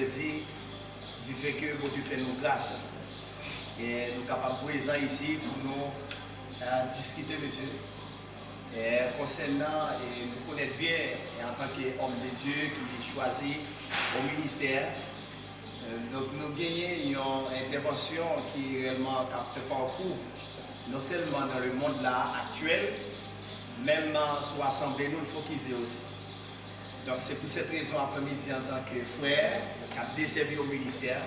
plaisir du fait que vous fait nous grâce. Et nous sommes capables présents ici pour nous discuter, monsieur. Et concernant, et nous connaissons bien en tant qu'homme de Dieu qui choisit au ministère. Donc nous gagnons une intervention qui réellement fait parcours, non seulement dans le monde là actuel, même sur l'Assemblée, nous le focuser aussi. Donc c'est pour cette raison après-midi en tant que frère, qui a desservi au ministère.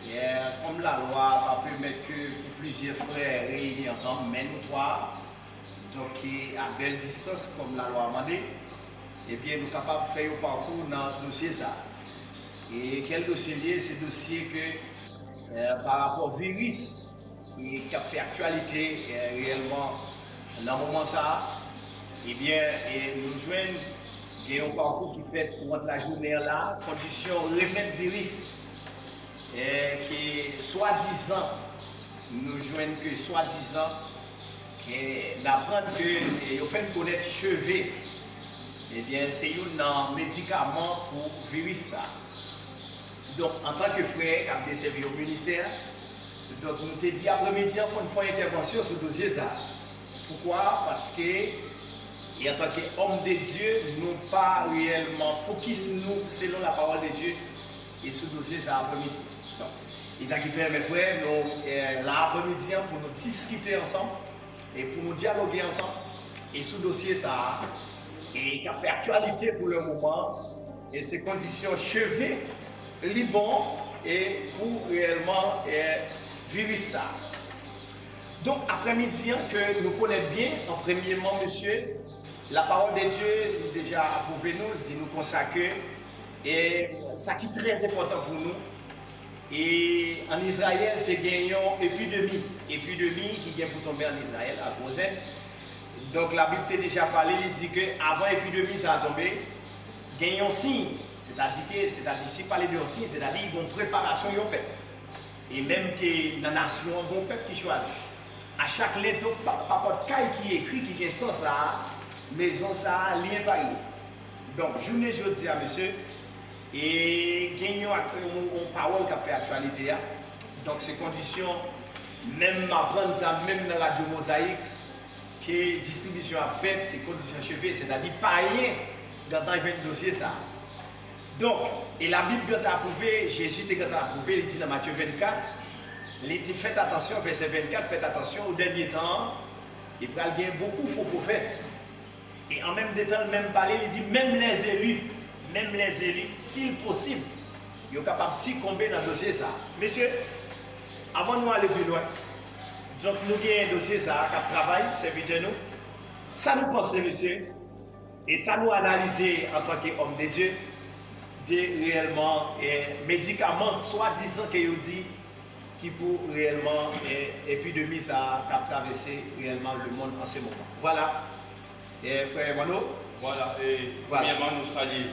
Et comme la loi va permettre que plusieurs frères réunis ensemble, mais nous trois, donc à belle distance comme la loi a demandé, et bien nous sommes capables de faire un parcours dans ce dossier ça. Et quel dossier lié? C'est dossier que par rapport au virus qui a fait actualité réellement dans le moment ça, et bien nous jouons un parcours qui fait pour la journée là, condition remède virus qui soi-disant, nous jouons que soi-disant, d'apprendre que vous faites connaître chevet, et bien c'est un médicament pour virus ça. Donc, en tant que frère qui a desservi au ministère, donc nous t'ai dit après-midi, il faut faire une intervention sur ce dossier. Ça. Pourquoi? Parce que, et en tant qu'homme de Dieu, nous pas réellement focus nous selon la parole de Dieu et ce dossier ça après-midi. Donc, Isaac qui fait mes frères, nous l'après-midi pour nous discuter ensemble et pour nous dialoguer ensemble et ce dossier ça et qui a fait actualité pour le moment et ces conditions chevées. Liban et pour réellement vivre ça. Donc, après-midi, que nous connaissons bien, en premièrement, monsieur, la parole de Dieu déjà approuvé nous, dit nous consacrer, et ça qui est très important pour nous. Et en Israël, tu as gagné une épidémie qui vient pour tomber en Israël à cause. Donc, la Bible t'a déjà parlé, il dit qu'avant l'épidémie, ça a tombé, gagnons un signe. C'est-à-dire, si parler de signe, c'est-à-dire qu'ils ont une préparation, ils ont fait. Et même que dans la nation, il y a un peuple qui choisit. À chaque lettre, pas de caille qui écrit, qui est sans ça, maison ça, lien par lien. Donc, journée, je dis à monsieur, et il y a une parole qui a fait actualité. Donc, ces conditions, même apprendre ça, même dans la radio mosaïque, que distribution a fait, ces conditions chevées, c'est-à-dire pas rien dans le dossier ça. Donc, et la Bible a approuvé, Jésus a approuvé, il dit dans Matthieu 24, il dit faites attention, verset 24, faites attention, au dernier temps, il va y avoir beaucoup de faux prophètes. Et en même temps, même parler, il dit même les élus, s'il possible, ils sont capables de succomber dans le dossier ça. Messieurs, avant de nous aller plus loin, donc nous avons un dossier ça, qui travaille, serviteur nous. Ça nous pense, messieurs, et ça nous analyse en tant qu'homme de Dieu. Réellement médicaments, soi-disant que vous dit qui pour réellement épidémie ça a traversé réellement le monde en ce moment. Voilà. Et frère Mano. Voilà. Et premièrement, nous saluons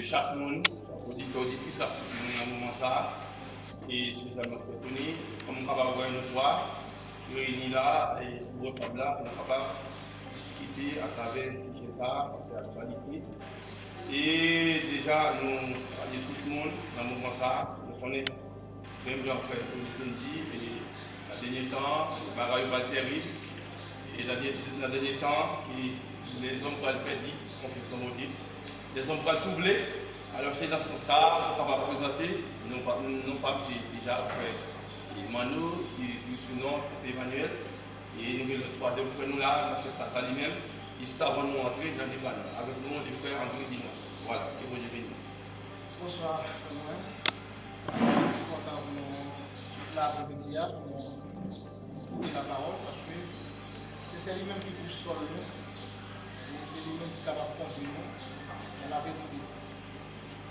chaque monde, auditeur, auditrice, ça, nous avons un moment ça. Et spécialement Tony, comme nous avons voir nous trois, réunis là, et nous sommes là, nous sommes capables de discuter à travers ce qui est ça, l'actualité. Et déjà, nous saluons tout le monde dans le mouvement ça. Nous connaissons même Jean-Frère Tony et dans le dernier temps, Marie va terrible. Et dans le dernier temps, les hommes vont perdre, confession maudite. Les hommes vont doubler. Alors, c'est dans ce sens ça, on va présenter, nous pas déjà frère Manu, qui est sous nom Emmanuel. Et le troisième frère nous là, dans cette place à lui-même. Juste avant de nous entrer dans les plans, avec nous, les frères André Dino. Voilà, que vous avez dit. Bonsoir, frère. C'est important pour nous, l'après-midi, pour nous discuter la parole, parce que c'est lui-même qui pousse sur nous, et c'est lui-même qui est capable de conduire nous dans la vérité.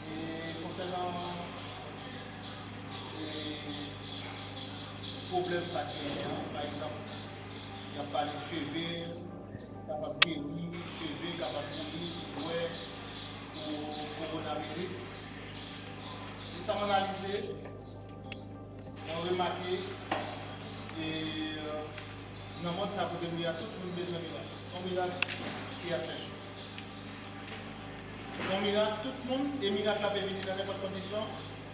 Et concernant les problèmes ça par exemple, il y a parlé de cheveux, capable de guérir, cheveux, capable de guérir, ouais, pour coronavirus. Et ça m'a analysé, on a remarqué, et dans le monde, ça peut devenir tout le monde besoin de miracles. Son miracle qui a cherché. son miracle, tout le monde, et miracle a venir dans n'importe quelle condition,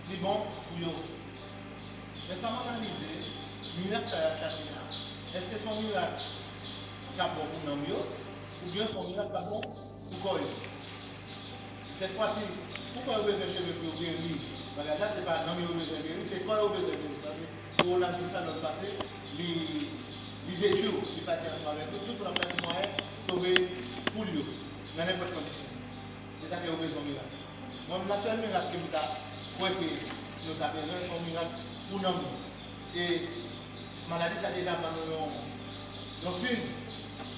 c'est bon pour eux. Mais ça m'a analysé, miracle ça a chaque miracle. Est-ce que son miracle est bon pour nous ou bien son miracle est bon pour quoi? Cette fois-ci, pourquoi vous besoin de cheveux pour guérir? Parce que là, ce n'est pas non, mais vous besoin de guérir, c'est quoi vous besoin de guérir? Parce que pour la vie, ça dans le passé, l'idée du jour, il n'est pas avec tout le monde fait moyen sauver pour lui, dans n'importe quelle condition. C'est ça que vous besoin de miracle. Moi, la seule miracle que nous avons besoin, c'est un miracle pour nous. Et maladie, ça déjà dans nos films,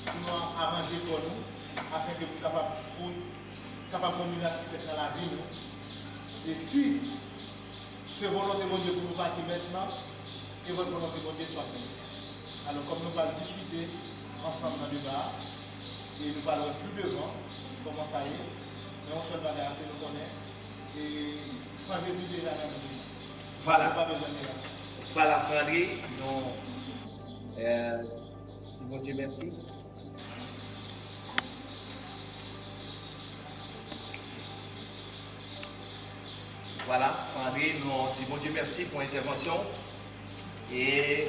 nous avons arrangé pour nous, afin que vous soyez capable de miracle qui fait dans la vie. Et si ce volonté de Dieu pour nous partir maintenant, et votre volonté de Dieu soit faite. Alors, comme nous allons discuter ensemble dans le débat, et nous parlerons plus devant, comment ça y est, mais on se va faire nous connaître, et sans réduire déjà la vie. Voilà. Pas besoin de miracle. Voilà, Frère André. Si bon Dieu merci. Voilà, Frère André, nous disons bon Dieu merci pour l'intervention. Et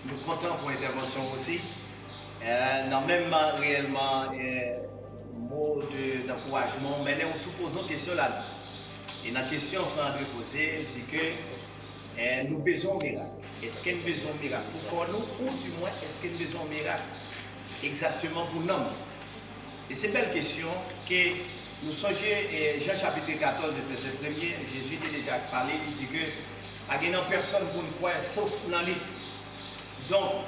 nous comptons pour l'intervention aussi. Non, même réellement, mot d'encouragement, mais nous tout posons question là. Et la question que Frère André posée, dit que nous besoin de miracle. Est-ce qu'il y a besoin de miracle pour nous, ou du moins, est-ce qu'il y a besoin de miracle exactement pour nous? Et c'est une belle question que nous songeons, Jean chapitre 14, verset 1er, Jésus a déjà parlé, il dit que il n'y a personne pour nous croire sauf dans lui. Donc,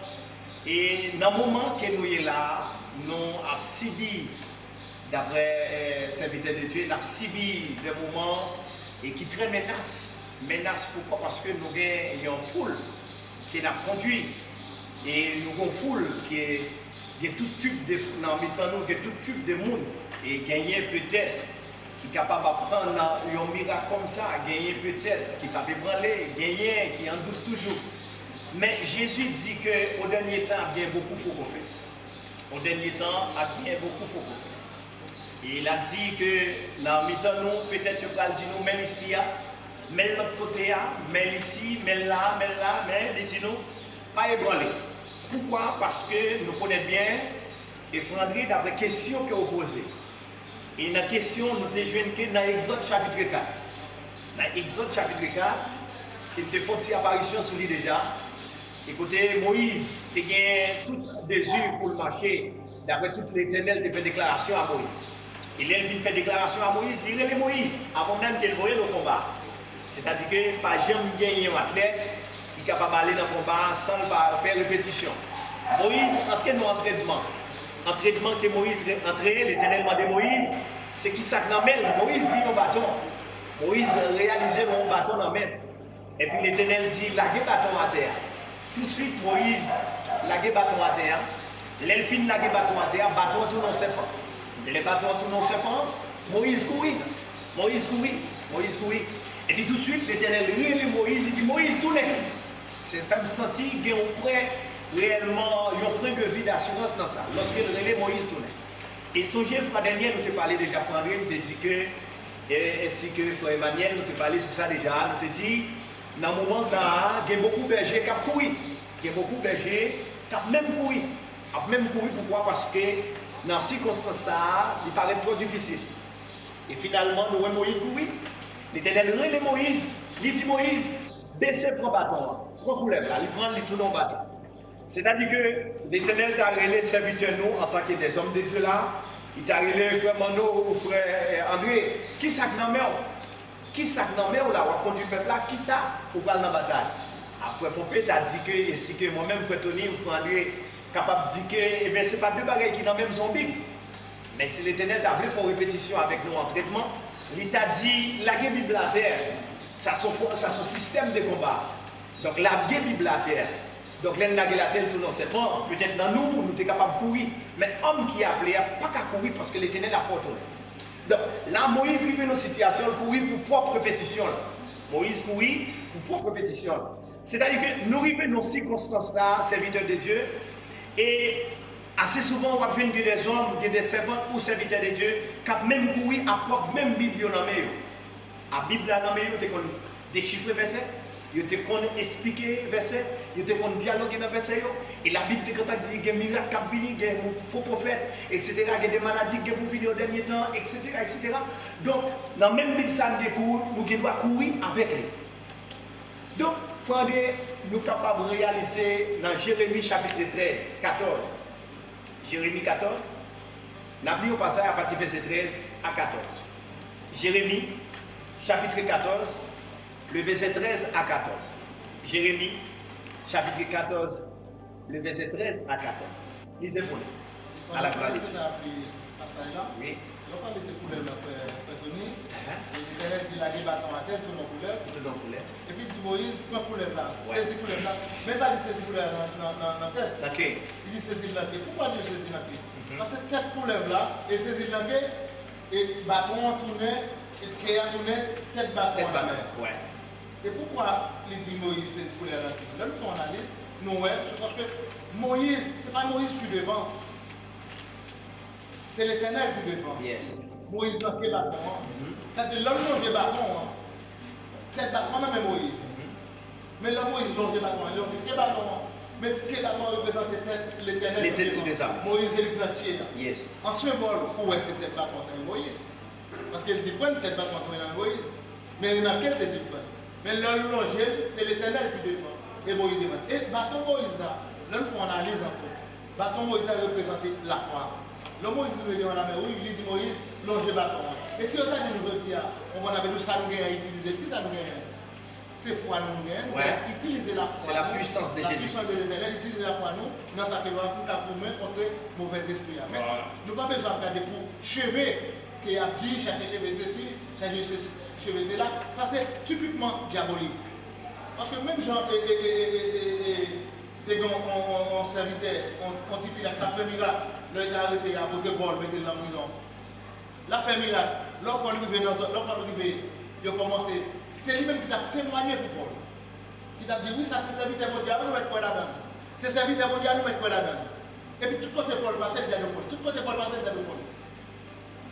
et dans le moment que nous sommes là, nous avons subi, d'après serviteur de Dieu, nous avons subi des moments et qui très menacent. Menace pourquoi? Parce que nous avons une foule qui nous a conduit et nous avons une foule qui est tout type de tout type de monde et gagner peut-être qui est capable d'apprendre un miracle comme ça, gagner peut-être qui est capable de branler, gagner qui en doute toujours. Mais Jésus dit qu'au dernier temps, il y a beaucoup de faux prophètes. Au dernier temps, il y a beaucoup de faux prophètes. Et il a dit que dans le temps, nous, peut-être tu vas dire nous, mais ici, mais de l'autre côté, mais ici, mais là, mais il dit nous, pas ébranler. Pourquoi? Parce que nous connaissons bien, et Frère André, d'après la question que vous posez. Et la question, nous te joignons que dans Exode chapitre 4. Dans Exode chapitre 4, il te faut une apparition sur lui déjà. Écoutez, Moïse, tu as toute mesure pour le marché. D'après toute l'Éternel, tu fais déclaration à Moïse. Et là, il fait déclaration à Moïse, il est Moïse, avant même qu'il voyait le combat. C'est-à-dire que pas jamais gagner un athlète qui est capable d'aller dans le combat sans faire répétition. Moïse entraîne dans entraînement. Entraînement que Moïse entraîne, l'Éternel m'a dit Moïse, c'est qui ça dans la Moïse dit au bâton. Moïse réalisait mon bâton dans la main. Et puis l'Éternel dit, laguez bâton à terre. Tout de suite, Moïse laguez bâton à terre. L'elfine laguez bâton à terre, bâton tout non serpent. Les bâtons tout non serpent, Moïse courit. Moïse courit. Moïse courit. Et puis tout de suite, l'Éternel révèle Moïse, il dit Moïse tourne. C'est fait me sentir qu'il y a un prêt réellement, il y a un prêt de vie d'assurance dans ça. Lorsque le relais Moïse tourne. Et songez, frère Daniel, nous te parlé déjà, frère André, nous te dit que, ainsi que frère Emmanuel, nous te parlé sur ça déjà, nous te dit, dans le moment ça, il y a beaucoup de bergers qui ont couru. Il y a beaucoup de bergers qui ont même couru. Pourquoi? Parce que dans ces circonstances, il paraît trop difficile. Et finalement, nous voyons Moïse courir. L'Éternel relève Moïse. Il dit Moïse, baissez, prends bâton. Prends couleur là. Il prend, il tourne en bâton. C'est-à-dire que l'Éternel t'a relèvé serviteur nous en tant que des hommes de Dieu là. Il t'a relèvé frère Mano ou frère André. Qui ça que dans mer? Qui ça que dans mer là? On conduit le peuple là? Qui ça? Pour parler dans la bataille. Après, Pompé t'a dit que, ainsi que moi-même, frère Tony ou frère André, capable de dire que eh ce n'est pas deux bagages qui sont dans le même zombie. Mais si l'Éternel t'a voulu faire répétition avec nous en traitement, il t'a dit la guerre Bible à terre, ça son système de combat. Donc la guerre Bible à terre. Donc l'un la guerre à terre, tout non, c'est pas. Peut-être dans nous, nous sommes capables de courir. Mais homme qui a appelé, pas qu'à courir parce que l'Éternel a fort tourné. Donc là, Moïse vit dans une situation de courir pour propre répétition. Moïse courir pour propre répétition. C'est-à-dire que nous vivons dans ces circonstances-là, serviteurs de Dieu. Et Assez souvent, on va voir des hommes, des servants ou serviteurs de Dieu, qui même courir à quoi même Bible dans la main. La Bible dans la main, ils ont déchiffré verset, ils ont expliqué verset, ils ont dialogué dans verset. Et la Bible dit qu'il y a des miracles qui viennent, il y a des faux prophètes, etc. Il y a des maladies qui vont venir au dernier temps, etc. etc. Donc, dans la même Bible, ça nous découvre, nous devons courir avec lui. Donc, frère, nous sommes capables de réaliser dans Jérémie chapitre 13, 14. Jérémie 14. Nous avons au passage à partir de verset 13 à 14. Jérémie chapitre 14, le verset 13 à 14. Jérémie chapitre 14, le verset 13 à 14. Lisez pour nous. À la gloire de Dieu. Oui. On parle de couleurs Tony. L'Éternel dit la bâton à terre, tout nos couleurs. Et puis il dit Moïse, prends couleur là, saisis couleur là. Même pas dit saisis couleur dans la tête. Il dit saisis la tête. Pourquoi Dieu saisit la tête? Parce que tête couleur là, et saisis la tête, et bâton tourné, et créa tourné, tête bâton. Et pourquoi il dit Moïse saisis couleur là? Là, nous faisons analyse, nous c'est parce que Moïse, ce n'est pas Moïse qui devant. C'est l'Éternel qui devant. Yes. Moïse dans quel bâton? C'est l'homme longe le bâton. Quel bâton même Moïse. Mais l'homme Moïse longe le bâton. Il dit quel bâton? Mais ce que bâton représente l'Éternel. Moïse est le plantier. Yes. En symbole, où est-ce que tête bâton de Moïse? Parce qu'il dit point tête bâton de Moïse. Mais dans quel tête il prend? Mais l'homme longe, c'est l'Éternel qui devant. Et Moïse devant. Et bâton Moïse là, là il faut analyser encore. Bâton Moïse a représenté la foi. Le Moïse nous dit en la main, oui, il dit Moïse, longe le bâton. Et si on a dit nous dire, on va avoir ça nous à utiliser, qui ça nous gagne? C'est foi nous gagne, utiliser la foi. C'est la puissance de Jésus. La puissance de l'Éternel, utiliser la foi nous, dans sa théorie pour la commettre contre mauvais esprit. Mais nous n'avons pas besoin de regarder pour chevet, qui a dit, chercher chevet ceci, chercher chevet cela. Ça c'est typiquement diabolique. Parce que même Jean on serviteur, on dit qu'il a fait miracle, là il a arrêté à cause de bol, mettez dans la prison. La fait miracle, lorsqu'on arrive, il a commencé, c'est lui-même qui t'a témoigné pour Paul. Il t'a dit, oui, ça c'est serviteur mondial, nous mettons quoi là-dedans. C'est serviteur mondial, nous mettons quoi là-dedans. Et puis tout côté Paul passait, il y a de Paul. Tout côté Paul passait, il y a de Paul.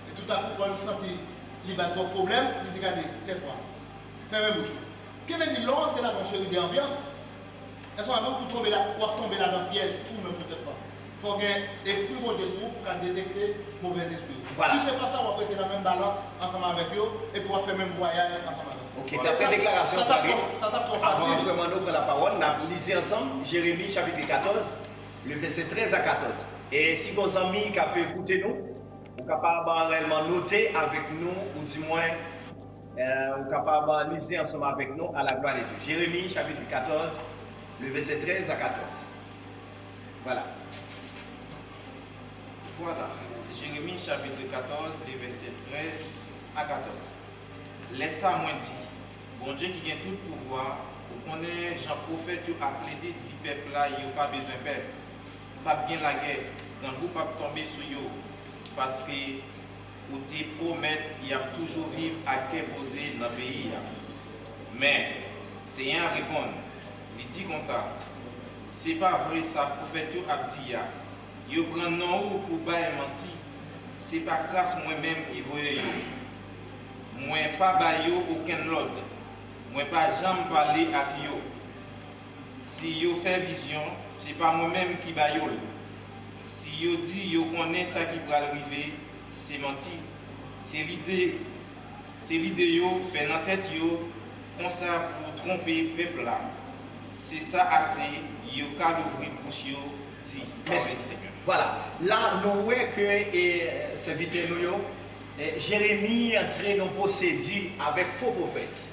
Et tout à coup, Paul sentit, il a un problème, il dit, regardez, tais-toi. Fais-moi bouche. Qu'est-ce que dit l'autre là dans ce d'ambiance? Elles sont avant pour tomber là dans le piège, ou même peut-être pas. Il faut qu'un esprit de Dieu pour détecter mauvais esprit. Voilà. Si ce n'est pas ça, on va prêter la même balance ensemble avec eux et pour faire le même voyage ensemble avec eux. Ok, d'après déclaration, ça t'a trop facile. Avant vraiment nous prendre la parole, on a lisé ensemble Jérémie chapitre 14, le verset 13 à 14. Et si vos amis qui peuvent écouter nous, vous êtes capables réellement noter avec nous, ou du moins, vous êtes capables de liser ensemble avec nous à la gloire de Dieu. Jérémie chapitre 14, le verset 13 à 14. Voilà. Voilà. Jérémie chapitre 14, le verset 13 à 14. Laisse-moi dire, bon Dieu qui a tout le pouvoir, vous connaissez Jean prophète, vous a plaidé 10 peuples là, il n'y a pas besoin de peuple. Pas bien la guerre, quand vous ne pouvez pas tomber sur eux, parce que vous te promettez, il y a toujours vivre à quai posé dans le pays. Mais, c'est rien à répondre. Il dit comme ça, c'est pas vrai ça, prophète a dit, il prend non pour bailler menti. C'est pas grâce moi-même qui voyais. Moi pas bailler aucun l'autre. Moi pas jamais parler avec eux. Si yo fait vision, c'est pas moi-même qui baille. Si yo dit yo connaît ça qui va arriver, c'est menti. C'est l'idée yo fait dans tête yo comme ça pour tromper le peuple là. C'est ça assez, yo ka ouvrir bouche yo dit. Merci. Voilà. Là, nous voyons que serviteur nous, Jérémie est entré dans une procédure avec faux prophètes.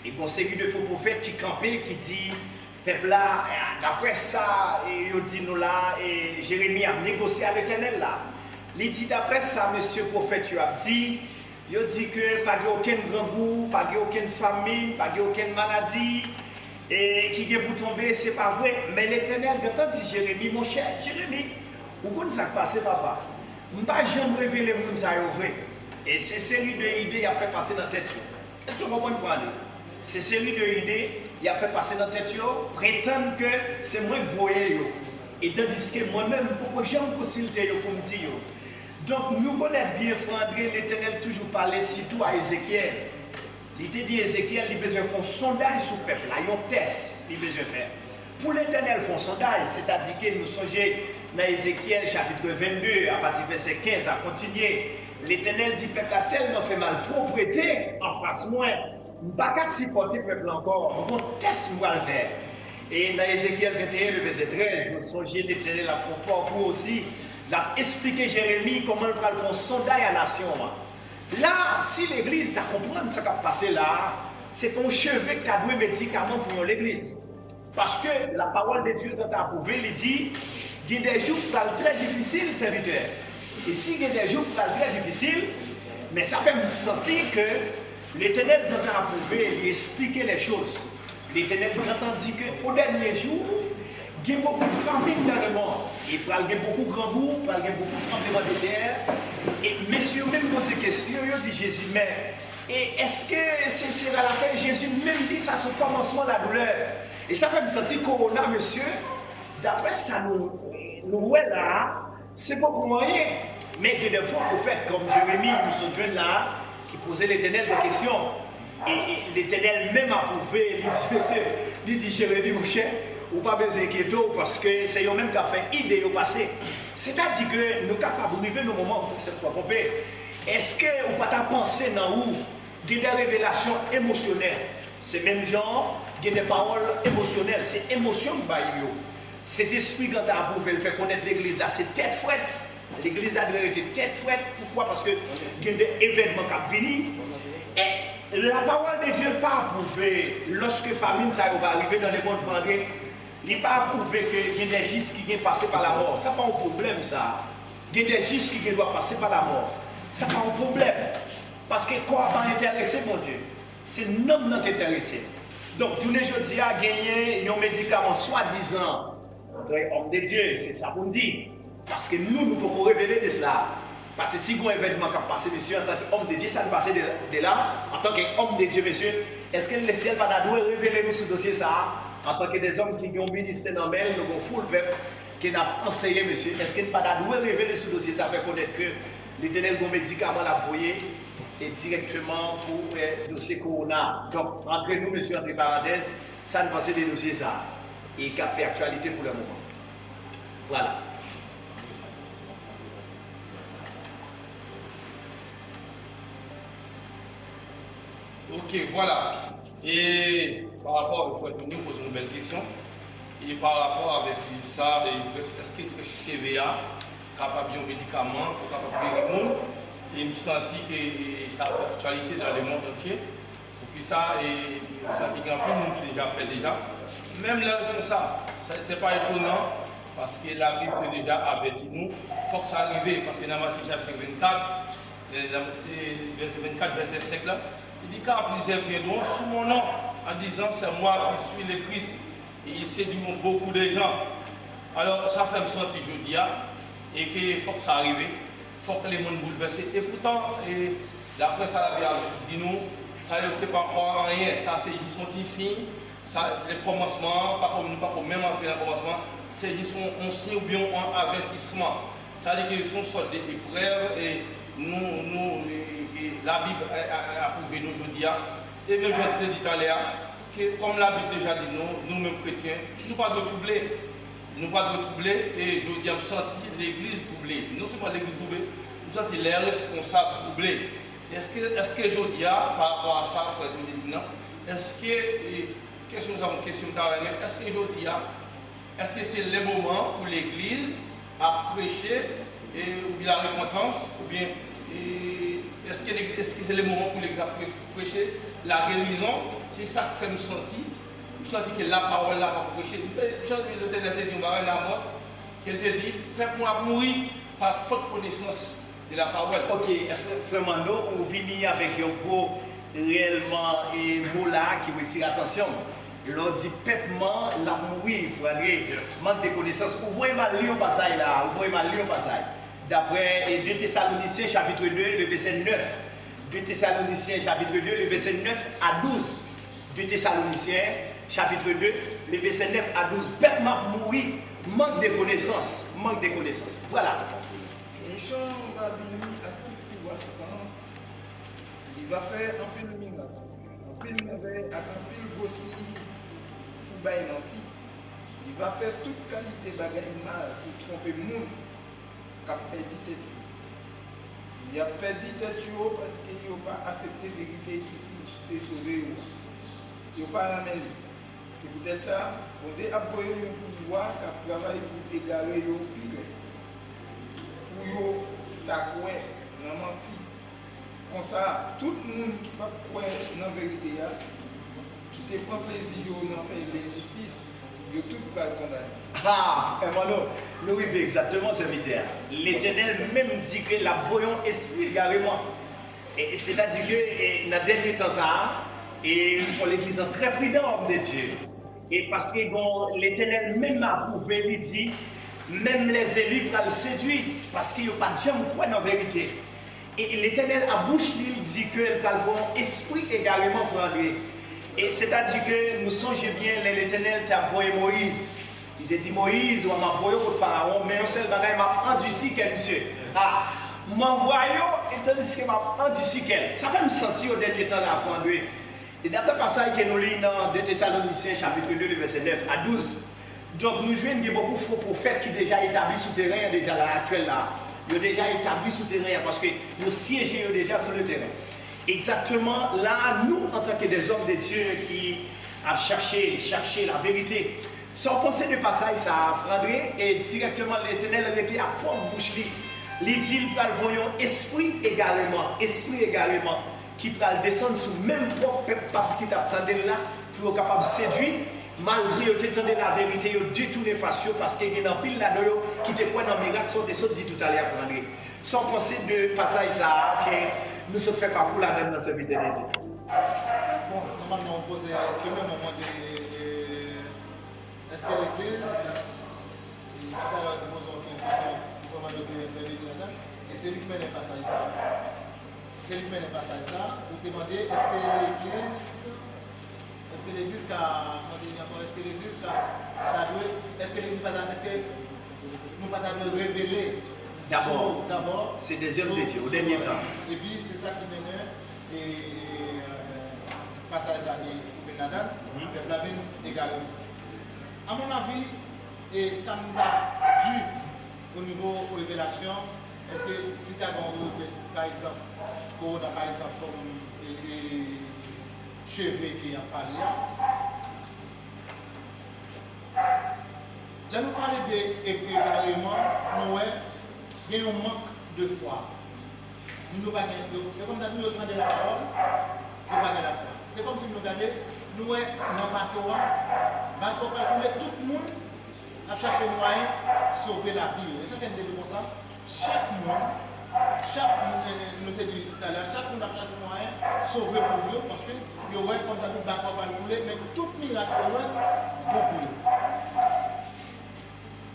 Et bon, série de faux prophètes qui campaient, qui dit, peuple là, d'après ça, il dit nous là, et Jérémie a négocié avec l'Éternel là. Il dit d'après ça, monsieur prophète, il a dit que pas aucun grand goût, pas aucune famine, pas aucune maladie. Et qui est pour tomber, c'est pas vrai. Mais l'Éternel, quand on dit Jérémie, mon cher, Jérémie, vous connaissez ça qui passe, papa. Je ne vais pas jamais révéler mon vrai. Et ces séries d'idées, il a fait passer dans la tête. Est-ce que vous comprenez? Ces séries d'idées, il a fait passer dans la tête, prétendre que c'est moi qui voyais. Et tandis que moi-même, pourquoi j'ai consulté pour me dire. Donc nous connaissons bien, frère André, l'Éternel toujours parlait surtout à Ézéchiel. Il te dit Ézéchiel, il a besoin de faire un sondage sur le peuple, là, il y a un test, il a besoin de faire. Pour l'Éternel, faire un sondage, c'est-à-dire que nous songeons dans Ézéchiel chapitre 22, à partir du verset 15, à continuer. L'Éternel dit, peuple a tellement fait mal, propriété en face moi, je ne peux pas supporter le peuple encore, on teste, nous allons le faire. Et dans Ézéchiel 21, le verset 13, nous songeons l'Éternel a fait pour aussi, l'a expliqué Jérémie comment il va faire un sondage à la nation. Là, si l'église t'a compris ce qui a passé là, c'est ton chevet qui a doué médicament pour l'église. Parce que la parole de Dieu t'a approuvé, il dit, il y a des jours qui vont être très difficiles, serviteur. Et si il y a des jours qui vont être très difficiles, mais ça fait me sentir que l'Éternel t'a approuvé, il expliquer les choses. L'Éternel t'a dit qu'au dernier jour, il y a beaucoup de familles dans le monde. Il y a beaucoup de grands goûts, il y a beaucoup de tremblements de terre. Et messieurs, même posé des questions, ils dit Jésus, mais est-ce que c'est à la fin Jésus même dit ça, c'est au commencement de la douleur? Et ça fait me sentir Corona, monsieur, d'après ça, nous là, c'est pas pour rien. Mais que des fois, au fait, comme Jérémie, nous sommes jeunes là, qui posait l'Éternel des questions. Et l'Éternel même a prouvé, il dit, monsieur, il dit Jérémie, mon cher, ou pas besoin d'inquiéter parce que c'est eux-mêmes qui ont fait idée au passé. C'est-à-dire que nous sommes capables de vivre nos moments où cette fois complet. Est-ce que vous pas penser dans où il y a des révélations émotionnelles? C'est même genre, il y a des paroles émotionnelles, c'est émotion qui va y cet esprit quand tu as approuvé, le fait connaître l'église, c'est tête fouette. L'église a été tête fouette. Pourquoi? Parce que il y a des événements qui viennent. Et la parole de Dieu n'est pas approuvée lorsque famine ça va arriver dans les mondes vendredi. Il n'est pas approuvé qu'il y a des justes qui viennent passer par la mort. Ce n'est pas un problème, ça. Il y a des justes qui doivent passer par la mort. Ce n'est pas un problème. Parce que quoi va intéresser, mon Dieu? C'est l'homme qui est intéressé. Donc, tous les jours, il y a gagné un médicament soi-disant. Homme de Dieu, c'est ça qu'on dit. Parce que nous pouvons révéler de cela. Parce que si un événement qui a passé, monsieur, en tant qu'homme de Dieu, ça nous passe de là. En tant qu'homme de Dieu, monsieur, est-ce que le ciel va nous révéler nous ce dossier ça? En tant que des hommes qui ont ministère dans le mail, nous avons full peuple qui n'a enseigné, monsieur. Est-ce qu'il ne va pas nous révéler ce dossier ça? Fait connaître que l'Éternel a un médicament l'a envoyé et directement pour le dossier Corona. Donc, entre nous, monsieur, entre parenthèses, ça nous passe des dossiers ça. Et qui a fait actualité pour le moment. Voilà. Ok, voilà. Et par rapport, il faut être venu poser une belle question. Et par rapport avec ça, est-ce que le CVA capable de médicaments pour capable de monde? Et me sentis que ça a fait actualité dans le monde entier. Et puis ça, et je sens qu'il y a un peu de monde qui déjà fait déjà. Même là, c'est ça. C'est pas étonnant parce que la Bible est déjà averti nous. Il faut que ça arrive parce que dans Matthieu chapitre 24, verset 24, verset 5 là, il dit car plusieurs viendront sous mon nom en disant c'est moi qui suis le Christ et ils séduiront beaucoup de gens. Alors ça fait me sentir jeudi et qu'il faut que ça arrive, il faut que les gens bouleversés. Et pourtant, d'après ça, la Bible dit nous, ça ne fait pas encore rien, ça c'est juste un petit signe, ça, les commencements, pas pour même entrer dans le commencement, c'est juste un signe ou bien un avertissement. Ça veut dire qu'ils sont sortis des épreuves et la Bible a approuvé nous aujourd'hui. Et même je te dis tout à l'heure, que comme la Bible déjà dit nous-mêmes chrétiens, nous ne pas de troubler. Nous ne pas de troubler et je dis, on senti l'église troublée. Non seulement l'église troublée, nous senti les responsables troublés. Est-ce que je dis, par rapport à ça, frère non, est-ce que, qu'est-ce que nous avons une question est-ce que je dis, est-ce que c'est le moment où l'église a prêché ou bien la repentance, ou bien est-ce que c'est le moment où l'église a prêché la guérison? C'est ça qui fait nous sentir que la parole là va prêcher. L'Éternel te dit, on va aller à Amos, qu'elle te dit, peuple a mouru par faute de connaissance de la parole. Ok, est-ce que vraiment nous, on vient avec un mot réellement et mot là qui retire attention? L'on dit peulement la mourir, il faut aller manque de connaissances. Vous voyez mal lire au passage là, vous voyez mal lire au passage. D'après 2 Thessaloniciens chapitre 2, le verset 9. 2 Thessaloniciens chapitre 2, le verset 9 à 12. 2 Thessaloniciens chapitre 2, le verset 9 à 12. Peuple m'a mouru Manque de connaissances. Manque de connaissances. Voilà. Et Jean va venir à tout pouvoir il va faire un peu de minga. Un peu de minga avec un peu de bossi pour bailler nanti. Il va faire toute qualité de bagaille mal pour tromper le monde qui a perdu tête. Il a perdu tête parce qu'il n'a pas accepté la vérité qui est sauvée. Il n'a pas ramené. C'est peut-être ça. On a appuyé le pouvoir qui a travaillé pour égarer le pire. Pour s'accouer, non menti. Comme ça, tout le monde qui va croire dans la vérité, qui te prend plaisir dans faire l'injustice, il tout va le condamner. Ah, Emmanuel, nous vivons exactement serviteur. L'Éternel même dit que la voyons esprit carrément. C'est-à-dire que dans le dernier temps, ça, et il faut l'église très prudent, homme de Dieu. Et parce que bon, l'Éternel même a approuvé, il dit, même les élus peuvent le séduire, parce qu'il n'y a pas de gens qui croient dans la vérité. Et l'Éternel à bouche, il dit que va voir esprit également prendre. Et c'est-à-dire que nous songeons bien, l'Éternel t'a envoyé Moïse. Il te dit Moïse, on m'a envoyé pour Pharaon, mais un seul bagage m'a endurci quel monsieur. Ah, m'envoyé, et tandis que m'a endurci quel. Ça fait me sentir au dernier temps là, à André. Et d'après le passage que nous lisons dans 2 Thessaloniciens, chapitre 2, le verset 9 à 12. Donc nous jouons beaucoup de faux prophètes qui sont déjà établis sous terrain, déjà là, actuel là. Ils sont déjà établis sous terrain parce que nous siégeons déjà sur le terrain. Exactement là, nous, en tant que des hommes de Dieu qui a cherché la vérité, sans penser de passage, ça a frandré et directement l'Éternel a été à propre bouche. Il dit, il va voyons esprit également, qui va descendre sur le même propre peuple qui t'attendait là, pour être capable de séduire, malgré que tu la vérité, il détourné face parce qu'il y a un pile là-dedans qui te prend dans le miracle, sont des choses dit tout à l'heure, frandré. Sans penser de passage, ça que nous se fait pas pour la donne dans cette vidéo. Bon, normalement, on pose le même moment de. Est-ce que l'Église, tout à l'heure, nous avons fait une question et c'est lui qui mène le passage là. C'est lui qui mène le passage là. Vous demandez est-ce que l'Église, est-ce que l'Église nous pas révéler d'abord, c'est des hommes de Dieu au dernier temps. Et puis c'est ça qui mène et passage à Benadan, le plavine également. À mon avis, et ça nous a dû au niveau révélation, est-ce que si tu as par exemple, par exemple, comme cheveux qui a parlé, là nous parlons d'également, il y a un manque de foi. Nous pas c'est comme si nous entendons la parole, nous pas la foi. C'est comme si nous regardions, nous dans le bateau, tout le monde a cherché un moyen de sauver la vie. Et ça fait comme ça, chaque monde, nous te dit tout à l'heure, chaque monde a cherché un moyen de sauver pour eux, parce que il y a comme ça, le bateau va couler, mais tout miracle va couler.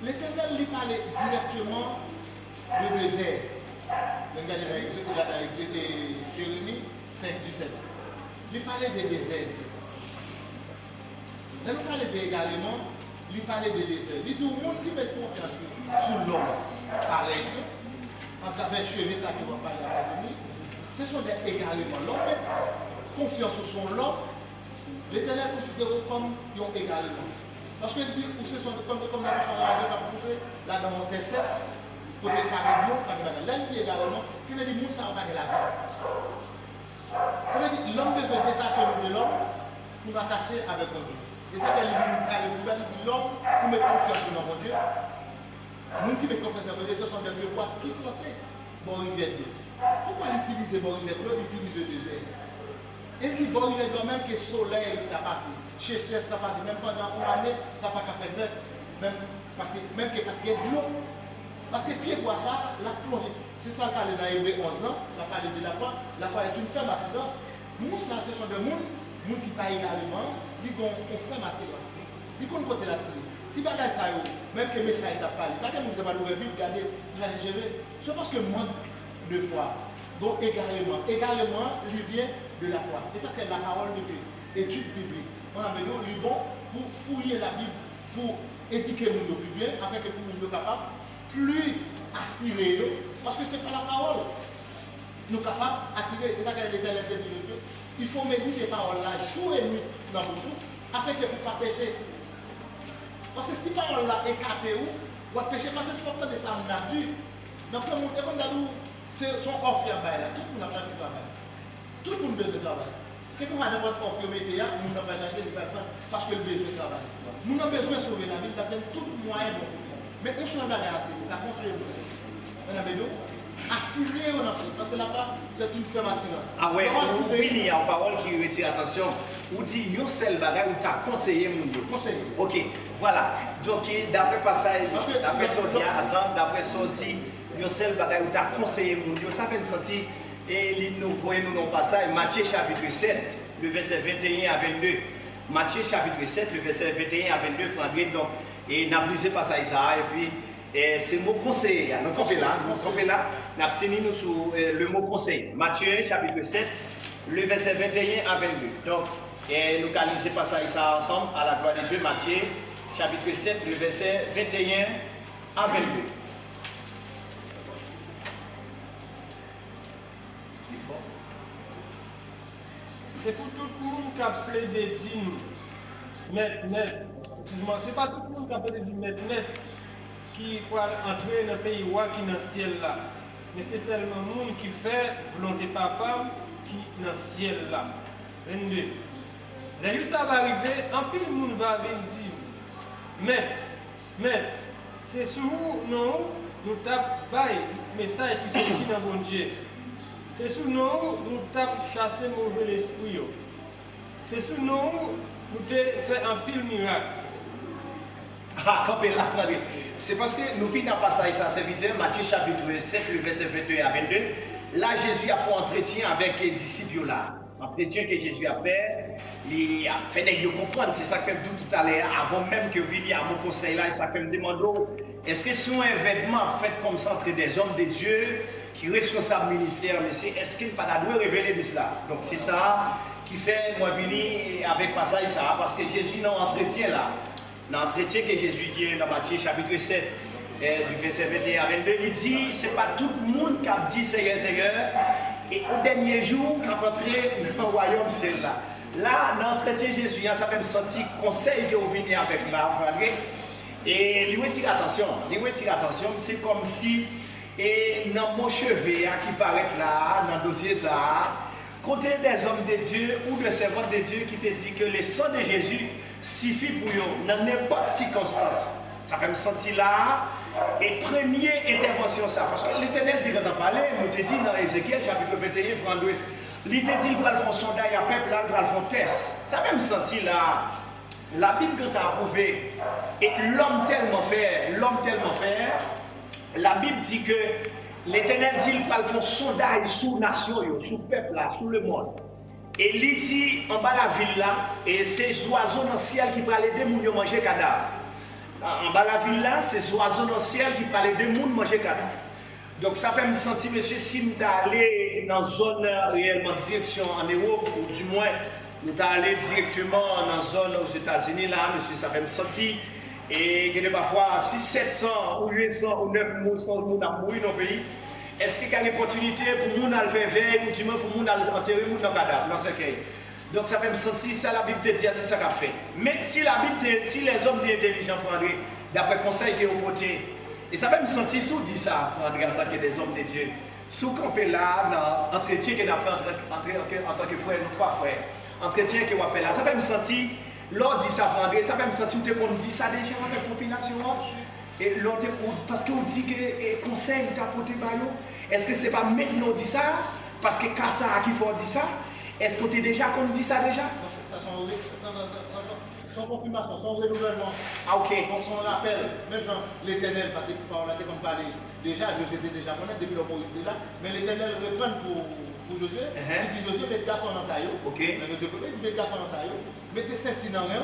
L'Éternel lui parlait directement du désert. Regardez dans Jérémie 5, 17. Il parlait des déserts. Là, nous parlons également, il parlait des déserts. Il dit tout le monde qui met confiance sur l'homme, pareil, en travers cheveux, ça qui va parler à l'académie, ce sont également l'homme met confiance sur son l'homme. L'Éternel considère comme ils ont également. Parce que dit, ce sont comme la notion de la radio, là dans mon verset 7, côté pareil, là il dit également, qui veut dire Moussa en la vie. L'homme besoin de détacher de l'homme pour l'attacher avec Dieu. Et ça, l'homme pour mettre confiance dans mon Dieu. Nous qui mettons confiance dans Dieu, ce sont des miroirs qui protègent bon rivière. Pourquoi utiliser bon rivière? L'autre utilise le désert. Et il bon rivière quand même que le soleil t'a passé. Chez ça passe, même pendant une année, ça n'a pas qu'à faire même parce que même qu'il n'y a pas de l'eau. Parce que pied bois ça, la plongée. C'est ça qu'on a dans Hébreu 11 ans, on a parlé de la foi. La foi est une ferme assurance. Nous, ça, ce sont des gens qui parlent également, qui ont une ferme assurance. Ils ont côté la série. Si vous regardez ça, même que le message t'a parlé, pas que vous avez l'ouvert, regardez, vous allez gérer. C'est parce que manque de foi. Donc également, il vient de la foi. Et ça, c'est la parole de Dieu. Étude biblique. On a besoin du bon pour fouiller la Bible. pour éduquer le monde plus bien, afin que nous soyons capables plus assurer, parce que ce n'est pas la parole. Nous sommes capables d'assurer, et ça qu'elle est l'éternel de Dieu. Il faut méditer ces paroles-là jour et nuit dans vos jours, afin que vous ne pas pécher. Parce que si parole là écartée ou va pécher, parce que c'est ce de sa nature. Donc le monde, comme d'habitude, c'est son offre à bail là. Tout le monde a changé de travail. Tout le monde a besoin de travail. Ce que nous avons n'importe offre au métier, nous n'avons pas changé de travail parce que le besoin de travail. Nous avons besoin de sauver la vie, nous avons tout moyen pour faire. Mais on change de assez, on a construit. On a besoin assurer on a parce que là-bas, c'est une ferme assurance. Ah ouais, on finit en parole qui retire attention. Ou dit, yon seul bagage ou t'as conseillé mon Dieu. Conseiller. Ok, voilà. Donc, d'après passage, d'après sorti, attends, d'après sorti, yon seul bagage ou t'as conseillé mon Dieu. Ça fait une sortie, et nous voyons nous dans passage, Matthieu chapitre 7, le verset 21 à 22. Matthieu chapitre 7, le verset 21 à 22, Frandrine, donc, et n'a plus passage ça, et puis, c'est le mot conseil. Nous campons là, nous avons nous sur le mot conseil. Matthieu chapitre 7, le verset 21 à 22. Donc, nous allons lire passage ça ensemble à la gloire de Dieu. Matthieu chapitre 7, le verset 21 à 22. C'est pour tout le monde qui a plaidé digne. Net. Excuse-moi, c'est pas tout le monde qui a plaidé digne net qui va entrer dans le pays roi qui est dans le ciel là. Mais c'est seulement le monde qui fait volonté papa qui est dans le ciel là. 22. Là où ça va arriver, un peu le monde va venir dire, Maître, c'est sur nous tapons le message qui sorti dans bon Dieu. C'est sur nous tapons chasser mauvais esprit. C'est sur nous fait un pile miracle. Ah, campez là, c'est parce que nous finissons par passage ça, serviteur, Matthieu chapitre 7, le verset 21 à 22. Là, Jésus a fait un entretien avec les disciples là. Entretien que Jésus a fait, il a fait de comprendre, c'est ça que je dis tout à l'heure, avant même que Vili à mon conseil là, ça fait me demander, est-ce que c'est un événement fait comme ça entre des hommes de Dieu qui responsable ministère, mais est-ce qu'il n'a pas doit révéler de cela? Donc c'est ça qui fait moi venir avec passage ça, parce que Jésus dans l'entretien là, dans l'entretien que Jésus dit dans Matthieu chapitre 7, du verset 21 à 22, il dit, c'est pas tout le monde qui a dit Seigneur, Seigneur, et au dernier jour, quand on entrer dans le royaume, c'est là. Là, dans l'entretien Jésus, ça fait me sentir conseil que vous venez avec là, et lui retire attention, c'est comme si, et dans mon cheveu qui paraît là, dans le dossier ça, côté des hommes de Dieu ou de servants de Dieu qui te dit que le sang de Jésus suffit pour eux dans n'importe circonstance. Ça fait me sentir là. Et première intervention ça, parce que l'Éternel dit quand on parlait, nous te dit dans Ézéchiel chapitre 21, Frandoué, il te dit qu'il va faire sondage à peuple, là, il va faire test. Ça fait me sentir là. La Bible quand a approuvé, et l'homme tellement fait, la Bible dit que l'Éternel dit qu'il va faire sondage sous nation, sous peuple là, sous le monde. Et il dit en bas la ville là, et ces oiseaux dans le ciel qui vont aider les gens à manger cadavre. En bas la ville là, ces oiseaux dans le ciel qui vont aider les gens à manger cadavre. Donc ça fait me sentir, monsieur, si nous sommes allés dans une zone réellement direction en Europe, ou du moins nous sommes allés directement dans une zone aux États-Unis là, monsieur, ça fait me sentir. Et il y a parfois 600, 700 ou 800 ou 900 personnes qui ont mouru dans le pays. Est-ce qu'il y a une opportunité pour nous d'aller faire veille ou du moins pour nous d'aller enterrer dans le cadavre dans ce cas? Donc ça fait me sentir, ça la Bible te dit, c'est ça qu'a fait. Mais si la Bible si les hommes sont intelligents, d'après le conseil qu'ils ont porté, et ça fait me sentir, si on dit ça, en tant que des hommes de Dieu, si on campe là, dans l'entretien qu'on a fait en tant que frère, nous trois frères, entretien qu'on a fait là, ça fait me sentir, l'on dit ça, ça fait me sentir qu'on dit ça déjà avec la population. Et l'autre, parce qu'on dit que le conseil t'a porté par nous, est-ce que c'est pas maintenant dit ça? Parce que Kassa qui faut dire ça? Est-ce que tu es déjà qu'on dit ça déjà? Ça sans confirmation, sans renouvellement. Ah ok. Donc son appel, même genre l'Éternel, parce que on a comme parlé, déjà Josué était déjà connaître depuis le Moïse là, mais l'Éternel reprend pour Josué, il dit Josué, mets garçon dans taillot. Ok. Mais Josué, mets garçon dans taillot, mettez ceinture dans rien,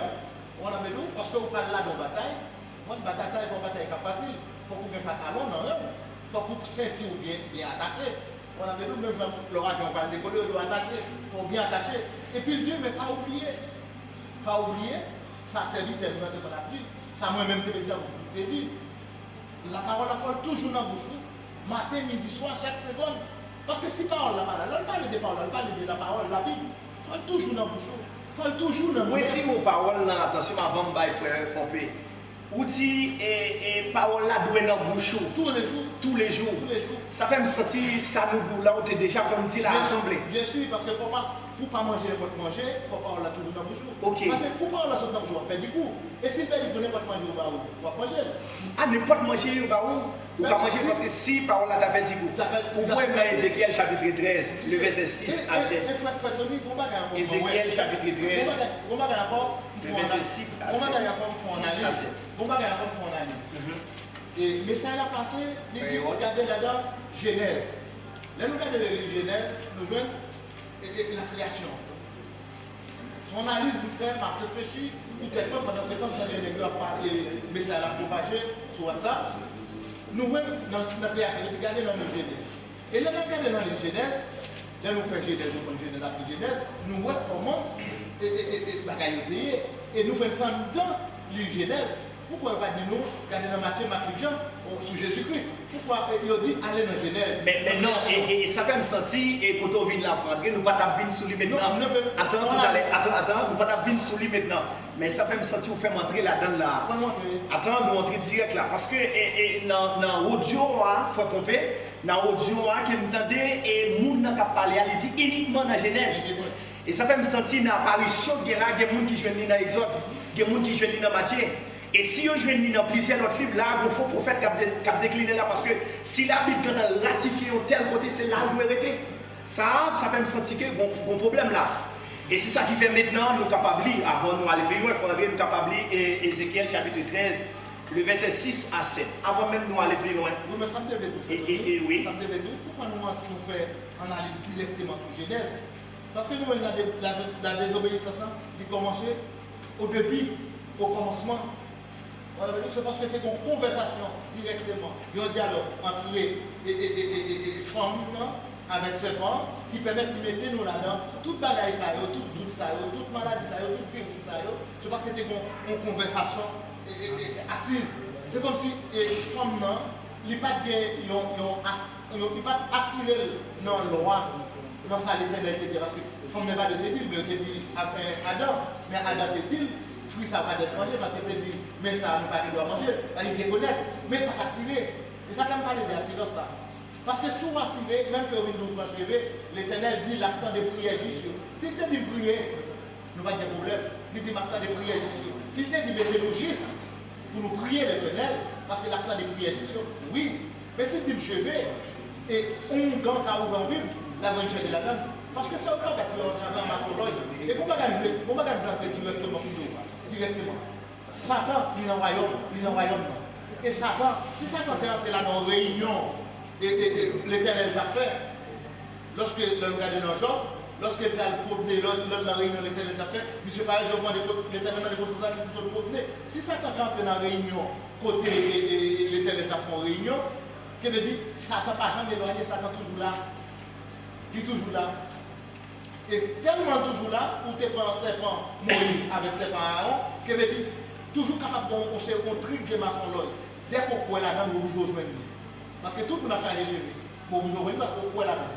on a fait nous, parce que vous parlez là dans la bataille. Moi, une bataille, ça n'est pas une bataille facile. Il faut qu'on ait un pantalon, non? Il faut qu'on ceinture bien attaché. On a fait nous, même l'orage, on parle d'école, on doit attacher. Il faut bien attacher. Et puis Dieu, mais pas oublier, ça servit tellement de la pluie. Ça moi-même, je te dis. La parole est toujours dans la bouche. Matin, midi, soir, chaque seconde. Parce que si parole là, elle parle de parole, elle parle de la parole, la Bible. Il faut toujours dans la bouche. Il faut toujours dans la bouche. Oui, si mon parole dans l'attention avant de bailler frère Pompé. Ou dit et parole là doit dans la bouche tous les jours. Tous les jours. Tous les jours. Ça fait me sentir ça nous là où tu es déjà comme dit là assemblée. Bien sûr, parce que pour pas manger, il faut manger, pour parole là toujours dans la bouche. OK. Parce que pour parole là dans la bouche, on fait du coup. Et si le père ne pas manger au bas, on va manger. Ah, ne pas manger au bas où? Ou pas manger parce que si parole là t'a fait du coup. Ouvrez dans Ézéchiel chapitre 13, le verset 6 à 7. Ézéchiel chapitre 13. Le verset 6 à 7. Et mais ça a passé, il dit, regardez là-dedans, Genèse. Là, nous regardons Genèse, nous voyons la création. Son analyse du frère m'a réfléchi, peut-être pendant ce temps, ça a parlé, mais ça a propagé sur ça. Nous voyons dans la création, nous regardons dans le Genèse. Et là, nous regardons dans le Genèse, là, nous faisons Genèse, nous faisons Genèse après Genèse, nous voyons comment bagaille et nous faisons ça dans le Genèse. Pourquoi pas dire nous, regardez dans Matthieu, Marc, Jean, sur Jésus-Christ? Pourquoi il dit aller dans Genèse? Mais non, et ça fait me sentir, et quand on vient de la France, nous ne pouvons pas venir sous lui maintenant. Attends, nous ne pouvons pas venir sous lui maintenant. Mais ça fait me sentir, vous faites entrer là-dedans là. Attends, nous entrer direct là. Parce que dans l'audio, il faut pomper, dans l'audio, qui nous entendez, et nous n'a pas parlé, il dit uniquement dans Genèse. Et ça fait me sentir dans l'apparition, il y a des gens qui jouent dans Exode, il y a des gens qui jouent dans Matthieu. Et si on joue dans plusieurs autres livres, là, il faut prophète qui a décliné là, parce que si la Bible quand elle ratifie au tel côté, c'est là où elle était. Ça fait me sentir qu'il y a un problème là. Et c'est ça qui fait maintenant, nous capables, avant nous aller plus loin, il faudrait nous capables, Ézéchiel chapitre 13, le verset 6 à 7. Avant même nous aller plus loin. Oui, mais ça me devait tout. Oui. Ça me devait tout. Pourquoi nous faisons analyse directement sur Genèse? Parce que nous, la désobéissance qui commençait au début, au commencement. C'est parce que tu as une conversation directement, un dialogue entre les femmes avec ses parents qui permet de mettre nous là-dedans, toute bagaille, toute doute, toute maladie, toute crise, c'est parce que tu as une conversation assise. C'est comme si les femmes n'ont pas assuré dans la loi, dans sa l'éternité, parce que les femmes n'ont pas de dit, mais dit après Adam, mais Adam dit fruit ça va être mangé parce que dit mais ça ne pas doit manger, il te connaît, mais pas assuré. Et ça quand parler d'assurance ça. Parce que souvent assuré, même que nous va prier, l'Éternel dit l'acte de prière juste. S'il te dit prier, nous pas de problème. Il dit l'acte de prière juste. S'il te dit mettez-nous juste pour nous prier l'Éternel, parce que l'acte de prière juste, oui. Mais s'il dit je vais et on gagne à ouvrir Bible, la bonne chose de la donne. Parce que ça pas avec un maçonnerie. Et pourquoi gagner directement directement. Satan, il est dans le royaume. Et Satan, si Satan est entré là dans une réunion, l'Éternel t'a fait, lorsque le gars de Jean, lorsque tu as promené dans la réunion, l'Éternel t'a fait, monsieur Paris, je vois l'Éternel m'a dit que vous promener. Si Satan est entré dans la réunion, côté l'Éternel t'a fait une réunion, qui veut dire, Satan n'a pas jamais éloigné, Satan toujours là. Il est toujours là. Et tellement toujours là, où tu prends un serpent Moïse avec serpent Aaron, que veut dire, toujours capable de conseiller un truc de maçon l'œil. Dès qu'on croit là-dedans, vous vous jouez. Parce que tout le monde a changé chez lui. Vous vous jouez parce qu'on croit là-dedans.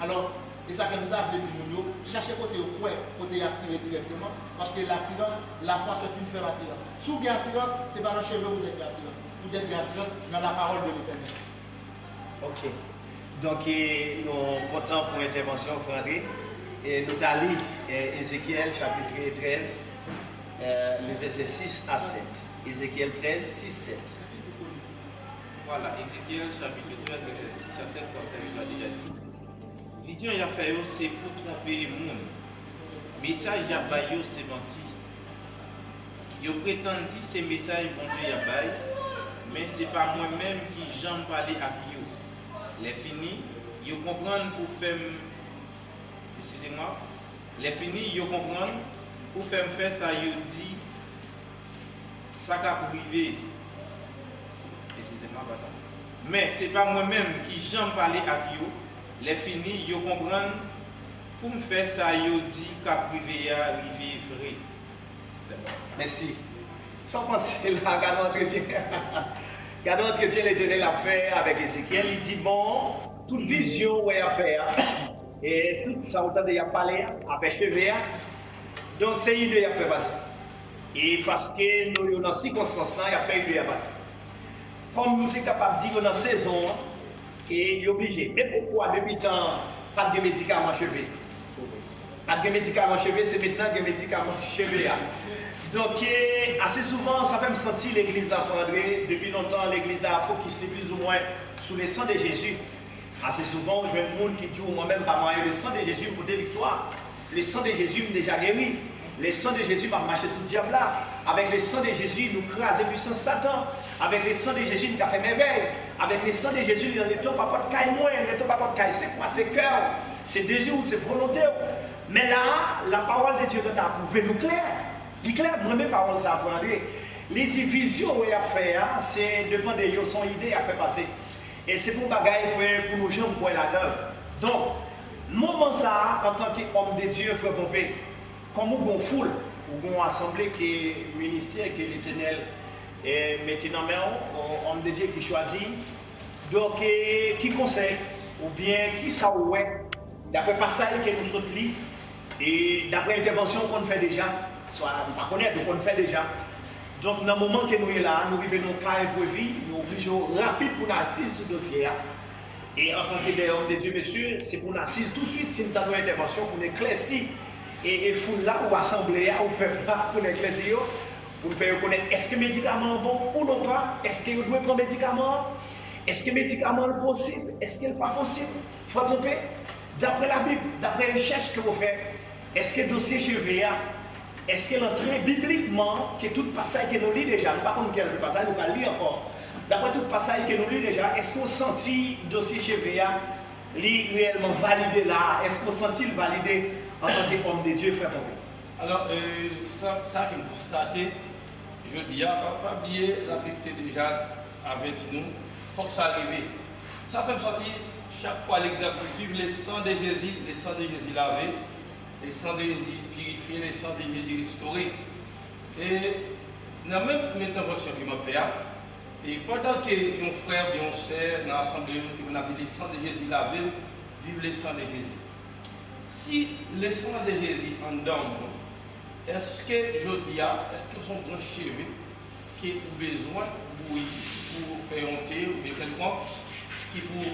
Alors, et ça, comme ça, vous dites, cherchez côté au croix, côté assuré directement, parce que l'assurance, la foi, c'est une faire assurance. Si vous avez assurance, ce n'est pas dans le cheveu, vous êtes l'assurance. Vous êtes l'assurance dans la parole de l'Éternel. Ok. Donc, nous sommes contents pour l'intervention, frère André. Et nous allons lire Ézéchiel chapitre 13, le verset 6 à 7. Ézéchiel 13, 6, 7. Voilà, Ézéchiel chapitre 13, verset 6 à 7, comme ça, il l'a déjà dit. Vision y a fait, c'est pour tromper le monde. Message y a baillé, c'est menti. Yo prétend dire ces messages, bon Dieu y a baillé, mais ce n'est pas moi-même qui j'en parler à vous. Les finis, ils comprennent pour faire. Excusez-moi. Les finis, ils comprennent pour faire ça, ils disent ça qu'a privé. Excusez-moi, pardon. Mais ce n'est pas moi-même qui j'en parler à vous. Les finis, ils comprennent pour me faire ça, ils disent qu'a privé à arriver vrai. Merci. sans penser là, regarde l'entretien. Regarde l'entretien l'Éternel a fait avec Ézéchiel. Il dit bon, toute vision ouais a fait, et tout ça autant de y a parlé, avec chevet. Donc c'est une idée à faire passer. Et parce que nous sommes dans ces circonstances-là, il a fait une idée à passer. Comme nous sommes capables de dire dans la saison, et il est obligé. Mais pourquoi depuis temps, pas de médicaments cheveux? Pas de médicaments cheveux, c'est maintenant que médicaments cheveux. Donc, assez souvent, ça fait me sentir l'église d'André. Depuis longtemps, l'église d'Afro qui se plus ou moins sous le sang de Jésus. Assez souvent, je vois des gens qui disent moi-même, pas moi, le sang de Jésus pour des victoires. Le sang de Jésus m'a déjà guéri. Le sang de Jésus m'a marché sous le diable là. Avec le sang de Jésus, nous crasons puissance Satan. Avec le sang de Jésus, nous avons fait merveille. Avec le sang de Jésus, nous n'avons pas de caille moins, nous n'avons pas de caille, c'est quoi? C'est cœur, c'est désir, c'est volonté. Mais là, la parole de Dieu doit approuver nous clair. Il clair, moi-même, parole ça a les divisions qu'il a fait, c'est dépend de son idée à faire passer. Et c'est pour bagaille pour nous gens pour la donne. Donc, moment ça, en tant qu'homme de Dieu, frère Pompé, comme on foule, ou on assemblée qui est ministère, qui est l'Éternel, et maintenant, homme de Dieu qui choisit, donc qui conseille, ou bien qui ça ouais, d'après passage que nous sommes lits, et d'après intervention qu'on fait déjà, soit on ne connaît, donc on fait déjà. Donc, dans le moment que nous sommes là, nous vivons nos cas pour vie, nous obligons rapide pour nous assister sur le dossier. Et en tant qu'homme de Dieu, monsieur, c'est pour nous assister tout de suite, si nous avons une intervention pour nous éclaircir. Et foule là, ou assembler, ou peuple là, pour nous éclaircir, pour nous faire connaître est-ce que le médicament est bon ou non pas, est-ce qu'il doit prendre médicament, est-ce que le médicament est possible, est-ce qu'il n'est pas possible. Il faut tromper. D'après la Bible, d'après les recherches que vous faites, est-ce que le dossier chevé, est-ce qu'il entrait bibliquement que tout passage que nous lit déjà, nous ne savons pas quel passage nous allons lire encore, d'après tout passage que nous lit déjà, est-ce qu'on sentit le dossier chevé réellement validé là, est-ce qu'on sentit le validé en tant qu'homme de Dieu, frère Pompé? Alors, ça que nous constatons, je dis, pas oublier la vérité déjà avec nous, il faut que ça arrive. Ça fait me sentir chaque fois l'exemple, vivre le sang de Jésus lavé, le sang de Jésus purifié, le sang de Jésus restauré. Et dans la même intervention qu'il m'a fait, et pendant que nos frères et nos sœurs dans l'assemblée, on a vu le sang de Jésus lavé, vivre le sang de Jésus. Si le sang de Jésus en dedans, est-ce que je dis, est-ce que son grand cheveu qui a besoin pour faire honter ou bien quelqu'un qui vous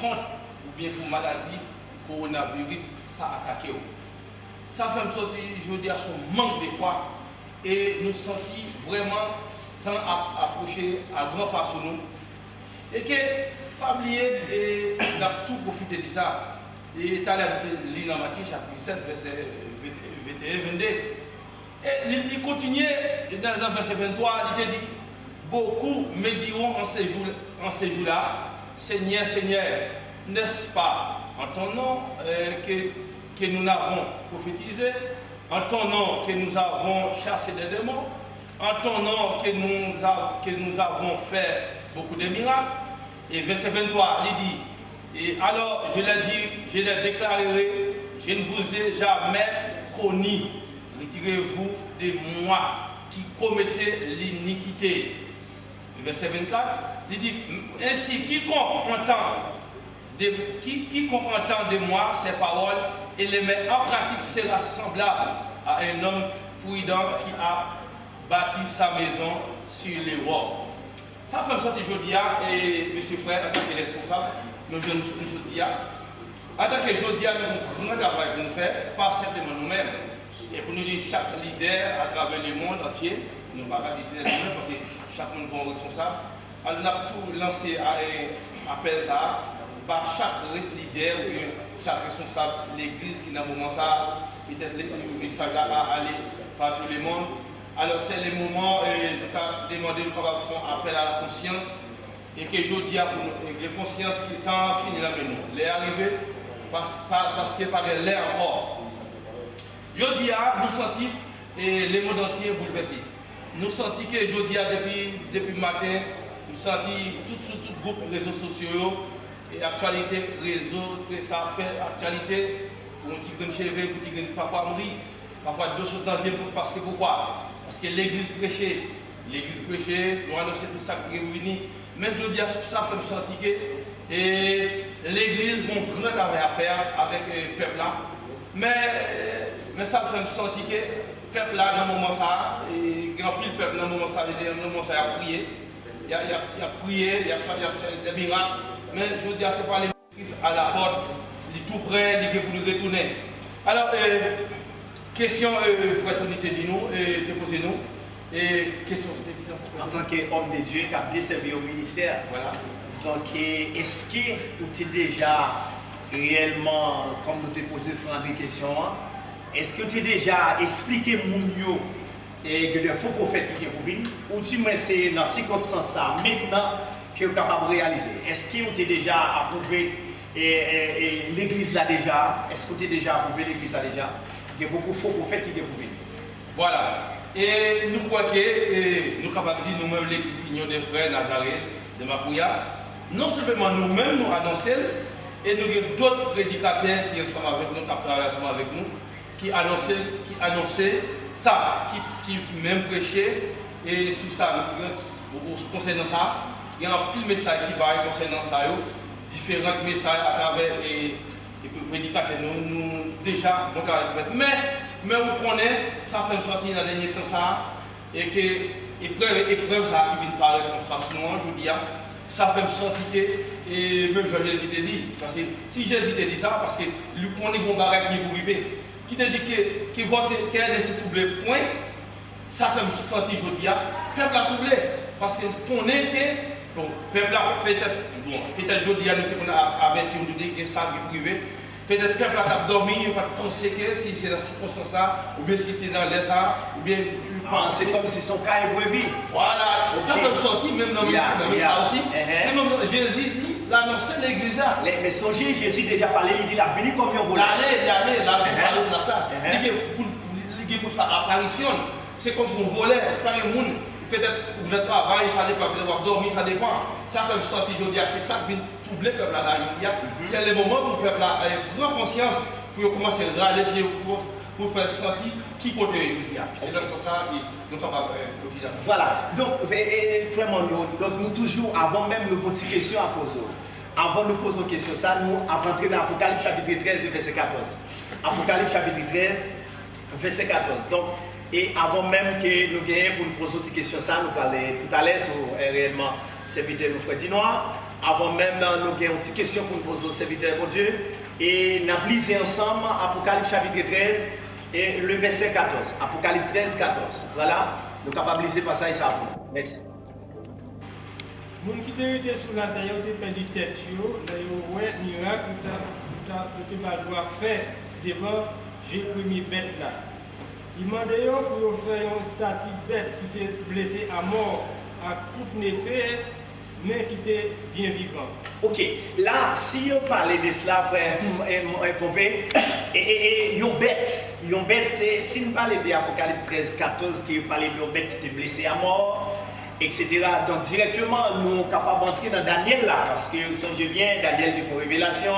compte ou bien pour maladie, coronavirus, pas attaquer. Ça fait me sortir, je dis à son manque des fois et nous sentir vraiment tant approcher à grand pas sur nous. Et que, pas oublier, et on a tout profité de ça. Et tu as lu dans Matthieu chapitre 7, verset 21-22. Et il continuait dans le verset 23, il te dit, beaucoup me diront en ces jours-là, Seigneur, Seigneur, n'est-ce pas en ton nom que nous avons prophétisé, en ton nom que nous avons chassé des démons, en ton nom que nous avons fait beaucoup de miracles. Et verset 23, il dit, et alors je l'ai déclaré, je ne vous ai jamais connu. Retirez-vous de moi qui commettez l'iniquité. Verset 24, il dit, ainsi quiconque entend de moi ces paroles et les met en pratique sera semblable à un homme prudent qui a bâti sa maison sur les rocs. Ça fait me sortir aujourd'hui, et monsieur frère, en tant que responsable, nous venons aujourd'hui. En tant que aujourd'hui, nous avons un travail pour nous faire, pas simplement nous-mêmes. Et pour nous dire chaque leader à travers le monde entier, nous ne pouvons pas décider nous-mêmes parce que chaque monde est responsable. Alors, on a tout lancé à appel ça, par chaque leader, chaque responsable de l'église qui, dans le moment ça, peut-être le message à aller par tout le monde. Alors, c'est le moment où tu as demandé de faire appel à la conscience et que je dis à la conscience qui est fini là maintenant. Elle est arrivée parce qu'il n'y a pas de l'air encore. Je dis à nous sentis et le monde entier bouleversé. Nous sentis que je dis à depuis le matin, nous sentis tout groupe de réseaux sociaux et actualité réseau, que ça fait actualité pour un petit grain de cheveux, pour un petit grain parfois mourir, parfois deux choses danger parce que pourquoi? Parce Parce que l'église prêchait, nous annonçait tout ça qui est venu. Mais je veux dire, ça fait me sentir que l'église a un grand travail à faire avec le peuple là. Mais ça fait me sentir que le peuple là, dans le moment ça, et grand pile peuple dans le moment ça, il a prié. Il a prié, il a fait des miracles. Mais je veux dire, ce n'est pas l'église à la porte, il est tout prêt, il est pour nous retourner. Alors, question, frère Tony, dis-nous, posez-nous. Et question, c'était question. En tant qu'homme de Dieu qui a desservi au ministère, Voilà. donc est-ce que tu es déjà réellement, comme nous te posé des questions, est-ce que tu as déjà expliqué mon et que le faux prophète qui est pour venir, ou tu me c'est dans ces circonstances maintenant que tu es capable de réaliser? Est-ce que tu as déjà approuvé l'église là déjà? Est-ce que tu as déjà approuvé l'église là déjà? Il y a beaucoup de faux prophètes qui sont pour venir. Voilà. Et nous croyons que nous sommes capables de dire nous-mêmes, l'église Union des frères Nazareth de Mapouya, non seulement nous-mêmes nous annonçons, et nous avons d'autres prédicateurs qui sont avec nous, qui travaillent ensemble avec nous, qui annonçaient ça, qui même prêchaient, et sur ça, concernant ça, il y a un petit message qui va concernant ça, différents messages à travers les prédicateurs. Nous déjà, mon travail fait. Mais vous connaissez, ça fait sortir dans les derniers temps ça, et que épreuve ça qui vient parler en face nous, je veux dire, ça fait me sentir que, et même Jésus t'a dit, parce que si Jésus t'a dit ça, parce que lui connaît bon bagage qui est pour arriver, qui t'a dit que votre cœur laisse troublé point, ça fait me sentir, je veux dire, peuple a troublé, parce que connaît que, bon, peuple a peut-être je dis à nous qu'on a averti, on dit que ça qui est privé. Peut-être que le peuple a dormi, on va penser que si c'est dans cette circonstance, ou bien si c'est dans l'air ça, ou bien c'est comme si son cas est prévu. Voilà, ça peut sortir même dans ça aussi. C'est même Jésus dit, l'annoncer l'église là. Mais songez, Jésus déjà parlé, il dit la venue comme un voleur. Allez, là, on parle de ça. Il pour faire apparition. C'est comme si on volait, par le monde. Peut-être pour le travail, ça dépend, peut-être avoir dormi, ça dépend. Ça fait me sentir, je veux dire, c'est ça qui vient troubler le peuple là. C'est le moment où le peuple a prend conscience pour commencer à râler pour faire sentir qui côté il y a. Et dans ce sens, nous sommes capables de continuer. Voilà, donc vraiment, nous toujours, avant même nos petites questions à poser, avant de nous poser une question, ça, nous avons entré dans Apocalypse chapitre 13, verset 14. Apocalypse chapitre 13, verset 14. Donc, et avant même que nous gagnions pour nous poser une question, ça, nous parlons tout à l'heure sur réellement serviteur nous frère Dinois. Avant même nous gagnions une petite question pour nous poser au serviteur de Dieu. Et nous avons lisé ensemble Apocalypse chapitre 13 et le verset 14. Apocalypse 13, 14. Voilà, nous sommes capables de lire ça et ça. Merci. Les gens qui étaient sur la terre ont perdu tête, ils ont vu un miracle que tu vas faire devant les premiers bêtes là. Ils demandaient pour faire une statue bête qui était blessée à mort à coup d'épée, mais qui était bien vivant. Ok, là, si on parlait de cela, frère Pompé, et ils ont bête, si on parlait de Apocalypse 13, 14, qui parlait de bête qui était blessée à mort, etc. Donc directement, nous sommes capables d'entrer dans Daniel là, parce que songez bien, Daniel qui fait révélation,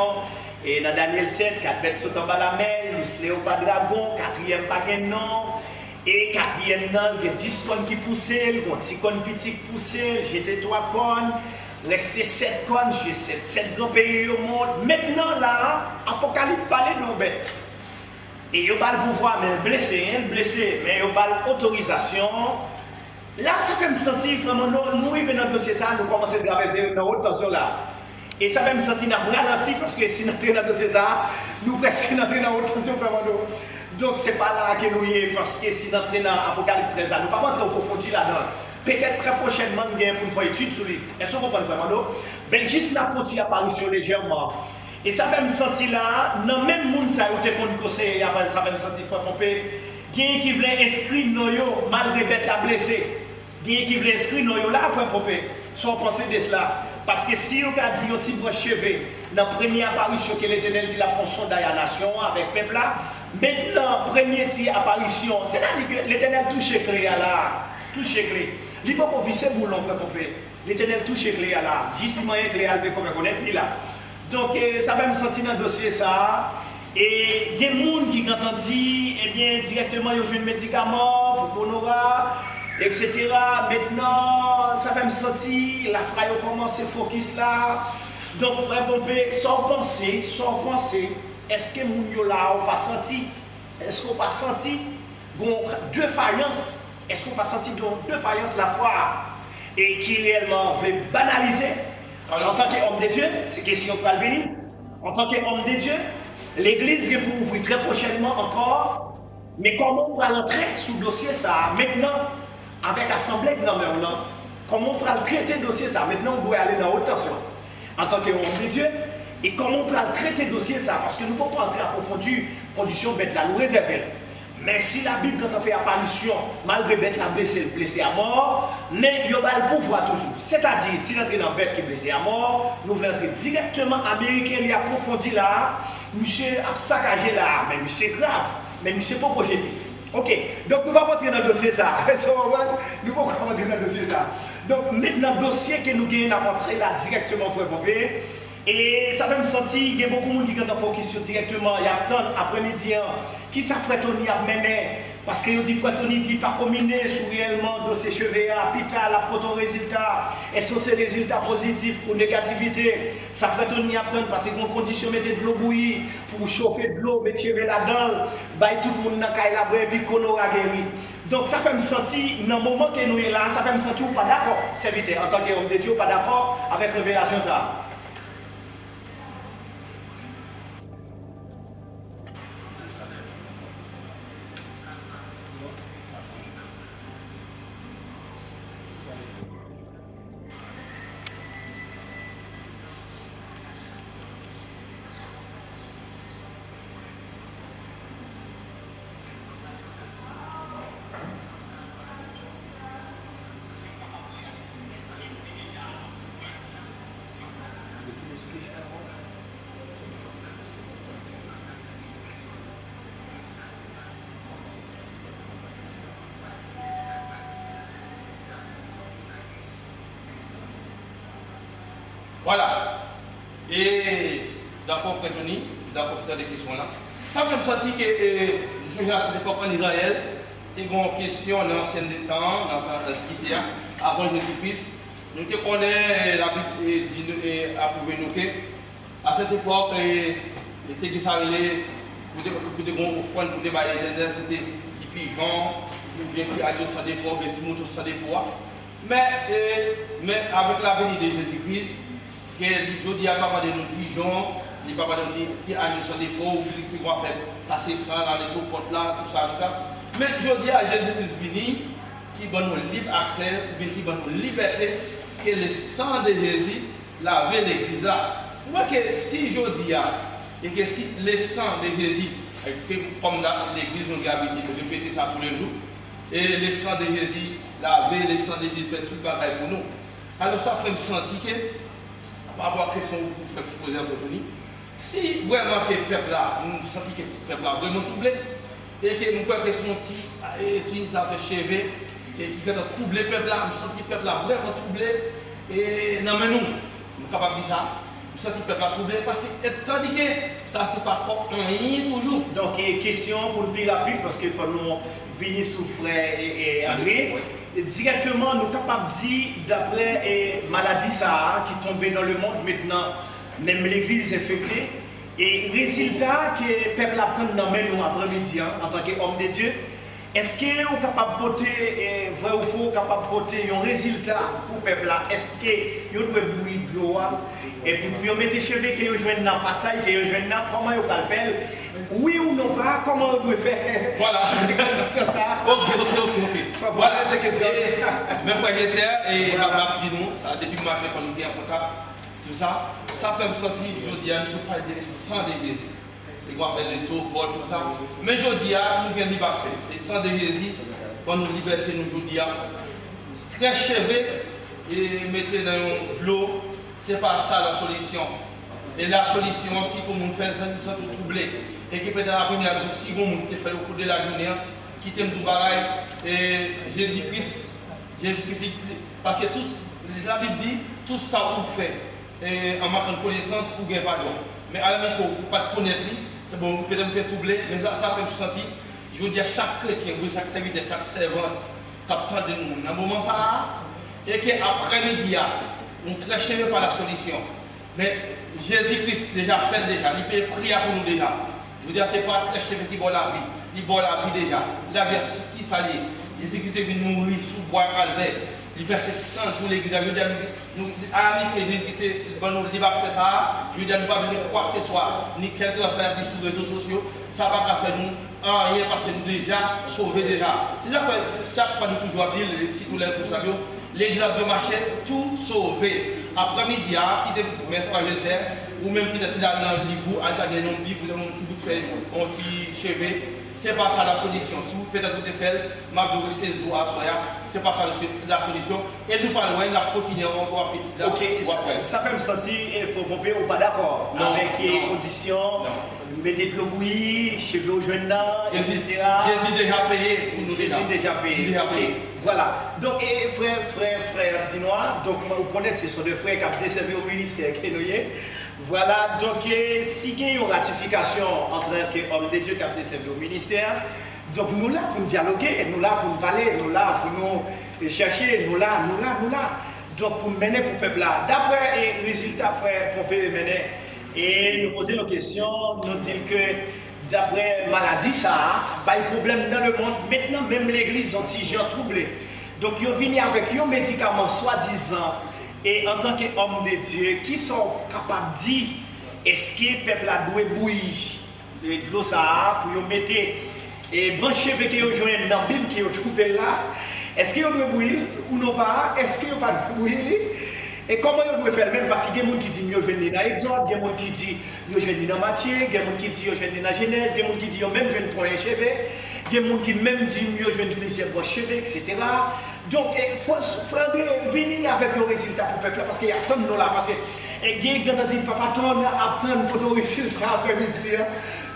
et dans Daniel 7, 4 bêtes sautent en bas la mer, le léopard dragon, 4e paquet non, et 4e non, il y a 10 cônes qui poussent, il y a 10 cônes petits qui poussent, j'étais 3 cônes, restait 7 cônes, j'ai 7 grands pays au monde. Maintenant là, Apocalypse parlait de nos bêtes. Et il y a le pouvoir, mais blessé, mais il y a l'autorisation. Là, ça fait me sentir vraiment, nous venons dans le dossier ça, nous commençons à traverser une haute tension là. Et ça fait me sentir ralenti parce que si nous entrons dans le dossier ça, nous presque entrons dans haute tension vraiment. Donc c'est pas là que nous y est parce que si nous entrons dans Apocalypse 13 là, nous ne pouvons pas entrer au profondeur là-dedans. Peut-être très prochainement, nous allons faire une étude sur lui. Est-ce que vous comprenez vraiment? Ben juste la petite apparition légèrement. Et ça fait me sentir là, dans le même monde, ça a été conseillé, ça fait me sentir pour pomper. Il y a qui voulait inscrire nous, malgré bête la blessée. Il y a qui voulait inscrire nous là, pour pomper. Soit penser de cela. Parce que si on a dit un petit broche cheveux, dans la première apparition que l'Éternel dit la fonction de la nation avec le peuple là, maintenant, première apparition, c'est-à-dire que l'Éternel touche clé à là, touche clé. Il ne peut pas visser boulon, fait pomper. L'Éternel touche clé à là, justement, clé à là, comme on connaît là. Donc, ça va me sentir dans le dossier ça. Et il y a des gens qui ont dit, eh bien, directement, ils ont joué un médicament pour Gonora, etc. Maintenant, ça fait me sentir, la frère commence à focus là. Donc, frère Pompé, sans penser, est-ce que moun là ou pas senti? Est-ce qu'on pas senti bon, deux faillances? Est-ce qu'on pas senti deux faillances la foi et qui réellement veut banaliser? Alors, en tant qu'homme de Dieu, c'est question pour venir. En tant qu'homme de Dieu, l'église est pour ouvrir très prochainement encore. Mais comment on va entrer sous le dossier ça maintenant avec l'Assemblée de non, comment on va traiter le dossier ça? Maintenant, on doit aller dans haute tension. En tant qu'homme de Dieu, et comment on peut traiter le dossier ça? Parce que nous ne pouvons pas entrer à profondeur, condition bête là, nous réserver. Mais si la Bible, quand on fait apparition, malgré bête la blessé à mort, mais il y a le pouvoir toujours. C'est-à-dire, si l'entrée dans bête qui est blessé à mort, nous voulons entrer directement américain, il a approfondi là, monsieur a saccagé là, mais monsieur grave, mais monsieur pas projeté. Ok, donc nous ne pouvons pas entrer dans le dossier ça. Nous ne pouvons pas entrer dans le dossier ça. Donc maintenant, le dossier que nous gagnons à entrer là directement, frère Pompé. Et ça fait me sentir, il y a beaucoup de monde qui ont focus directement, il y a tant après-midi, qui ça frère Tony a mené, parce que dit frère Tony dit pas combiner sur réellement dossier cheveux, pita, la proto résultat, est-ce que c'est résultat positif ou négativité, ça frère Tony a tant parce que qu'on condition mettre de l'eau bouillie pour chauffer de l'eau, mettre cheveux là-dedans, bailler tout le monde dans la la et puis qu'on aura guéri. Donc ça fait me sentir, dans le moment que nous sommes là, ça fait me sentir pas d'accord, serviteur, en tant qu'homme de Dieu, pas d'accord avec révélation ça. Voilà. Et d'accord, frère Tony, d'accord pour des questions là. Ça fait me sentir que je suis à cette époque en Israël, c'est une question dans l'ancien temps, dans l'Antiquité, avant Jésus-Christ. Nous connaissons la Bible et approuvé nous que à cette époque, il était disarrêté pour des bons offrandes, pour des balayer, c'était des pigeons, des petits adieux sans défaut, des petits moutons sans défaut. Mais avec la venue de Jésus-Christ, que le Dieu a pas de nos pigeons, il n'a pas de nos petits adieux sans défaut, qui vont faire passer ça dans les portes là, tout ça. Mais je dis à Jésus-Christ venu, qui donne nous libre accès, ou bien qui donne nous liberté, que le sang de Jésus lavait l'église là. Moi que si je dis et que si le sang de Jésus, comme l'église nous a habité, nous répéter ça tous les jours, et le sang de Jésus lavait, le sang de Jésus fait tout le bagaille pour nous. Alors ça fait me sentir que, par rapport à la question que vous faites poser à votre vie, si vraiment que le peuple là, nous sentons que le peuple là vraiment troublé, et que nous croyons que son petit, ça fait chevet, et qui fait troubler le peuple là, nous sentons que le peuple là vraiment troublé, et non mais nous sommes capables de dire ça. Ça ne peut pas troubler parce que tandis que ça c'est pas rien toujours. Donc question pour le plus rapide parce que quand nous venons sous frère et André, directement nous sommes capables de dire d'après maladie ça qui tombait dans le monde maintenant, même l'église infectée, et résultat que le peuple a pris dans nous après-midi en tant qu'homme de Dieu. Est-ce que vous êtes capable de voter, vrai ou faux, capable de voter un résultat pour le peuple là? Est-ce que vous devez bouillir de l'eau? Et puis pour mettre les cheveux que vous jouez dans le passage, que vous jouez dans comment vous allez faire? Oui ou non pas? Comment vous devez faire? Voilà. C'est ça. Ok. Voilà ces questions. Mes frères et sœurs, et ma petite nous, ça depuis que matin quand nous étions en contact, tout ça, ça fait me sortir, je dis, nous sommes pas des sang de Jésus. C'est quoi faire les tours, vol, tout ça. Mais je dis, nous venons libérer. Et sang de Jésus, quand nous liberté, nous dis, très cheveux et mettez dans l'eau, ce n'est pas ça la solution. Et la solution aussi pour nous faire ça, nous sommes troublés. Et qui peut-être la première fois, si vous avez fait le cours de la journée, qui t'aime tout pareil, et Jésus-Christ, parce que la Bible dit, tout ça vous fait en marquant de connaissance pour gagner pardon. Mais à la micro, pour ne pas te connaître, c'est bon, peut-être me faire troubler, mais ça fait me sentir. Je je dis à chaque chrétien, chaque serviteur, chaque servante, qui attend de nous, dans le moment ça, et qu'après-midi, on très cher par la solution. Mais Jésus-Christ déjà fait déjà, il peut prier pour nous déjà. Je veux dire, ce n'est pas très cher qui boit la vie, il boit la vie déjà. La vie qui s'allie. Jésus-Christ est venu mourir sous bois calvaire. Il fait ses sang pour l'église. Je veux dire, à la limite, Jésus-Christ nous dit c'est ça. Je veux dire, nous pas besoin de quoi que ce soit, ni quelque chose à dire sur les réseaux sociaux. Ça va pas faire nous rien parce que nous déjà sauvés déjà. Chaque fois, nous toujours dire, si nous l'avons savions, l'église de marché, tout sauvé. Après-midi, qui était mes frères et sœurs, ou même qui était dans le livre, à la non bible, dans mon petit bout de fait, mon petit chevet. C'est pas ça la solution. Si vous peut-être vous faire, ma douce saison à soya, c'est pas ça la solution. Et nous parlons, on va continuer encore petit là. Ok, ça fait me sentir, il faut pomper ou pas d'accord avec les conditions, mettez de l'eau bouillie, cheveux aux jeunes là, etc. Jésus déjà payé pour nous. Jésus déjà payé. Ok, voilà. Donc, frère, dis-moi, donc vous connaissez, ce sont des frères qui ont desservi au ministère. Voilà, donc si il y a une ratification entre l'homme de Dieu qui a été servi au ministère, donc nous là pour nous dialoguer, nous là pour nous parler, nous là pour nous chercher, nous là. Donc pour mener pour le peuple là. D'après les résultats, frère Pompé mener, et nous poser nos questions, nous dire que d'après maladie, ça a des problèmes dans le monde. Maintenant, même l'église ont des gens troublés. Donc ils viennent avec un médicament soi-disant. Et en tant qu'homme de Dieu, qui sont capables de dire est-ce que le peuple a doué bouillir de l'eau ça pour mettre et brancher avec eux joindre dans la Bible qui est trouvé là, est-ce qu'ils doivent bouillir ou non pas, est-ce qu'ils ne doivent pas bouillir et comment ils doivent faire même parce qu'il y a des gens qui disent mieux joindre dans Exode, il y a des gens qui disent mieux joindre dans Matthieu, il y a des gens qui disent mieux joindre dans Genèse, il y a des gens qui disent même joindre pour un chevet, il y a des gens qui même disent mieux joindre plusieurs cheveux, etc. Donc, il faut venir avec le résultat pour le peuple parce qu'il y a tant de nous là. Parce que il y a des gens qui disent papa, on attend pour ton résultat après-midi.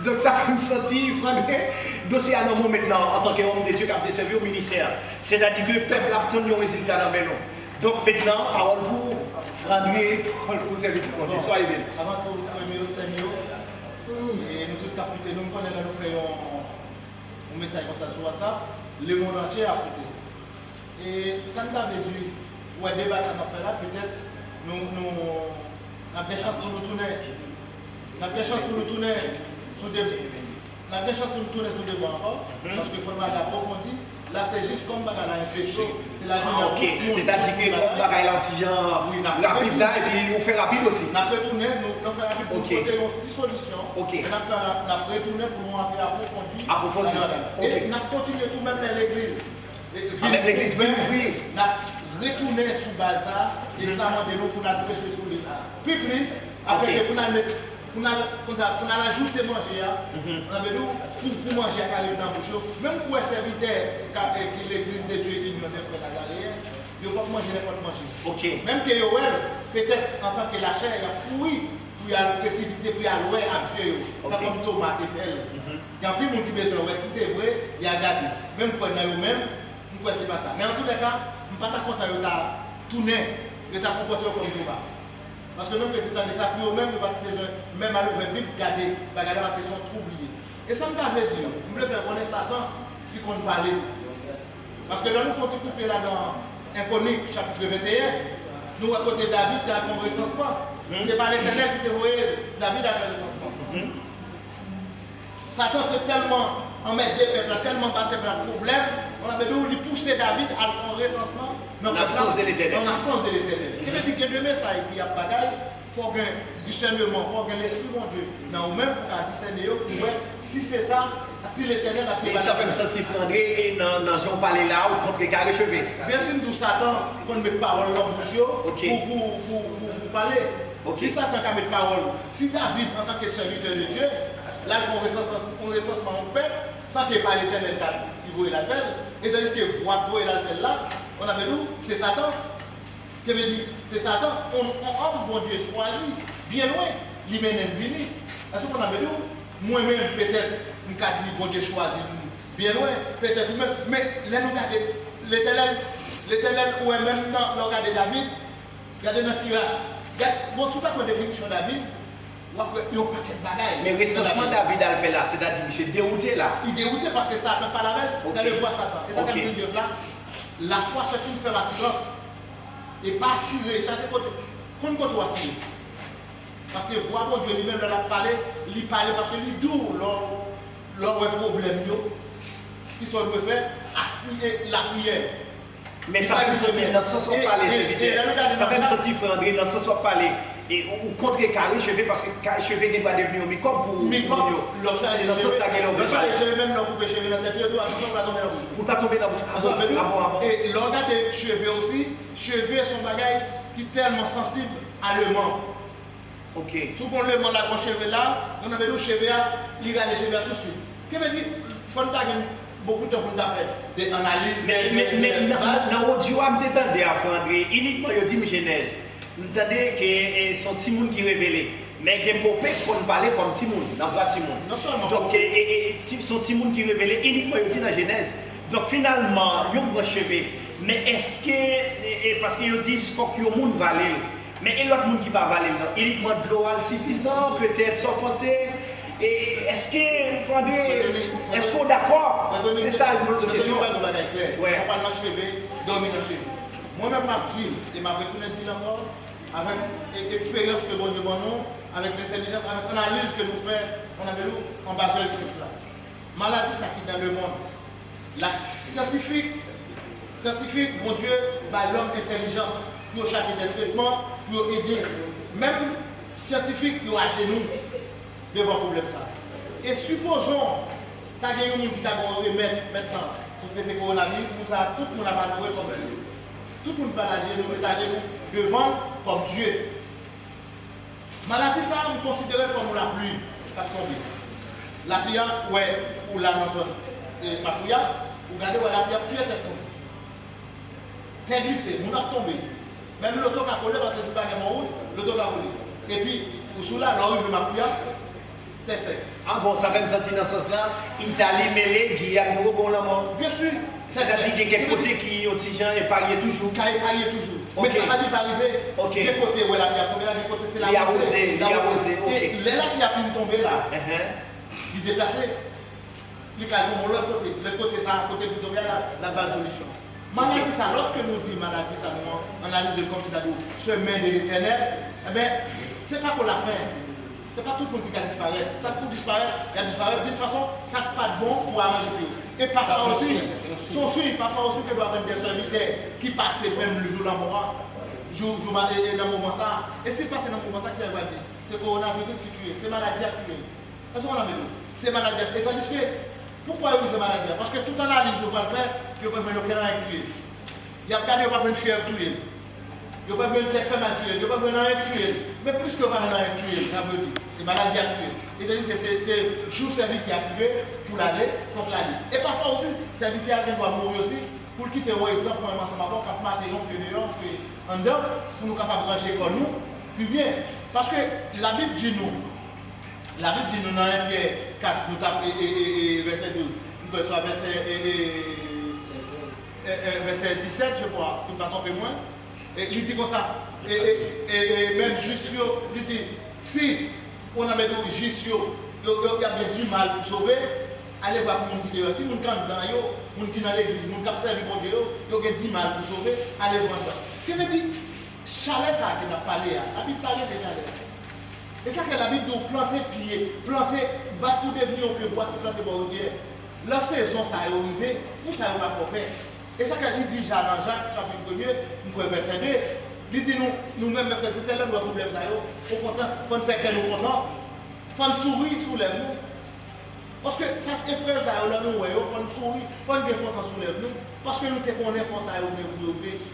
Donc, ça fait me sentir, frère, dossier à nous maintenant en tant qu'homme de Dieu qui a servi au ministère. C'est-à-dire que le peuple attend le résultat dans nous. Donc, maintenant, parole pour frère, parole pour servir pour Dieu. Soyez bien. Avant que vous preniez au Seigneur, et nous tous capitaux, nous connaissons, nous faisons un message comme ça sur WhatsApp, le monde entier a écouté. Et ça nous avait dit, ouais, débat ça nous fait là, peut-être nous avons des chances pour nous tourner. Nous avons des chances pour nous tourner sur des bancs encore, parce qu'il faudra l'approfondir. Là, c'est juste comme bagarre un peu chaud. C'est la journée. Ok, c'est-à-dire que comme bagarre l'antigen rapide là, et puis on fait rapide aussi. On a retourné, nous faisons rapide pour trouver une petite solution. Ok. On a retourné pour nous approfondir. Et on a continué tout même dans l'église. Même l'église veut ouvrir. On a retourné sous bazar et ça m'a donné pour nous prêcher sur les. Puis plus, après que on a ajouté manger, on a dit pour manger à carré dans bouche, même pour les serviteurs qui l'église de Dieu qui nous a fait la galère, ils ne peuvent pas manger n'importe manger. Ok. Même que peut-être en tant que la chair, il y a fouillé pour y aller précipiter, pour y aller habituer, comme tomate et fel. Il y a plus de monde qui besoin, si c'est vrai, il y a gardé. Même pour nous même, nous ne c'est pas ça. Mais en tous les cas, nous ne sommes pas contents de tourner, de comporter comme tomate. Parce que même que tu as des appuis même, tu vas même aller vers la Bible, regarder parce qu'ils sont troublés. Et ça me dit, je voulais faire connaître Satan, qui compte parler. Parce que là, nous sommes coupés là dans Chronique, chapitre 21. Nous, à côté de David, qui a fait un recensement. C'est pas l'Éternel qui te voyait, David a fait un recensement. Satan était tellement emmerdé, tellement battu par le problème, on avait dû pousser David à faire un recensement. En l'absence de l'Éternel. En l'absence de l'Éternel. Il veut dire que demain, ça il y a bagaille, il faut qu'il y ait discernement, il faut qu'il y ait l'esprit de Dieu. Non, même pour discerner, si c'est ça, si l'Éternel a tiré. Et ça fait me sentir André et dans Jean parler là ou contre carré chevé. Bien sûr, nous Satan, qu'on met parole dans la bouche pour parler. Si Satan a mis parole, si David, en tant que serviteur de Dieu, là, il faut un recensement en paix, sans qu'il n'y ait pas l'Éternel qui voit la paix, et tandis que voit la paix là, on avait dit, c'est Satan. Que veut dire, c'est Satan, un homme, bon Dieu, choisi, bien loin, il mène un béni. Est-ce qu'on avait dit, moi-même, peut-être, nous avons dit, bon Dieu, choisi, bien loin, peut-être même, mais là, nous regardons, l'Éternel, ou même dans le regard de David, regardez notre cuirasse. Bon, tout à fait, définition de David, il y a un paquet de bagailles. Mais recensement David a fait là, c'est-à-dire monsieur dérouté là. Il est dérouté parce que ça ne pas la même, ça le voit Satan. Et ça veut dire là, la foi c'est une faire la silence. Et pas assurer, chercher côté. Qu'on doit assurer. Parce que voir mon Dieu lui-même, il parle parce que lui d'où leur problème, qui sont le faire, assurer la prière. Mais ça peut me sentir dans ce sens où parler, ça peut me sentir, frère André, dans ce sens où parler. Et ou contrecarrer chevet parce que chevet doit devenir un microbe pour nous. C'est dans ce sens que l'on veut parler. Je vais même leur couper cheveux dans la tête, attention pour la tomber dans la bouche. Pour pas tomber dans la bouche. Et l'organe des cheveux aussi, cheveux sont bagailles qui sont tellement sensibles à le membre. Ok. Si on le membre là, cheveux là, on a des cheveux là, il y a les cheveux tout de suite. Qu'est-ce que veut dire? Il faut que beaucoup de temps pour faire des analyses. Mais dans l'audio, je m'entendais à André, uniquement je dis Genèse. Vous entendez que son petit monde qui révélé. Mais il y a pour qu'on parle comme petit monde, dans le petit monde. Donc, son petit monde qui révélé, uniquement je dis dans Genèse. Donc finalement, il y a un cheveu. Mais est-ce que, parce qu'il dit qu'il faut que le monde valait. Mais l'autre monde qui ne va valer, uniquement de l'eau suffisant, peut-être sans penser. Est-ce qu'on est d'accord? C'est ça une autre question. Ouais. On parle dans le cheveu, dormir dans le cheveu. Moi-même, je dis, et je retourné dire encore, avec l'expérience que nous avons, avec l'intelligence, avec l'analyse que nous faisons, on avait en bas de Christ là. Maladie, ça qui est dans le monde. La scientifique, mon Dieu, l'homme intelligence pour chercher des traitements, pour aider. Même scientifique, pour acheter nous devant le problème ça. Et supposons, tu as des gens qui t'ont remettre maintenant pour traiter le coronavirus, pour ça, tout le monde a pas trouvé comme Dieu. Tout le monde va nous devant comme Dieu. Maladie, ça, vous considérez comme la pluie, ça tombe. La pluie, ouais, ou la nation, et la pluie, vous regardez, la pluie, tu es tombé. C'est glissé, vous a tombé. Même l'auto qui a collé, parce que c'est pas mon route, l'auto qui a collé. Et puis, vous sous là, l'origine de ma pluie, c'est sec. Ah bon, ça va me sentir dans ce sens-là, Italie, mêlée, Guyane, bon, là, bien sûr. C'est-à-dire qu'il y a quelques côtés qui, au Tijan, et parier toujours. Parier toujours. Mais ça va dire pas arriver. Des côtés où la pluie a tombé là, des côtés c'est la arrosé. Et là qui a fini de tomber là, il déplacé. Il a dit l'autre côté. L'autre côté, ça, à côté de tomber là, la bonne solution. Maladie, ça, lorsque nous disons maladie, ça nous analyse le comme semaine de l'éternel, eh bien, c'est pas pour la fin. C'est pas tout le monde qui va disparaître. Ça peut disparaître, il y a disparaître. De toute façon, ça n'est pas bon pour arranger. Et parfois aussi, parfois aussi que vous avez des serviteurs qui passent même le jour dans le moment. Dans le moment ça. Et c'est passé dans le moment ça qui va dire. C'est coronavirus qui tue. C'est maladie à tuer. Est-ce qu'on a vu? C'est maladie à tuer. Et tandis que, pourquoi oui c'est maladie? Parce que tout en analyse, je vais le faire, je vais me le à tuer. Il y a pas de fièvre tuer. Il n'y a pas besoin de faire mal tuer, il n'y a pas besoin de tuer. Mais plus que pas de tuer, c'est maladie à tuer. C'est-à-dire que c'est jour service qui a tué pour l'aller contre la vie. Et parfois aussi, service qui a doit mourir aussi pour quitter par exemple pour un enseignement pour mater l'homme que dehors, en dedans, pour nous capables de brancher comme nous. Puis bien, parce que la Bible dit nous dans 1 Pierre 4, nous tapons verset 12, nous pouvons soit verset 17, je crois, si je ne me trompe moins. Et il dit comme ça, et même juste, il dit, si on a mis juste, il y a bien du mal pour sauver, allez voir pour mon qui est si mon camp dans yo, mon qui dans l'église, mon cap servi pour Dieu, il y a du mal pour sauver, allez voir ça. Que veut dire, chalet ça qui m'a parlé, la Bible parle de chalet. Et ça que la Bible doit planter pied, planter, va tout devenir au pied bois, planter pour Dieu. La saison ça est arrivé, nous ça va pas. Et ça qu'il dit dans Jacques, chapitre 1er, nous pouvons verset 2, il dit nous-mêmes, c'est là notre problème. Au contraire, il faut faire que nous contents, il faut sourire sous les nous. Parce que ça c'est épreuve, ça là nous, il faut sourire, il faut bien content sous les nous. Parce que nous te connaissons pour ça, nous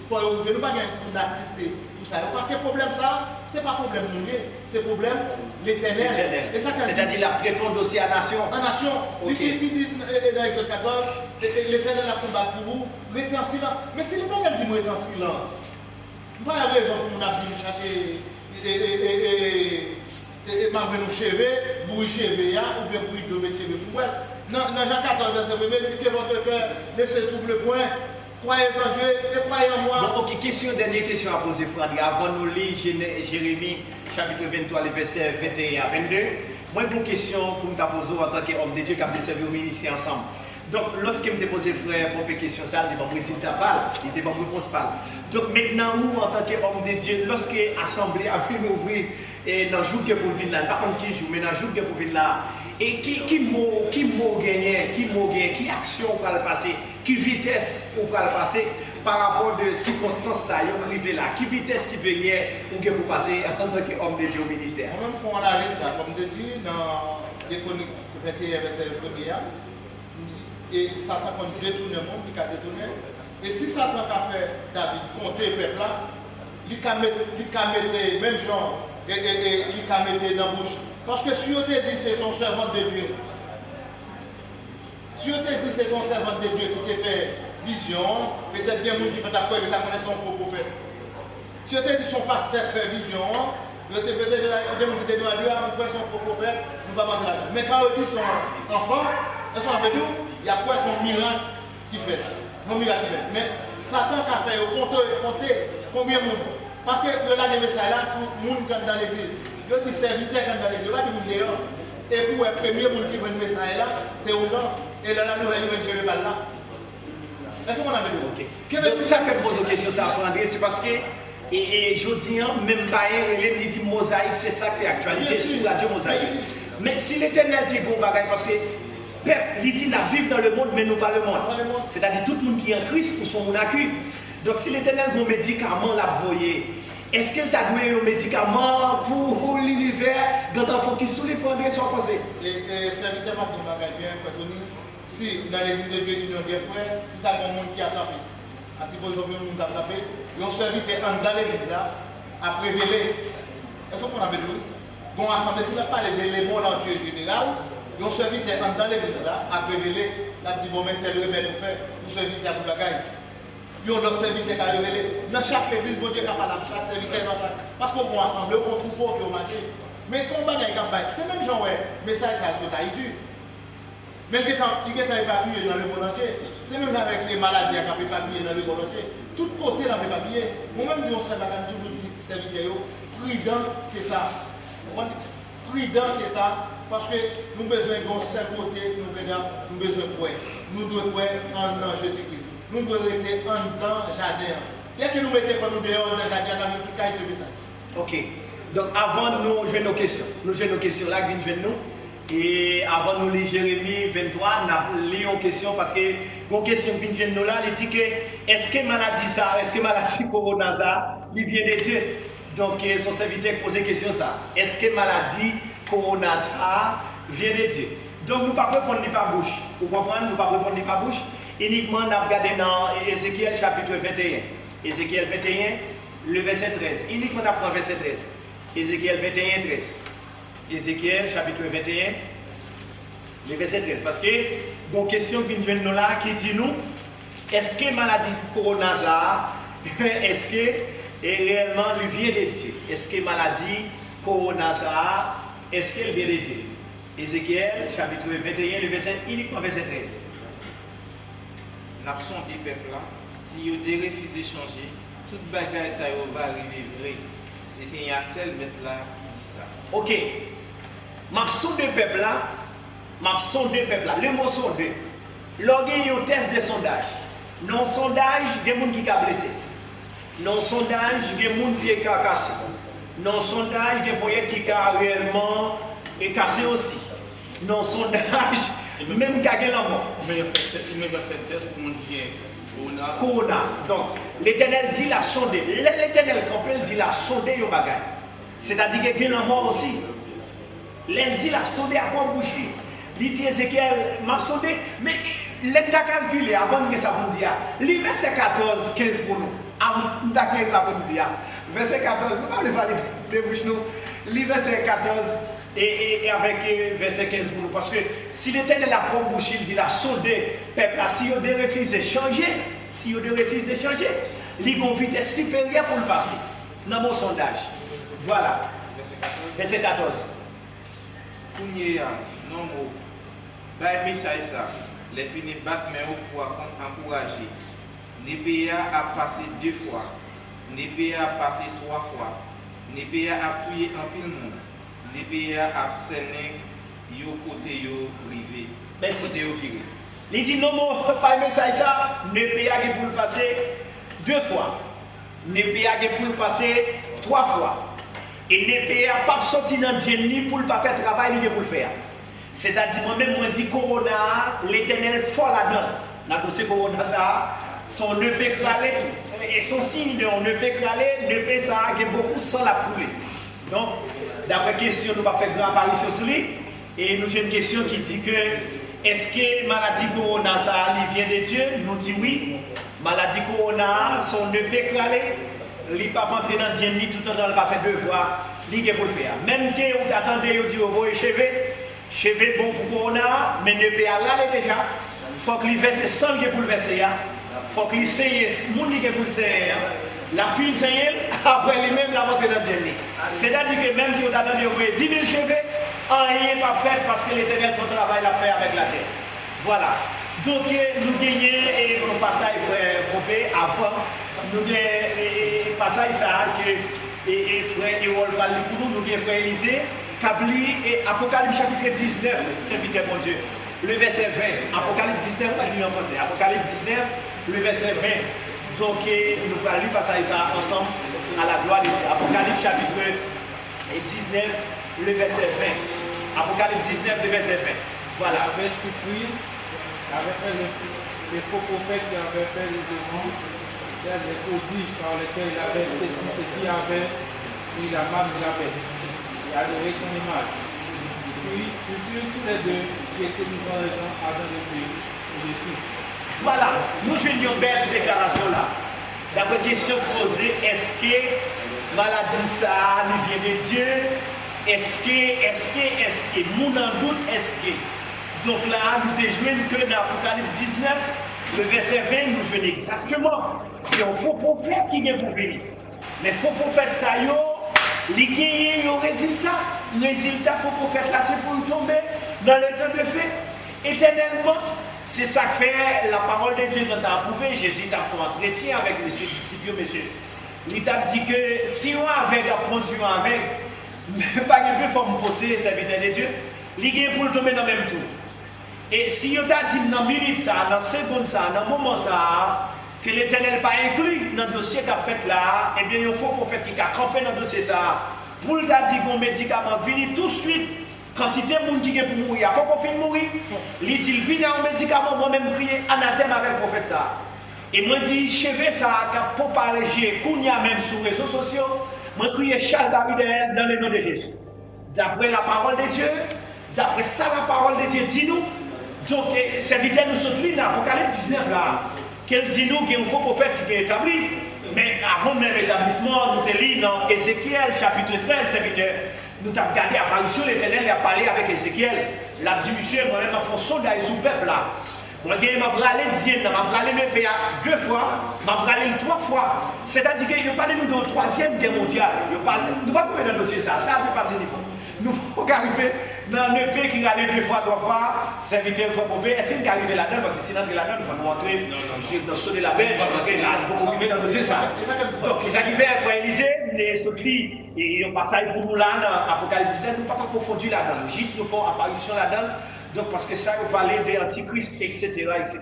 faut nous pas nous attrister tout ça. Parce que le problème ça, ce n'est pas un problème nous, c'est un problème l'éternel. C'est-à-dire la traitons dossier à nation. À nation. Il dit dans Exode 14, l'éternel a combattu pour vous, restez en silence. Mais si l'éternel dit nous restez en silence, pas la raison pour nous avoir chercher et marcher nos cheveux, bouillir cheveux, ou bien bouillir de cheveux. Dans Jean 14, verset 1, il dit que votre cœur ne se trouble point. Croyez en Dieu et croyez en moi. Bon, ok, dernière question à poser, Frère. Avant de nous lire Jérémie, chapitre 23, les versets 21 à 22, moi, j'ai une question pour me poser en tant qu'homme de Dieu qui a servi au ministère ensemble. Donc, lorsque je me posé, frère, pour une question, ça, il était pas résultat parle, il était pas réponse parle. Donc, maintenant, vous, en tant qu'homme de Dieu, lorsque l'Assemblée a pu m'ouvrir, et dans le jour que pour venir là, pas contre qui joue, mais dans le jour que pour venir là, et qui mot gagné, qui action pour le passer, qui vitesse pour le passer par rapport de circonstances ça, y arrivé là, qui vitesse supérieure ou que pour passer en tant qu'homme de Dieu au ministère. Moi-même, il faut analyser ça, comme de Dieu, dans Déconique 21, verset 1er, et Satan contre détourner le monde, il a détourné. Et si Satan a fait David contre le peuple là, il a mis même gens et il a mis dans la bouche. Parce que si on te dit c'est ton servant de Dieu, si on te dit c'est ton servant de Dieu qui t'a fait vision, peut-être bien monde qui peut d'accord, il t'a connaissé son propre prophète. Si on te dit son pasteur fait vision, peut-être des gens qui te disent à Dieu, on fait son propre prophète, on va pas là. Mais quand on dit son enfant, il y a quoi son miracle qui fait. Mon miracle qui fait. Mais Satan a fait compter combien de monde. Parce que le là des messages là, tout le monde dans l'église. Il dit serviteur dans l'église, il y a dehors. Et pour le premier monde qui veut le message là, c'est au temps. Et là, nous allons gérer par là. Est-ce qu'on a dit? Donc, ça fait poser une question, ça, André, c'est parce que, et je dis, même pas il dit mosaïque, c'est ça qui fait actualité sur la Dieu mosaïque. Mais si l'éternel dit bon bagage, parce que peuple, il dit la Bible dans le monde, mais nous pas le monde. C'est-à-dire tout le monde qui est en Christ pour son monde accueil. Donc si l'éternel a un médicament l'a voyé, est-ce qu'il t'a donné un médicament pour l'univers quand on faut qu'il soulève André son pensée? Et serviteur m'a dit bagage bien, si dans l'église de Dieu, il y a des frères, si tu as un monde qui a attrapé, si par exemple, un monde qui a attrapé, ils ont serviteur dans l'église à révéler. Est-ce qu'on a besoin? Bon, assemblée, si on parle de l'élément entier général, ils ont serviteur dans l'église à révéler, la dit bon, mais tel remède pour faire, pour serviteur pour bagaille. Ils ont leur serviteur à révéler. Dans chaque église, bon Dieu qui a parlé à chaque serviteur dans chaque. Parce qu'on va ensemble, on trouve qui au marché. Mais quand on va gagner, c'est même genre, ouais, message ça sur Taïdu. Même quand il est éparpillé dans le monde entier, c'est même avec les maladies qui sont éparpillées dans le monde entier. Tout côté dans l'éparpillé. Moi-même, je sais pas tout le monde serviteur, prudent que ça. Prudent que ça. Parce que nous avons besoin d'un seul côté, nous avons besoin de foi. Nous devons croire en Jésus-Christ. Nous devons rester en dans le jardin. Bien que nous mettions comme nous dehors dans le jardin, dans le cas de ça. Ok. Donc avant nous jouer nos questions, là qui viennent nous. Et avant nous lire Jérémie 23, nous lisons une question parce que une question qui vient de nous là, il dit que est-ce que maladie ça, est-ce que maladie corona ça, il vient de Dieu? Donc son serviteur pose la question ça. Est-ce que maladie corona ça vient de Dieu? Donc nous ne pouvons pas répondre ni par bouche. Vous comprenez? Nous ne pouvons pas répondre ni par bouche. Uniquement nous regardons dans Ézéchiel chapitre 21. Ézéchiel 21, le verset 13. Uniquement nous prenons verset 13. Ézéchiel 21, 13. Ézéchiel chapitre 21, le verset 13. Parce que, bon, question qui vient de nous là, qui dit nous, est-ce que maladie corona ça, est-ce que réellement lui vient de Dieu? Est-ce que maladie corona ça, est-ce qu'elle vient de Dieu? Ézéchiel chapitre 21, le verset, uniquement verset 13. L'absence des peuples là, si vous avez refusé de changer, toute bagaille ça va arriver vrai. C'est un seul maître là qui dit ça. Ok. Ma sondé peuple là, le mot sondé. Lorsqu'il y a un test de sondage, dans le sondage, il y a des gens qui sont blessés. Dans le sondage, il y a des gens qui sont cassés. Dans le sondage, il y a des gens qui sont réellement cassés aussi. Dans le sondage, même qui ont la mort. Mais il m'a fait test pour mon Dieu. Corona. Donc, l'Éternel dit la sondé. L'Éternel complète dit la sondé au bagage. C'est-à-dire qu'il y a la mort aussi. L'elle dit la sondé à quoi boucher. Il dit Ézéchiel, m'a sondé, mais l'elle t'a calculé avant que ça vous dise. Le verset 14, 15 pour nous. Avant que ça vous dise. Verset 14, nous allons parler de bouche nous. Le verset 14 et avec verset 15 pour nous. Parce que si l'Éternel a pas bouché, il dit la sondé, peuple, si vous devez refuser de changer, il y a une vitesse supérieure pour le passer. Dans mon sondage. Voilà. Verset 14. Kounya, non mot. Bah, message ça. Les finis battent mais pour encourager. NPA a passé 2 fois, NPA a passé 3 fois, NPA a tué un pile monde, NPA a scéné yo côté yo privé. Merci. Côté yo viré. Il dit non, pas message ça, NPA qui pour le passer 2 fois. NPA qui pour le passer 3 fois. Et NPA pas sorti dans Dieu pour ne pas faire travail pour le faire. C'est-à-dire moi-même moi dis Corona, l'Éternel fort là-dedans. Dans le dossier Corona ça, son EP cralé et son signe de on EP cralé, EP ça qui beaucoup sans la couler. Donc d'après question nous va faire grand apparition sur lui et nous j'ai une question qui dit que est-ce que maladie Corona ça vient de Dieu? Nous dit oui. Maladie Corona, son EP cralé, il ne peut pas entrer dans Dieu tout le temps, il va faire devoir, il pour le faire. Même que vous attendez, vous dites, vous voyez cheveux bon pour Corona, mais ne peut pas aller déjà. Il faut qu'il verse 100 pour le verser. Il faut qu'il essaye, mon qui pour le faire. La fin c'est après lui-même la montée dans Dieu. C'est-à-dire que même que vous attendez, vous voyez 10 000 cheveux, rien n'est pas fait parce que l'Éternel son travail l'a fait avec la terre. Voilà. Donc nous gagnons un passage Popé avant, nous gagnons un passage ça que frère Erol parle pour nous, nous gagnons frère Élisée, Kabli et Apocalypse chapitre 19, serviteur mon Dieu. Le verset 20, Apocalypse 19, on va lire en français, Apocalypse 19, le verset 20. Donc nous allons lire passage ça ensemble à la gloire de Dieu. Apocalypse chapitre 19, le verset 20. Apocalypse 19, le verset 20. Voilà. Avec les faux prophètes qui avaient fait les démons, les prodiges par lesquels il avait séduit ce qui avait pris la main de la bête et adoré son image. Puis, tous les deux qui étaient devant les gens avant de tuer Jésus. Voilà, nous jouons une belle déclaration là. D'après question posée, est-ce que maladie ça vient de Dieu? Est-ce que, nous en doute, est-ce que? Donc là, nous déjouons que dans l'Apocalypse 19, le verset 20, nous jouons exactement. Il y a un faux prophète qui vient pour venir. Mais faux prophète, ça y est, il gagne un résultat. Le résultat, faux prophète, là, c'est pour tomber dans le temps de fait. Éternellement, c'est ça que fait la parole de Dieu dont tu as approuvé. Jésus t'a fait un entretien avec M. disciple, monsieur. Il t'a dit que si on avait apprendre avec, mais pas de plus forme posséder serviteur de Dieu, il gagne pour le tomber dans le même tour. Et si on t'a dit dans minute ça, dans seconde ça, dans moment ça, que l'Éternel n'a pas inclus dans le dossier qu'a fait là, eh bien il faut qu'on fait qui a campé dans le dossier ça. Pour le dire qu'on médicament vient tout de suite, quantité de monde qui est pour mourir, après qu'on finit de mourir, il dit il vient en médicament, moi-même crier anathème avec le prophète ça. Et moi dis cheveux ça, pour parler, qu'on y a même sur les réseaux sociaux, moi crier Charles David dans le nom de Jésus. D'après la parole de Dieu, d'après ça la parole de Dieu dit nous. Donc, serviteur nous sommes dans l'Apocalypse 19 là, qu'elle dit nous qu'il y a un faux prophète qui est établi. Mais avant même l'établissement, nous te lisons dans Ézéchiel chapitre 13, serviteur. Nous avons regardé l'apparition de l'Éternel, il a parlé avec Ézéchiel. La dit monsieur, moi-même, je fais sondage sous le peuple là. Moi, je m'a bralé 10, je m'a bralé mes PA 2 fois, je m'a bralé 3 fois. C'est-à-dire qu'il a parlé nous de la 3e guerre mondiale. Nous ne pouvons pas trouver dans le dossier ça, ça peut passer des fois. Nous pouvons arriver dans le pays qui a allé 2 fois, 3 fois, serviteur une fois pour payer. Est-ce qu'il est arrivé là-dedans? Parce que sinon, là-dedans, il faut nous rentrer dans ce de la bête, il faut rentrer là, pour arriver dans le dossier ça. Donc, c'est ça qui fait, frère Élisée, les sotlis, et on passe pour nous là, dans l'Apocalypse 19, nous ne pouvons pas confondu là-dedans. Juste nous faisons apparition là-dedans. Donc, parce que ça, nous parlons de l'Antichrist, etc., etc.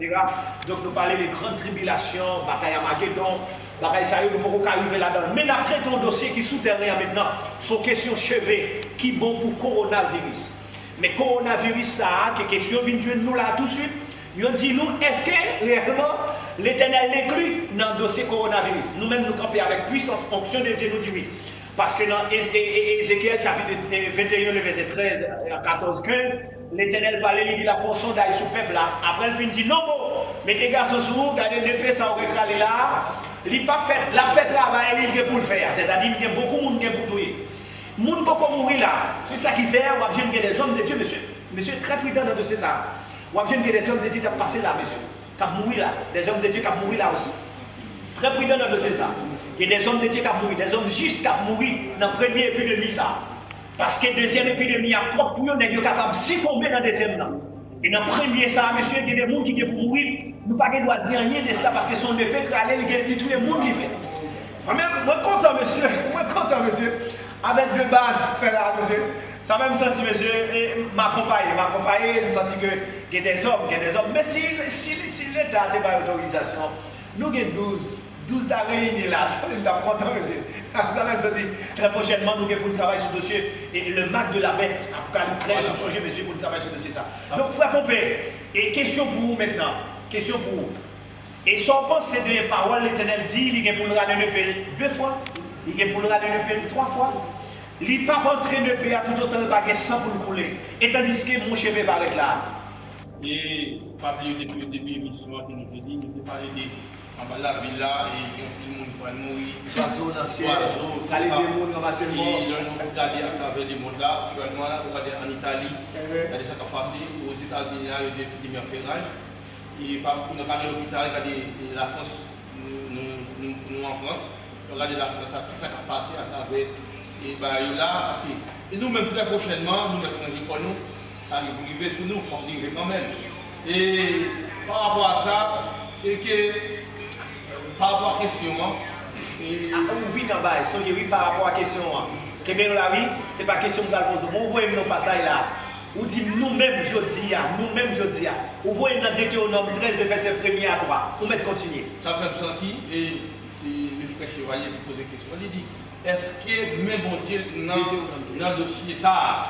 Donc, nous parlons des grandes tribulations, bataille à Magédon, bataille ça, nous ne pouvons pas arriver là-dedans. Mais nous traitons un dossier qui est souterrain maintenant, sur question cheveux, qui est bon pour coronavirus. Mais coronavirus, ça, qui est question de nous là tout de suite, nous dit nous, est-ce que réellement l'Éternel l'inclut dans le dossier coronavirus? Nous-mêmes, nous campons avec puissance, fonction de Dieu, nous dit oui. Parce que dans Ézéchiel chapitre 21, le verset 13, 14, 15, l'Éternel parlait, il dit la fonction d'aller sur le peuple là. Après, il dit non, mais tes garçons sur vous, gardez le paix, ça aurait cralé là. Il n'a pas fait, la fait travail, il est pour le faire. C'est-à-dire qu'il y a beaucoup de monde qui est pour tout. Les gens ne peuvent pas mourir là. C'est ça qui fait, on a besoin de des hommes de Dieu, monsieur. Monsieur est très prudent dans c'est ça. On a besoin de des hommes de Dieu qui ont passé là, monsieur. Qui ont mouru là. Des hommes de Dieu qui ont mouru là aussi. Très prudent dans c'est ça. Il y a des hommes de Dieu qui ont mouru, des hommes justes qui ont mouru dans la première épidémie ça. Parce que la deuxième épidémie a propre pour eux, ils sont capables de succomber dans la deuxième là. Et dans le premier ça, monsieur, il y a des gens qui sont pour mourir nous pas droit de dire rien de cela parce que son épée crâlée, il tout le monde qui fait. Moi-même, moi content, monsieur. Moi content, monsieur. Avec le bal, fait là, monsieur. Ça m'a même senti, monsieur, m'accompagner, me senti que il y a des hommes. Mais si l'État n'a pas l'autorisation, nous avons 12 d'arrêt là, ça nous sommes contents, monsieur. Ça m'a même senti. Très prochainement, nous avons pour le travail sur le dossier et le marque de la bête, Apocalypse 13, nous sommes monsieur, pour le travail sur le dossier ça. Donc, frère Pompé, et question pour vous maintenant. Question pour vous. Et sans penser de paroles, l'Éternel dit, il est pour le rader le pays 2 fois, il est pour le rader le pays 3 fois. Il n'est pas rentré le pays à tout autant de baguette sans pour le couler. Et tandis que mon cheveu va être là. Et pas oublier depuis le début de l'émission qui nous dit, nous avons parlé de la villa et il y a tout le monde qui va mourir. Soiseaux dans le ciel, aller des mondes ramasser le mort. Et là, nous regardons à travers les mondes là, actuellement là, nous regardons en Italie, regardez ça qui a passé, aux États-Unis, il y a eu des épidémies en ferrage. Et pour nous parler de l'hôpital, regardez la France, nous en France, regardez la France, ça qui a passé à travers. Et bien là, et nous-mêmes très prochainement, nous mettons l'école, nous, ça va arriver sur nous, il faut arriver quand même. Et par rapport à ça, et que par rapport à la question, on vit en bas, oui, par rapport à la question, que bien la vie, ce n'est pas question de la pose. On voit nos passages là. On dit nous-mêmes, je dis, on voit dans Deutéronome 13, verset 1er à 3. On va continuer. Ça fait me sentir, et c'est le frère Chevalier qui pose la question. Il dit, est-ce que même bon Dieu dans le dossier ça?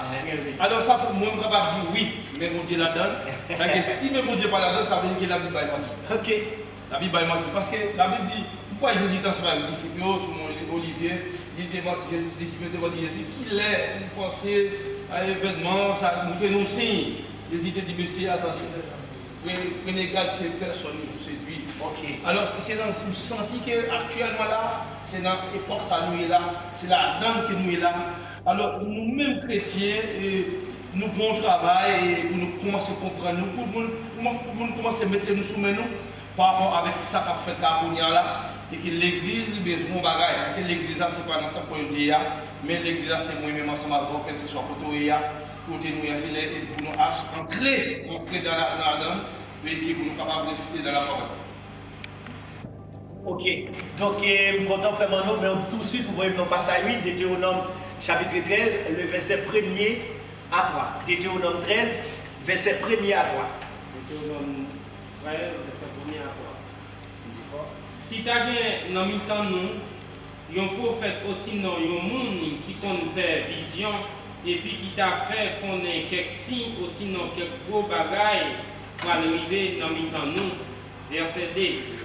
Alors ça, moi je ne peux pas dire oui, mais bon Dieu la donne. C'est-à-dire que si même bon Dieu pas la donne, ça veut dire que la Bible va mentir. Ok. La Bible va mentir. Parce que la Bible dit, pourquoi Jésus dans ce disciple, sur mon Olivier, disciple devant Jésus, qu'il est une pensée à l'événement, ça nous fait nos signes. Jésus dit, monsieur, attention. Prenez garde que personne ne vous séduit. Ok. Alors, c'est dans ce senti qu'actuellement là, c'est dans l'époque ça nous est là, c'est la dame qui nous est là. Alors, nous-mêmes chrétiens, nous bon travail et nous commençons à comprendre, nous commençons à mettre nous sous nous par rapport avec ça qu'a fait la là, et que l'église a besoin de bagaille. Que l'église, c'est pas notre point de vue, mais l'église, c'est moi-même ensemble avec quel que soit côté côté nous et pour nous entrer dans la dame et pour nous capables de rester dans la parole. Ok, donc je suis content vraiment, mais tout de suite, vous voyez dans le passage 8, Deutéronome chapitre 13, le verset 1er à 3. Deutéronome 13, verset 1er à 3. Deutéronome 13, verset 1er à 3. Si tu as bien dans le temps, nous, un prophète aussi, non, un monde qui compte faire vision, et puis qui t'a fait qu'on ait quelques signes, aussi, non, quelques gros bagailles pour arriver dans le temps, nous. Verset 2.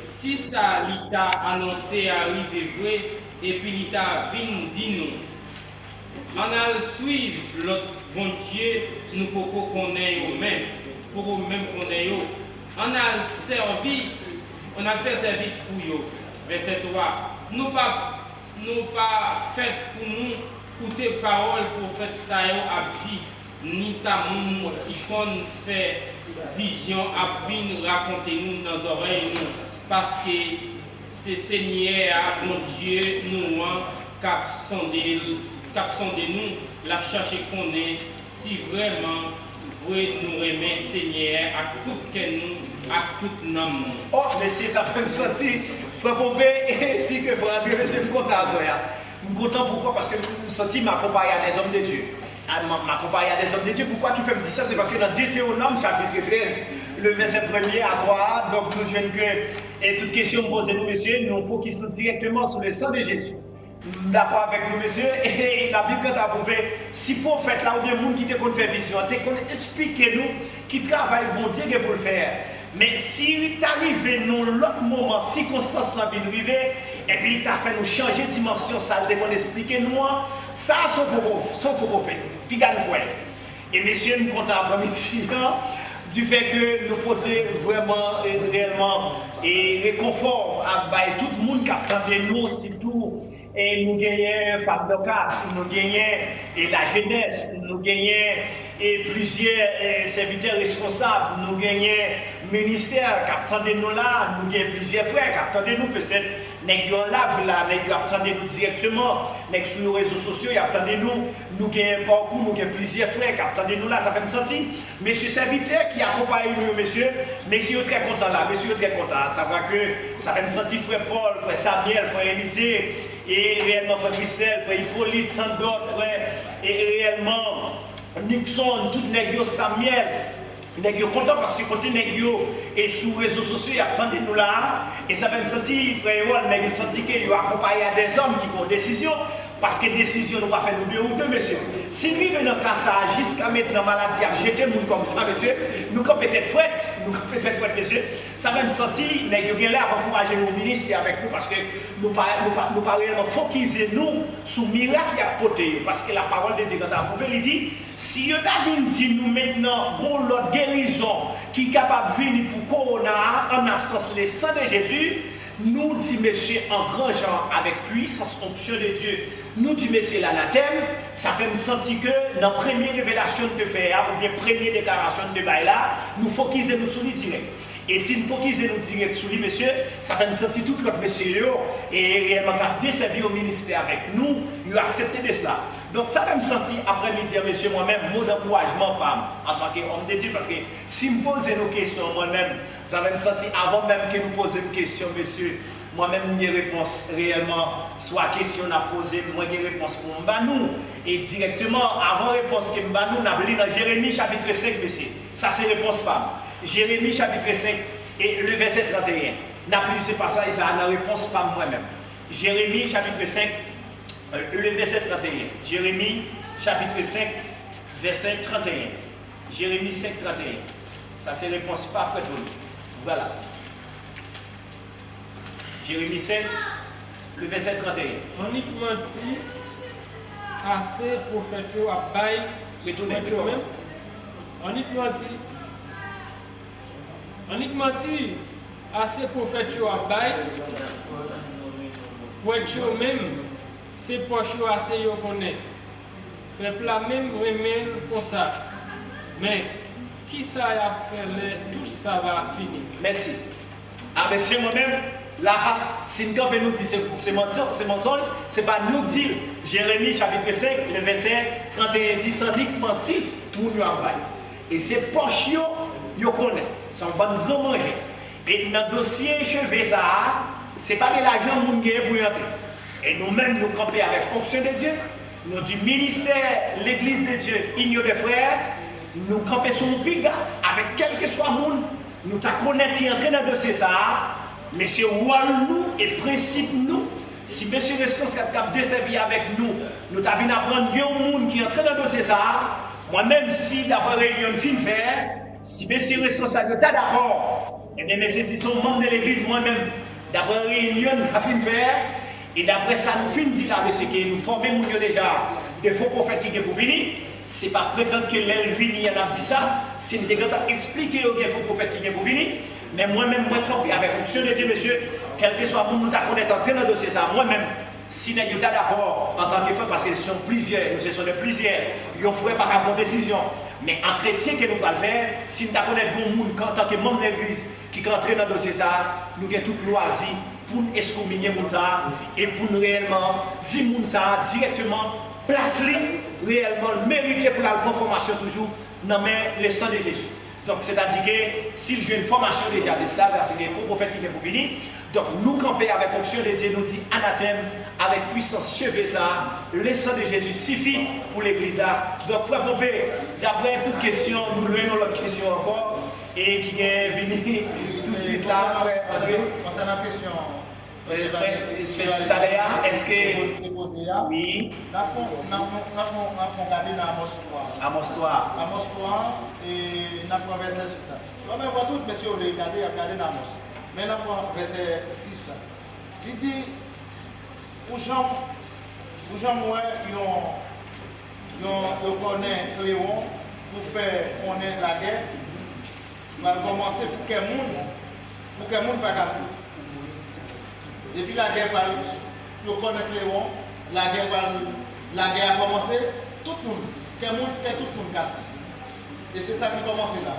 Si ça t'a annoncé arriver vrai, et puis il t'a venu dire nous, on a suivre l'autre bon Dieu, nous pouvons connaître nous-mêmes, pour nous-mêmes connaître. On a servi, on a fait service pour eux. Verset 3. Nous pas fait pour nous, pour tes paroles, pour faire ça à vie, ni ça moun qui compte faire vision à venir raconter nous dans nos oreilles, nous. Parce que c'est Seigneur, mon Dieu, nous, cap sondé nous, la chercher qu'on est, si vraiment vous nous remet Seigneur à tout nous, à tout nom. Oh, monsieur, ça fait me sentir, frère Pompé, si que frère André, monsieur, je suis content, je suis content pourquoi? Parce que je me sentis m'accompagner à des hommes de Dieu. M'accompagner à des hommes de Dieu. Pourquoi tu fais me dire ça? C'est parce que dans Deutéronome, chapitre 13, le verset 1er à 3, donc nous jeunes que, et toute question posée nous, messieurs, nous focusons directement sur le sang de Jésus. D'accord avec nous, messieurs, et la Bible quand a prouvé, si prophète là, ou bien monde qui te connaît faire vision, expliquez-nous qui travaille bon Dieu pour le faire. Mais si t'arrives dans l'autre moment, circonstance la vie nous arriver, et puis il t'a fait nous changer de dimension, ça devait expliquer nous, ça, sauf pour prophète. Puis gagne quoi. Et messieurs, nous comptons après-midi du fait que nous portons vraiment, réellement, et réconfort à tout le monde qui attend de nous, surtout. Et nous gagnons Fab Docas, nous gagnons la jeunesse, nous gagnons plusieurs serviteurs responsables, nous gagnons ministère qui attendent nous là, nous gagnons plusieurs frères qui attendent nous, peut-être nèg yo en live là, nèg yo attendez nous directement, nèg sur nos réseaux sociaux, y attendez nous, nous gagnons parcours, nous gagnons plusieurs frères qui attendez nous là, ça fait me sentir. Monsieur serviteur qui accompagne nous, monsieur très content là, monsieur très content. Ça va que ça fait me sentir frère Paul, frère Samuel, frère Élisée, et réellement frère Christelle, frère Hippolyte, tant d'autres frères, et réellement Nixon, tout nèg yo Samuel. Nèg yo content parce que quand nèg yo et sur les réseaux sociaux, attendez nous là, et ça fait me sentir, frère Ewan, nèg yo senti que yo accompagné à des hommes qui ont décision. Parce que décision nous pas fait nous dérouter, monsieur. Si nous vivons dans le cas ça, jusqu'à maintenant maladie, jeter monde comme ça, monsieur, nous sommes peut-être fouettes, monsieur. Ça même senti, nous avons là pour encourager nos ministres avec nous parce que nous ne pas réellement focaliser nous sur le miracle qui a porté. Parce que la parole de Dieu, quand on pouvait lui dire, si vous avez dit nous maintenant, pour l'autre guérison qui est capable de venir pour Corona, en absence le sang de Jésus, nous dit monsieur en grand genre avec puissance onction de Dieu. Nous dit monsieur l'anathème, ça fait me sentir que dans la première révélation de faire ou bien première déclaration de bail là, nous focaliser nous sur lui direct. Et si nous focaliser nous direct sur lui monsieur, ça fait me sentir tout l'autre monsieur et réellement desservi au ministère avec nous, il a accepté de cela. Donc ça fait me sentir après-midi monsieur moi-même mot d'encouragement en tant qu'homme de Dieu parce que si me poser nos questions moi-même, ça va me sentir avant même que nous posions une question monsieur. Moi-même, j'ai réponse réellement, soit question à poser, moi j'ai réponse pour nous. Et directement, avant réponse que nous, on a lu dans Jérémie chapitre 5, monsieur. Ça, c'est réponse femme. Jérémie chapitre 5 et le verset 31. N'a plus c'est pas ça, et ça a une réponse femme moi-même. Jérémie chapitre 5, le verset 31. Jérémie chapitre 5, verset 31. Jérémie 5, 31. Ça, c'est réponse pas frère. Voilà. Jérémie 5, le verset 31. On y dit assez pour faire tout à bail. On y dit assez pour faire tout à bail. Pour être même, c'est pour être assez yo connaît. Peuple la même remède pour ça. Mais qui ça a fait tout ça va finir. Merci. Ah monsieur moi-même. Là, si nous nous dit c'est mensonge, ce n'est pas nous dire. Jérémie chapitre 5, le verset 31 dit sans dire mentir pour nous en bail. Et c'est poche yo connaît, ça va nous grand manger. Et dans le dossier chevé ça, ce n'est pas de l'argent moun gagne pour y entrer. Et nous-mêmes nous camper avec fonction de Dieu, nous du ministère, l'église de Dieu, Union des frères, nous camper sur le piga avec quel que soit monde, nous ta connaître qui entre dans le dossier ça. Monsieur Wall nous et principe nous, si monsieur responsable qui a desservi avec nous, nous avons apprendre qu'il y a un monde qui est en train de dossier ça, moi-même si d'après réunion de fin faire, si monsieur responsable est d'accord, et bien monsieur si sont membres de l'église moi-même, d'après réunion de fin faire, et d'après ça nous fin dit là monsieur que nous formons déjà des faux prophètes qui sont pour venir, c'est pas prétendre que l'Elvini en a dit ça, c'est nous expliquer aux faux prophètes qui sont pour venir. Mais moi-même, moi, tromper avec l'option de Dieu, monsieur, quel que soit le monde, nous connaître en train de dossier ça, moi-même, si nous sommes d'accord en tant que frère, parce que ce sont plusieurs, nous sommes plusieurs, ils ont fait par rapport aux décisions. Mais entretien que nous allons faire, si nous connaissons bon monde, en tant que membre de l'église, qui est entré dans le dossier ça, nous avons tout loisir pour nous excommunier ça et pour nous réellement dire ça directement, placer réellement, mériter pour la conformation toujours dans le sang de Jésus. Donc, c'est-à-dire que s'il joue une formation déjà de cela, c'est des faux prophètes qui viennent pour venir. Donc, nous camper avec l'onction de Dieu, nous dit anathème, avec puissance cheveux ça, le sang de Jésus suffit pour l'église là. Donc, frère Pompé, d'après toute question, nous donnons l'autre question encore, et qui est venu tout de suite là, frère André. Concernant la question. C'est tout à l'heure, est-ce que. Oui. Nous avons regardé dans Amos 3. Amos 3. Amos 3, et nous avons verset 6. Nous avons tout, monsieur, regardé dans Amos. Mais nous avons verset 6. Il dit, pour gens, moi, ils connaissent Léon pour faire connaître la guerre. Nous allons commencer pour que le monde ne pas casser. Depuis la guerre, pour connaître Léon, la guerre a commencé, tout le monde, tout le monde casse. Et c'est ça qui commence là.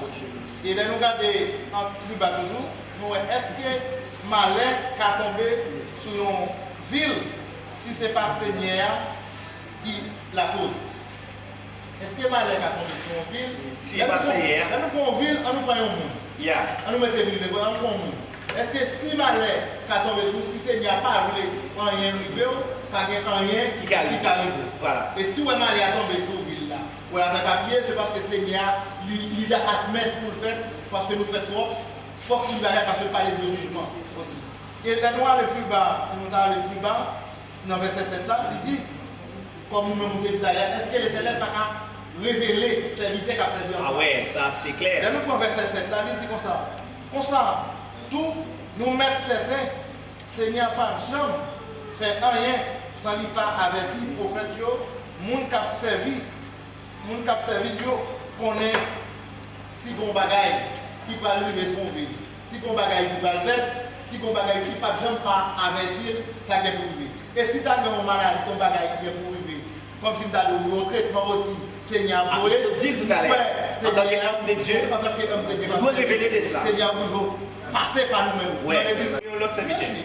Et là, nous regardons en plus bas toujours, nous est-ce que malheur a tombé sur une ville si ce n'est pas Seigneur qui la cause. Est-ce que malheur a tombé sur une ville? Si pas Seigneur. Dans une ville, on nous prend un monde. On nous met des villes, on prend un monde. Est-ce que si malheur a tombé sur si Seigneur n'a pas voulu rien river, pas rien qui arrive. Voilà. Et si malheur a tombé sur une ville là, ou avec papier, c'est parce que Seigneur il a admettre pour le faire, parce que nous faisons trop, il faut qu'il va parce que parler de jugement aussi. Et le noir le plus bas, si nous allons le plus bas, dans verset 7 là, il dit, comme nous-mêmes nous dit d'ailleurs, est-ce que l'Éternel n'a pas révélé serviteur qui a servi ensemble? Ah ouais, ça c'est clair. Et nous prenons verset 7 là, il dit comme ça. Comme ça, tout nous mettre certains, Seigneur pas jamais fait rien sans lui pas averti prophète yo, moun qui a servi, connaît si bon bagaille qui va arriver son vie, si bon bagaille qui va le faire, si bon bagaille qui pas jamais pas avertir, ça qui est pour lui. Et si tu as un malade, ton bagaille qui est pour lui, comme si tu as un traitement aussi, Seigneur, vous dit tout à l'heure, en tant qu'homme de Dieu, on doit révéler de cela. Seigneur, vous passez par nous-mêmes. Oui,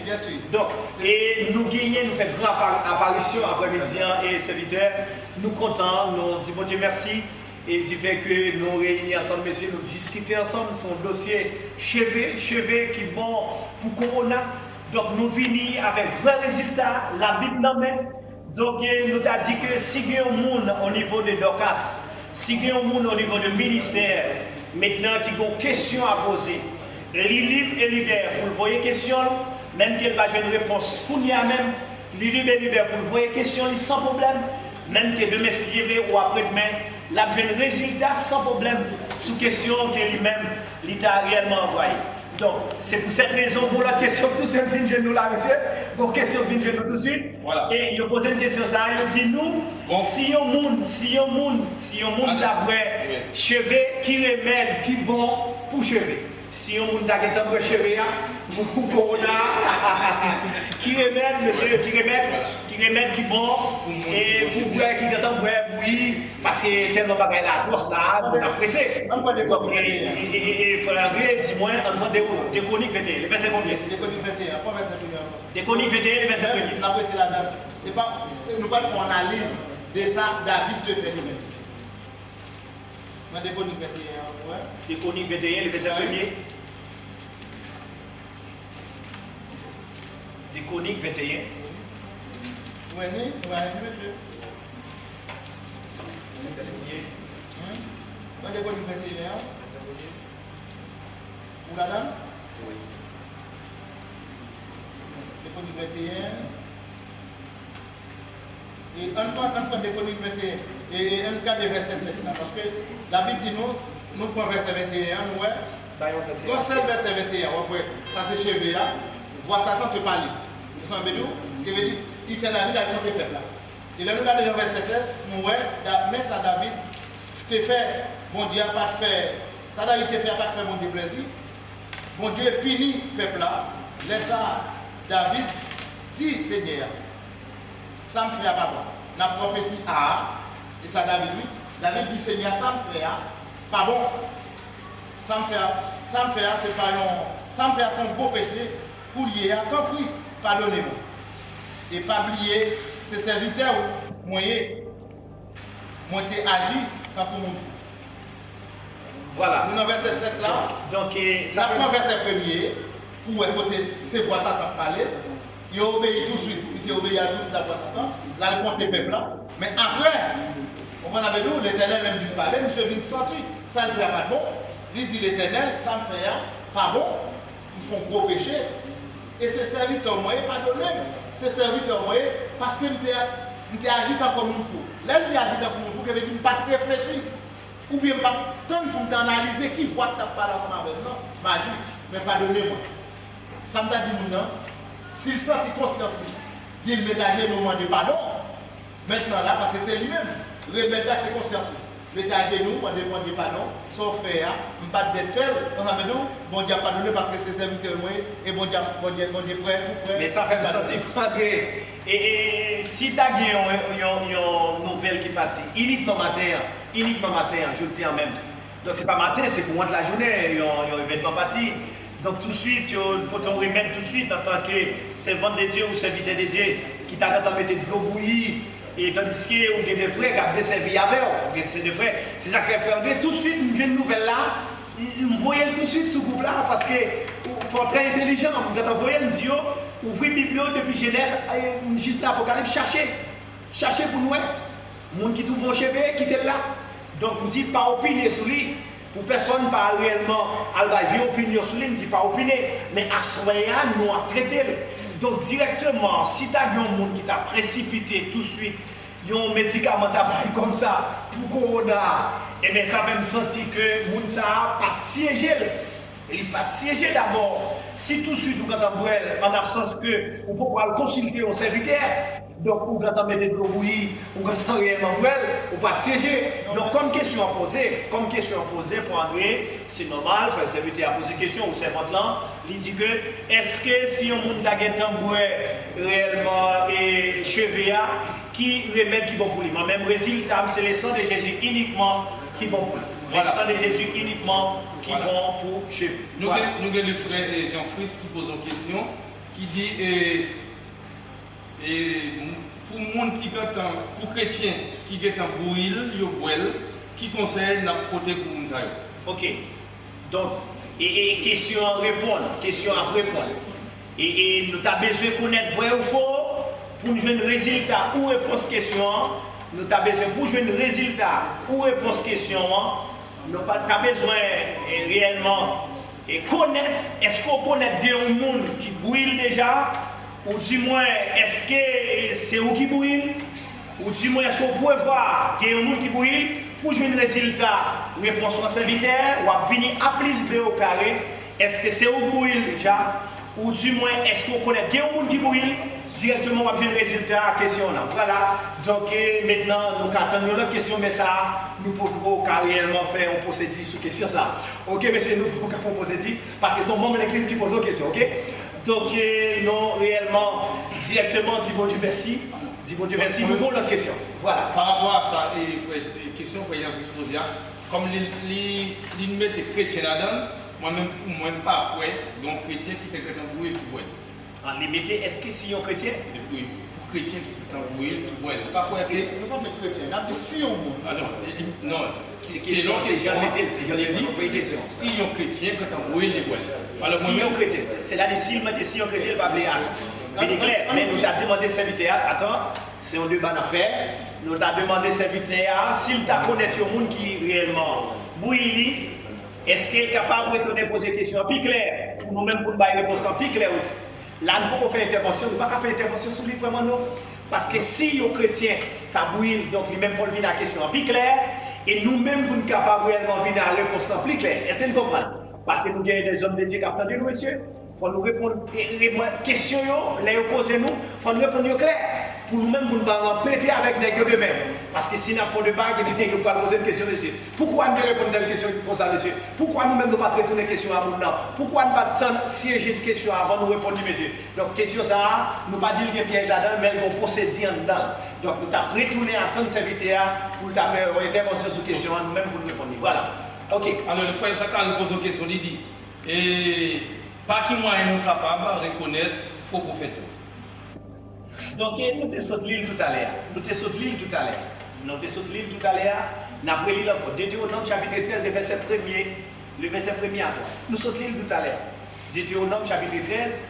bien sûr. Donc, et nous gagnons, nous faisons grande apparition après-midi et serviteurs. Nous comptons, nous disons bon Dieu merci. Et du fait que nous réunis ensemble, messieurs, nous discuter ensemble sur un dossier chevet qui est bon pour Corona. Donc nous venons avec vrais résultats, la Bible nous même. Donc nous avons dit que si il y a un monde au niveau de Docas, si il y a un monde au niveau du ministère, maintenant qui a une question à poser, libre et libère pour le voyer question, même qu'elle va jouer une réponse pour nous même, libre et libère pour le voyer question sans problème, même que demain si je vais ou après-demain, la jeune résultat sans problème sous question que lui-même l'État a réellement envoyé. Donc, c'est pour cette raison, pour la question, tout seul vient de nous là, monsieur. Pour question vient de nous tout de suite. Voilà. Et il a posé une question, ça, il dit nous, bon. Si on monde d'après chevet, qui remède, qui bon pour chevet. Si on monde d'après chevet, pour Corona, qui remède, monsieur, qui remède, qui bon, et pour boire, qui attend boire, oui, parce que tellement pas la course là, on a pressé. Et il faut l'enlever, dis-moi, on demande des chroniques 21, le verset combien? Des chroniques 21, pas verset 21. Des chroniques 21, le verset 1er. On a prêté la dame. C'est pas, nous pas faire analyse de ça, David te fait lui-même. Des chroniques 21, ouais. Des chroniques 21, le verset 1er. Des chroniques 21. Oui, monsieur. Des chroniques 21. Ou la dame? Oui. Des chroniques 21. Et un des chroniques 21. Et un cas de verset 7. Parce que la Bible dit nous prenons verset 21. Ouais. Quand c'est le verset 21, ça c'est chevé là. Voir Satan te parler. Vous savez d'où? Il veut dire, il fait la vie avec notre peuple là. Et là, nous regardons le verset 7, nous voyons, mais ça David te fait, bon Dieu n'a pas fait, ça David te fait pas faire mon déplaisir. Bon Dieu punit le peuple là. Laisse ça, David dit Seigneur, ça me fait à papa. La prophétie A, et ça David lui, David dit Seigneur, ça me fait à, pas bon. Ça me fait à, c'est pas long, ça me fait à son beau péché. Pour lier, tant pis, pardonnez-moi. Et pas oublier, ces serviteurs, moi, j'ai agi quand tout le monde. Voilà. Nous avons verset 7 là. Donc, ça prend verset premier, pour écouter ces voix Satan parler. Il obéit tout de suite, il s'est obéi à tous la voix Satan. Là, il compte les peuples là. Mais après, on en avait dit, l'Éternel même dit parler, monsieur vient sortir, ça ne fait pas bon. Il dit l'Éternel, ça me fait pas bon. Ils font gros péché. Et ces serviteurs moi, pardonnez, ces serviteurs moi, parce que nous agi comme il faut. Là, nous agi comme il faut, que nous ne pas réfléchir. Ou bien pas tant pour analyser qui voit ta parole ensemble avec nous. Magie, mais pardonnez-moi. Ça me dit non. S'il sent conscience, il me donne le moment de pardon. Maintenant là, parce que c'est lui-même. Remettre à ses consciences. Mettez à genoux, on demande pardon, sauf faire, on ne pas d'être fait, on a dit, bon Dieu pardonné parce que c'est serviteur moi, et bon Dieu prêt. Mais ça fait me sentir frapper. Et si tu as une nouvelle qui partit, uniquement matin, je le dis en même. Donc c'est pas matin, c'est pour moi de la journée, il y a un événement parti. Donc tout de suite, pour ton remettre tout de suite en tant que servant de Dieu ou serviteur de Dieu, qui t'a mettre de l'eau bouillie, et tandis que vous avez des frères qui ont desservi avec vous, c'est des frères, c'est ça qui a fait. Tout de suite, une nouvelle là, vous voyez tout de suite ce groupe là, parce que il faut être très intelligent. Quand vous voyez, vous dites, ouvrez la Bible depuis Genèse, juste l'Apocalypse, cherchez pour nous, les gens qui trouvent vos cheveux, qui étaient là. Donc, je ne dis pas opiner sur lui. Pour personne pas réellement avoir une opinion sur lui, ne dit pas opiner, mais à ce moment-là, nous avons traité. Donc directement, si tu as un monde qui t'a précipité tout de suite, un médicament comme ça pour Corona, et bien ça même senti que le monde n'a pas siégé. Il n'a pas siégé d'abord. Si tout de suite, vous avez en absence que vous pouvez consulter un serviteur, donc vous avez des brouilles, vous avez réellement ou pas siéger. Donc comme question à poser, pour André, c'est normal, le serviteur a posé question au servant là, il dit que est-ce que si on monde a un réellement et cheveux, qui remet qui bon pour lui? Même résultat, c'est le sang de Jésus uniquement qui bon pour lui. Le sang de Jésus uniquement qui bon pour cheveux. Nous avons le frère Jean-Fils qui pose une question, qui dit pour le monde qui est pour chrétien qui est en bouille, qui conseille la protéger pour nous. Ok. Donc, et question à répondre. Et nous avons besoin de connaître vrai ou faux pour nous jouer un résultat ou réponse question. Nous avons besoin pour jouer un résultat ou réponse question. Nous avons besoin réellement de connaître. Est-ce qu'on connaît bien un monde qui bouille déjà? Ou du moins, est-ce que c'est où qui bouille? Ou du moins, est-ce qu'on peut voir qu'il y a un monde qui bouille? Pour jouer un résultat, réponse au serviteur, ou à venir à plus au carré, est-ce que c'est où bouille déjà? Ou du moins, est-ce qu'on connaît bien un monde qui bouille? Directement, on va jouer un résultat à la question là. Voilà. Donc maintenant, nous attendons l'autre question, mais ça, nous pouvons réellement faire un procédé sur la question ça. Ok, monsieur, nous pouvons faire un procédé parce que c'est membres de l'église qui posent la question, ok? Donc, non, réellement, directement, dis bon Dieu merci. Dis bon Dieu merci. Nous avons l'autre question. Voilà. Par rapport à ça, et question que vous avez posée, comme les mettent chrétiens là-dedans, moi-même pas, ouais, donc chrétien qui fait que t'en bouille, tout ouais. En limité, est-ce que si on chrétien? Oui, pour chrétien qui fait t'en bouille, tout ouais. Pas quoi que. C'est pas des chrétiens, là, c'est si on monde. Ah non, c'est question, c'est j'en ai dit, question. Si on chrétien, quand t'en bouille, les ouais. Si on chrétien, c'est là, si on chrétien, pas blé. C'est clair, mais nous avons demandé serviteur, attends, c'est un débat d'affaires. Nous avons demandé serviteur, s'il t'a connaît un monde qui réellement bouilli, est-ce qu'il est capable de poser des questions plus claires pour nous-mêmes pour nous donner des réponses plus claires aussi. Là, nous ne pouvons pas faire intervention, nous ne pouvons pas faire intervention sur lui vraiment non. Parce que si les chrétiens t'abouillent, donc lui-même pour venir à la question plus claire, et nous-mêmes pour nous capables réellement venir à la réponse plus claire. Est-ce que vous comprenez? Parce que nous avons des hommes de Dieu qui attendent nous, monsieur. Il faut nous répondre aux questions, les opposer nous, il faut nous répondre clair. Pour nous-mêmes, pour nous péter avec les gueules de même. Parce que si nous avons des bagues, nous pouvons poser une question, monsieur. Pourquoi nous répondons à une question comme ça, monsieur? Pourquoi nous-mêmes ne pas traiter une question à nous? Pourquoi nous ne pas siéger une question avant de nous répondre, monsieur? Donc, question ça, nous ne pas dire qu'il y a piège là-dedans, mais nous procéder en dedans. Donc, nous avons retourné à tant de serviteurs pour faire une intervention sur question nous-mêmes pour nous répondre. Voilà. Ok. Alors, le frère Sakal nous pose une question, il dit, et pas qui moyen nous capables de reconnaître faux prophète. Donc, nous te sauté l'île tout à l'heure. Nous avons pris l'île encore. Deutéronome chapitre 13, le verset 1er. Le verset 1er à toi. Nous sautons l'île tout à l'heure. Deutéronome chapitre 13.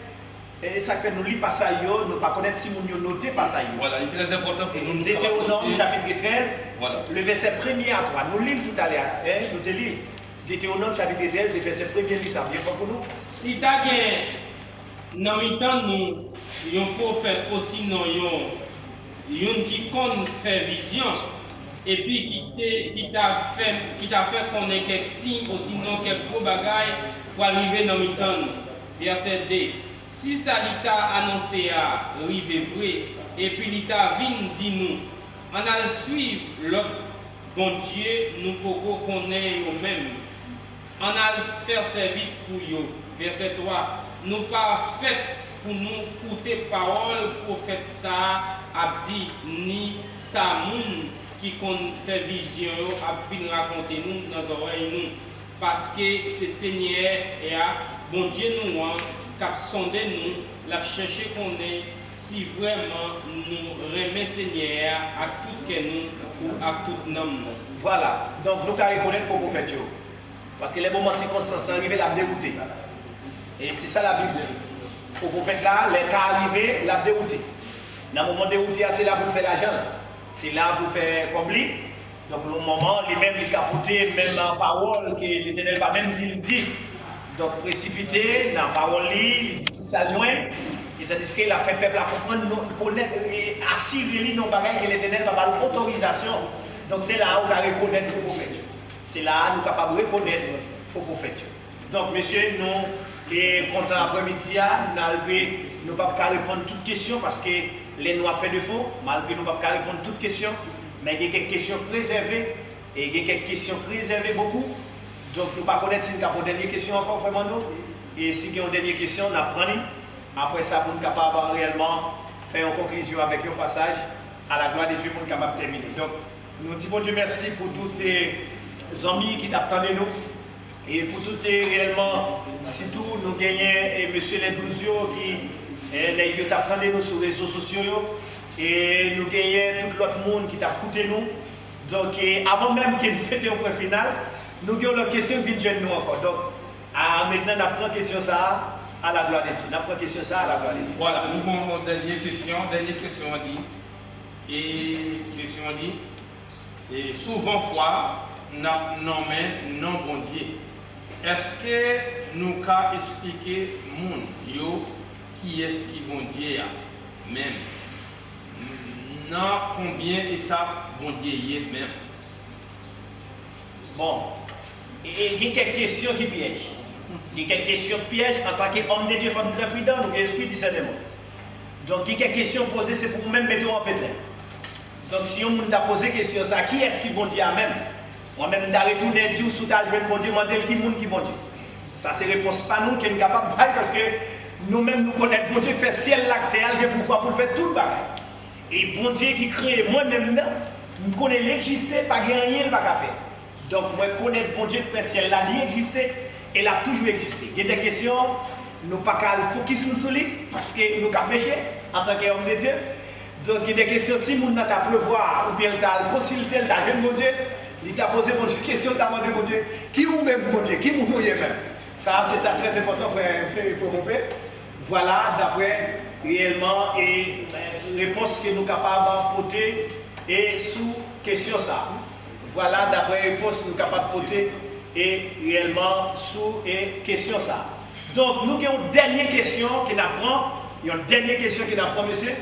Et ça fait nous lire pas ça, nous ne pas connaître si nous noté pas ça. Voilà, il est très important pour nous. Deutéronome chapitre 13. Voilà. Le verset 1er à toi. Nous lisons tout à l'heure. Nous te lisons. Deutéronome chapitre 13, le verset 1er, lis ça. Bien fort pour nous. Si tu as dans le temps, nous, un prophète aussi, non, un qui compte faire vision, et puis qui t'a fait connaître quelques signes, aussi non quelques gros bagailles pour arriver dans le temps. Verset 2. Si ça t'a annoncé à arriver vrai, et puis il t'a venu dire nous, on a suivre l'autre bon Dieu, nous pouvons connaître nous-mêmes. On a faire service pour eux. Verset 3. Nous pas fait pour nous écouter parole prophète ça a dit ni Samoun qui fait vision a venir raconter nous dans nos oreilles nous parce que c'est Seigneur et a bon Dieu nous cap sonder nous, la chercher qu'on est si vraiment nous remet Seigneur à tout que nous ou à tout nom. Voilà. Donc nous avons reconnaître faux prophète. Parce que les moments circonstances sont arrivés, la dérouté. Et c'est ça la Bible dit. Faux prophète là, les cas arrivés, la dérouté. Dans le moment dérouté, c'est là pour faire l'argent. C'est là pour faire comme lui. Donc le moment, lui-même, il capoté, même en parole, que l'Éternel va même dit. Donc précipité, dans la parole, il dit tout ça joint. Et tandis qu'il a fait peuple à comprendre, connaître et assurer nos bagages que l'Éternel va avoir l'autorisation. Donc c'est là où on va reconnaître faux prophète. C'est là où nous sommes capables de reconnaître faux prophète. Donc monsieur, nous sommes contents après-midi, nous ne pouvons pas répondre à toutes questions parce que les noirs fait de faux, malgré nous ne pouvons pas répondre à toutes questions, mais il y a quelques questions préservées et il y a quelques questions préservées beaucoup. Donc nous ne pouvons pas connaître si nous avons une dernière question encore vraiment nous. Et si nous avons une dernière question, nous apprenons. Après ça, pour nous capables réellement faire une conclusion avec un passage à la gloire de Dieu pour nous capables de terminer. Donc nous disons Dieu merci pour tous les amis qui t'attendent nous. Et pour tout réellement, surtout nous gagnons et M. Ledouzio qui t'attendent nous sur les réseaux sociaux et nous gagnons tout l'autre monde qui t'a écouté nous. Donc avant même qu'il mette au point final, nous avons la question qui vient de nous encore. Donc maintenant, nous avons question ça à la gloire de Dieu. Nous avons question ça à la gloire de Dieu. Voilà, nous avons une dernière question. Dernière question dit. Et souvent fois, nous nommé non bon Dieu. Est-ce que nous pouvons expliquer monde qui est-ce qui bon Dieu a même? Dans combien d'étapes bon Dieu est même? Bon, il y a quelques questions qui piègent. Il y a quelques questions pièges en tant qu'homme de Dieu, femme très prudent, nous esprit discernement. Donc il y a quelques questions posées, c'est pour vous-même mettre en pétrin. Donc si on t'a posé question ça, qui est-ce qui bon Dieu a même? Moi-même, je retourné dire sous ta joie, bon Dieu, demander qui monde qui bon Dieu. Ça, c'est réponse pas nous qui sommes capables de faire parce que nous-mêmes, nous connaissons bon Dieu qui fait ciel, la terre, il y a pouvoir pour faire tout le bagage. Et bon Dieu qui crée moi-même, nous connaissons l'exister, pas rien, il va faire. Donc, moi, je connais bon Dieu qui fait ciel, là, il existe et il a toujours existé. Il y a des questions, nous ne pouvons pas focus sur lui parce que nous avons péché en tant qu'homme de Dieu. Donc, il y a des questions, si nous avons prévoir ou bien nous avons consulté, nous avons bon Dieu. Il t'a posé mon Dieu, question, t'a demandé mon Dieu, qui ou même mon Dieu, qui vous même. Ça, c'est très important, frère, il faut romper. Voilà, d'après réellement, et réponse que nous sommes capables d'apporter et sous question ça. Voilà, d'après réponse que nous sommes capables d'apporter et réellement sous et question ça. Donc, nous avons une dernière question qui n'apprend. Il y a une dernière question qui n'apprend, monsieur.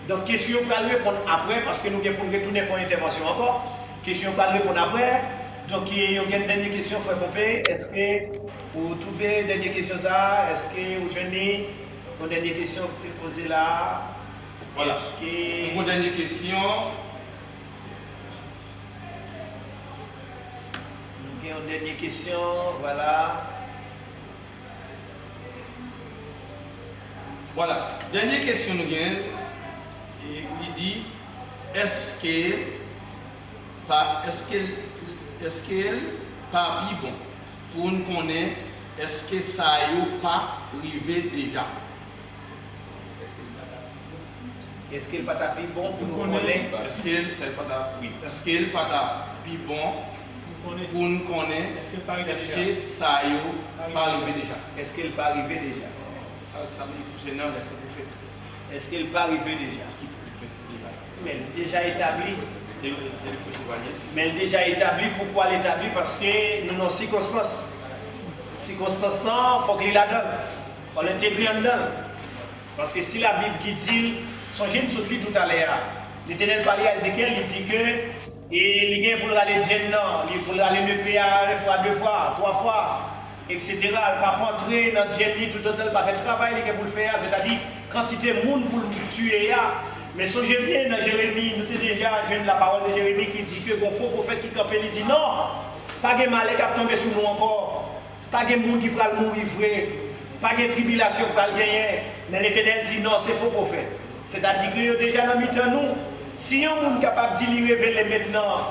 Donc, question pour répondre après, parce que nous avons pour retourner faire une intervention encore. Question pour répondre après. Donc, il y a une dernière question, frère Pompé. Est-ce que vous trouvez une dernière question ça? Est-ce que vous avez une dernière question que vous posez là? Voilà. Une dernière question. Il y a une dernière question, voilà. Voilà. Dernière question, nous gagnons. Il dit, est-ce qu'elle pas bon pour nous connaître, est-ce que ça n'est pas arrivé déjà? Est-ce qu'elle pas tapis bon pour nous connaître? Est-ce qu'elle n'est pas bon pour nous connaître, est-ce que ça n'est pas arrivé déjà? Est-ce qu'elle pas arrivé déjà? Ça veut dire que c'est non, il faut le faire. Est-ce qu'elle pas arrivé déjà? Mais déjà établi. Mais déjà établi, pourquoi l'établir? Parce que nous avons circonstances. Circonstances, il faut qu'il la donne. Il faut l'intégrer dedans. Parce que si la Bible qui dit, songez sur lui tout à l'heure, l'Éternel parlait à Ézéchiel, il dit que il y a pour aller dire non, il faut aller me payer une fois, 2 fois, 3 fois, etc. Il ne va pas rentrer dans le génie, tout autant, il va faire le travail pour le faire, c'est-à-dire quantité de monde pour le tuer. Mais songez bien dans Jérémie, nous avons déjà vu la parole de Jérémie qui dit que bon faux prophète qui campait, il dit non, pas de malheur qui va tomber sur nous encore, pas de monde qui va mourir vrai, pas de tribulation qui va gagner. Mais l'Éternel dit non, c'est faux prophète. C'est-à-dire que déjà dans le nous, si on est capable de lui révéler maintenant,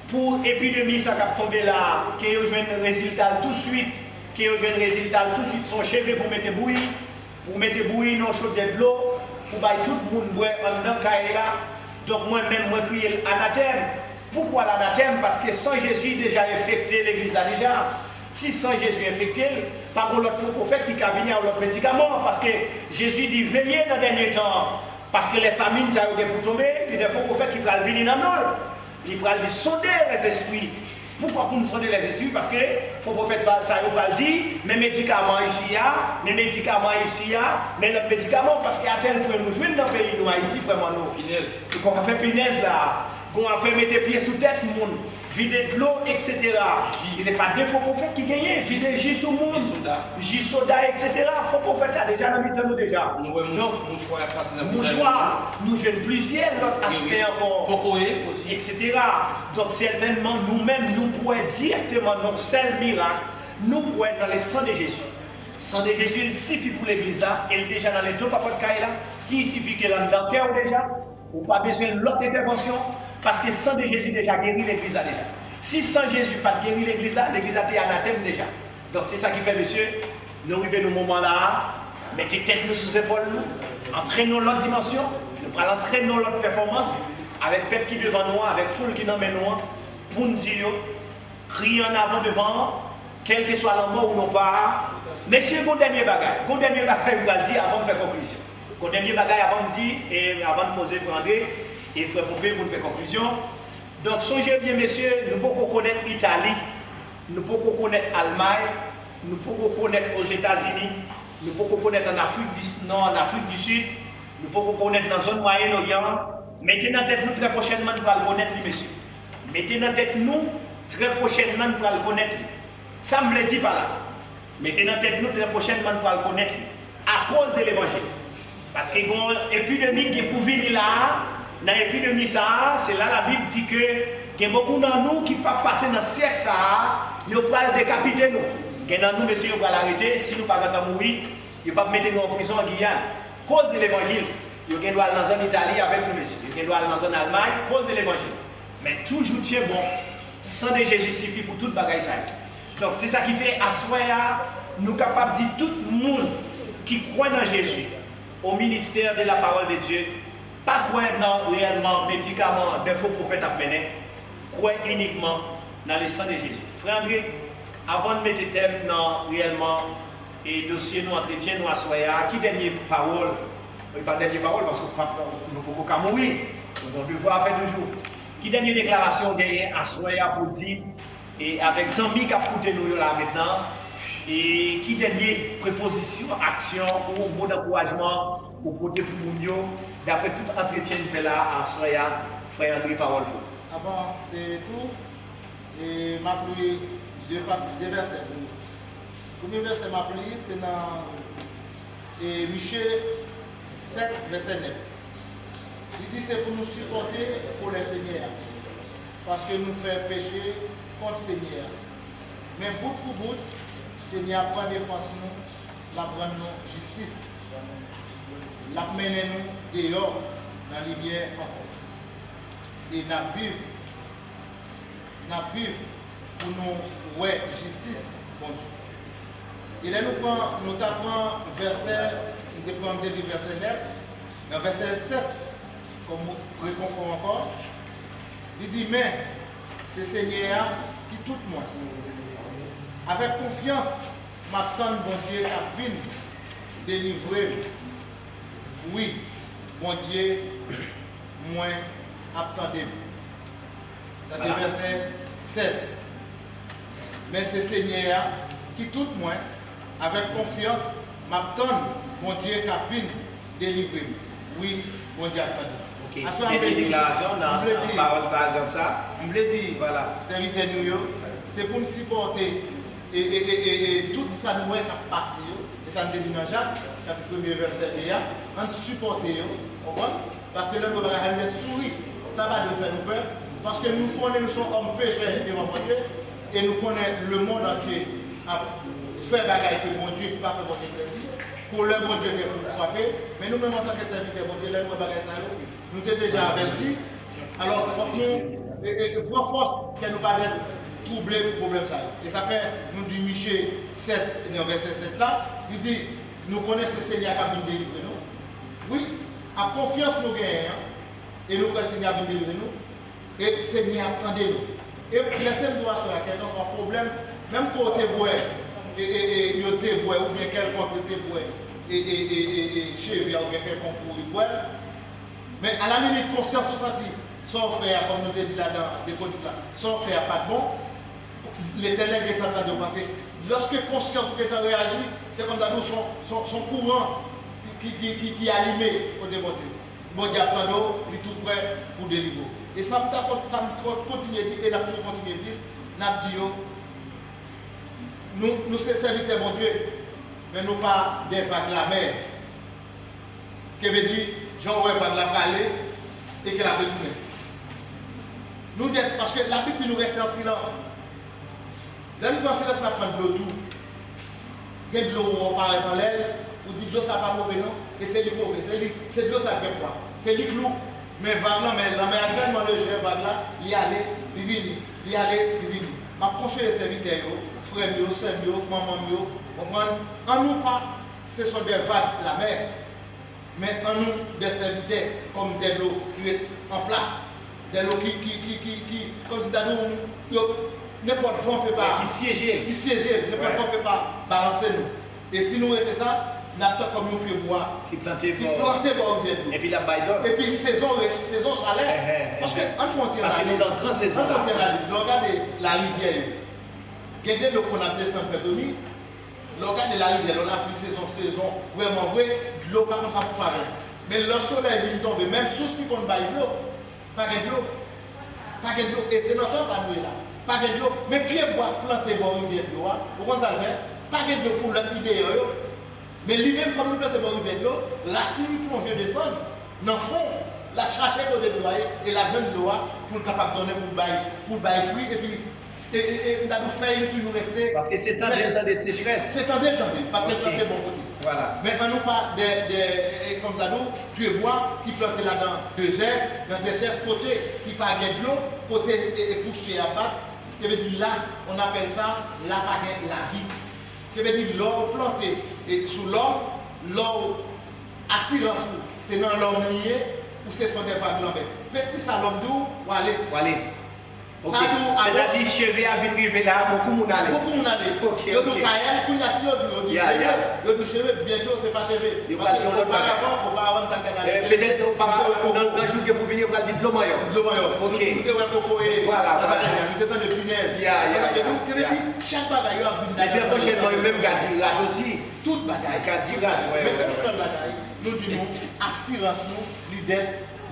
pour l'épidémie, ça va tomber là, qu'il y ait un résultat tout de suite, qui ont un résultat tout de suite son cheveux pour mettre bouillie dans chaud de l'eau, pour que tout le monde boit en dedans là. Donc moi-même, moi crier l'anathème. Pourquoi l'anathème? Parce que sans Jésus déjà infecté l'église là déjà. Si sans Jésus infecté, pas pour l'autre faux prophète qui a venir à l'autre médicament. Parce que Jésus dit veillez dans le dernier temps. Parce que les famines, ça a été pour tomber. Il y a des faux prophètes qui vont venir dans nous. Ils vont dire sonder les esprits. Pourquoi pour nous sonder les esprits? Parce que les faux prophètes, ça va dire mes médicaments ici, mes médicaments ici, mais les médicaments, parce qu'à tel point nous jouons dans le pays, nous, Haïti, vraiment nous. Donc on va faire punaise là. On va faire mettre pieds sous tête, monde, vider de l'eau, etc. Ce n'est pas des faux prophètes qui gagnent, vider J sous monde, J soda, etc. Faux prophètes là, déjà, dans le déjà. Mouchoir, nous jouons plusieurs autres aspects encore, etc. Donc certainement, nous-mêmes, nous pouvons directement, notre seul miracle, nous pouvons être dans le sang de Jésus. Le sang de Jésus, il suffit pour l'église là, il est déjà dans les deux papas de Kaïla, qui suffit qu'elle est dans le cœur déjà, ou pas besoin de l'autre intervention. Parce que sans de Jésus déjà guéri l'église là déjà. Si sans Jésus pas guéri l'église là, l'église a été anathème déjà. Donc c'est ça qui fait, monsieur, nous arrivons au moment là, mettez tête nous sous épaule, entraînons l'autre dimension, nous prenons entraînons l'autre performance, avec peuple qui devant nous, avec foule qui nous mène nous, pour nous dire, crier en avant devant, quel que soit l'endroit où nous pas. Messieurs, bon dernier bagage, vous allez dire avant de faire conclusion. Bon dernier bagage avant de dire et avant de poser pour André. Et frère Pompé pour faire conclusion. Donc, songez bien, messieurs, nous pouvons connaître l'Italie, nous pouvons connaître l'Allemagne, nous pouvons connaître aux États-Unis, nous pouvons connaître en Afrique du Sud, nous pouvons connaître dans la zone Moyen-Orient. Mettez dans tête nous très prochainement, nous allons connaître les messieurs. Mettez dans tête nous très prochainement, nous allons connaître. Ça me le dit pas là. Mettez dans tête nous très prochainement, nous allons connaître à cause de l'évangile. Parce qu'il y a une épidémie qui est pour venir là. Dans l'épidémie, c'est là la Bible dit que il y a beaucoup de nous qui ne peuvent pas passer dans le siècle, ils vont décapiter nous. Il y a dans nous, messieurs, ils vont l'arrêter. Si nous ne pouvons pas mourir, ils ne vont pas mettre nous en prison en Guyane. Cause de l'évangile. Ils vont aller dans la zone Italie avec nous, messieurs. Ils vont aller dans la zone Allemagne, cause de l'évangile. Mais toujours, tiens bon, sang de Jésus suffit pour toute bagaille. Donc c'est ça qui fait, à soi, nous sommes capables de dire tout le monde qui croit dans Jésus, au ministère de la parole de Dieu, pas croire dans réellement médicaments des faux prophètes à mener, croire uniquement dans le sang de Jésus. Frère André, avant de mettre thème dans réellement et dossier nous entretien nous à Soya, qui dernière parole, pas dernière parole parce que nous ne pouvons pas mourir, nous devons devoir faire toujours. Qui dernière déclaration derrière à Soya pour dire, et avec Zambi qui a coûté nous là maintenant, et qui dernière préposition, action ou mot d'encouragement pour côté pour nous, d'après tout entretien que fait là à Soya, frère André, parole pour. Avant tout, et m'a pris deux versets. Le premier verset m'a pris, c'est dans Michée 7, verset 9. Il dit c'est pour nous supporter pour le Seigneur, parce que nous faisons pécher contre le Seigneur. Mais bout pour bout, le Seigneur prend défense nous, la prend nous justice, la mène nous dehors dans la lumière encore. Et nous vivons pour nous ouais justice, bon Dieu. Et là nous tapons verset, nous prenons verset 9, dans verset 7, comme réconfort encore, il dit, mais c'est Seigneur qui tout moi. Avec confiance, m'attend bon Dieu à venir délivrer. Oui, bon Dieu, moi, attendez-vous. Ça c'est verset 7. Mais c'est Seigneur qui tout moi, avec confiance, m'attend bon Dieu qui venir délivrer. Oui, bon Dieu, attendez-vous. Il y a des déclarations dans la parole comme ça. Je me l'ai dit, voilà, c'est pour nous supporter et tout ça nous est passé. Et ça nous dit dans Jacques, chapitre 1er, verset 1, on supporte, parce que le gouvernement a souri, ça va nous faire peur, parce que nous sommes comme pécheurs devant Dieu, et nous connaissons le monde entier à faire bagaille que mon Dieu pas pour votre plaisir, pour le bon Dieu qui est frappé, mais nous-mêmes en tant que serviteurs, bon Dieu, nous bagaille ça. Nous t'ai déjà averti. Alors, il faut que nous, pour force, que nous pas qui troubler le problème ça. Et ça fait, nous dit Michel 7, dans verset 7 là, il dit, nous connaissons le Seigneur qui a bien délivré nous. Oui, à confiance nous gagnons, et nous connaissons le Seigneur qui a bien délivré nous, et le Seigneur attendez nous. Et laissez-nous voir sur la question, sur un problème, même quand tu bois, et tu bois, ou bien quelqu'un qui boit, et chez lui, ou bien quelqu'un qui boit, mais à la minute conscience se sentit, sans faire, comme nous avons dit là-dedans, des chroniques là, sans faire pas de bon, l'Éternel est en train de passer. Lorsque conscience est en réagir, c'est comme dans son courant qui est allumé au démon Dieu. Bon Dieu attend l'eau, il est tout prêt pour délivrer. Et ça me continue à dire, et la continue à dire, n'a dit, nous sommes serviteurs mon Dieu, mais nous pas des vagues de la mer. Qui veut dire, j'envoie pas de la aller et qu'elle a retourné. Nous, parce que la Bible nous reste en silence. Là, nous en silence, on prend de l'eau doux. Il y a de l'eau où on paraît dans l'aile, ou dit de l'eau ça va mauvais non, et c'est du mauvais, c'est de l'eau ça fait quoi. C'est du clou. Mais vague là, mais la mer est tellement légère, vague là, il y allait, il vient, il y allait, il vient. Ma conseille les serviteurs, frères, sœurs, maman, en nous pas, ce sont des vagues de la mer. Mais en nous, des serviteurs, comme des lots qui sont en place, des lots qui comme si n'importe vent ne peut pas. Qui siégeait, n'importe vent ne peut pas balancer nous. Et si nous étions ça, nous avons comme nous pouvons boire. Qui plantait pour et puis la baïdole. Et puis saison chaleur. Parce que nous dans la grande saison. Regardez la rivière. Regardez le qu'on appelle Saint-Pétoni. Regardez la rivière, on a pris saison, vraiment vrai. L'eau pas comme ça pour parler. Mais le soleil vient tomber, même sous ce qui compte pas de l'eau, pas de l'eau. Pas de l'eau. Et c'est notre ça nous est là. Pas de l'eau. Mais Pierre boit planter bon rivière de l'eau. Vous comprenez ça fait? Pas de l'eau pour l'idée. Mais lui-même, comme nous plantons bon rivière de l'eau, la cime plonge descendre. Dans le fond, la chercher côté de l'eau et la donne de l'eau pour le capable de donner pour bailler fruit. Et puis, et nous avons fait toujours rester. Parce que c'est temps de sécheresse. C'est temps de parce que c'est bon côté. Voilà. Maintenant, nous pas comme ça, nous, tu bois qui plantent là-dedans 2 heures, dans des cherches côté, qui pas de l'eau, côté et poussé à battre. Ça veut dire là, on appelle ça la baguette, la vie. Ça veut dire l'or planté et sous l'or, l'or assurance, c'est dans l'or lié ou c'est sur des vagues lambées. Petit ça l'homme d'où, ou aller. Okay. C'est-à-dire chevet à venir là, beaucoup de monde aller. Beaucoup de monde aller. Ok. Il y a des cailles, il y a des cheveux. Il y a des cheveux, bientôt c'est pas cheveux. Il y a des cheveux. Peut-être dans un jour que vous venez, vous allez dire de l'eau maillot. De l'eau maillot. Ok. Voilà. Nous étions de punaises. Chaque bagaille, il y a une bagaille. Et prochainement, même Gadirat aussi. Toute bagaille. Gadirat, oui. Mais une seule bagaille, nous disons, assurance-nous l'idée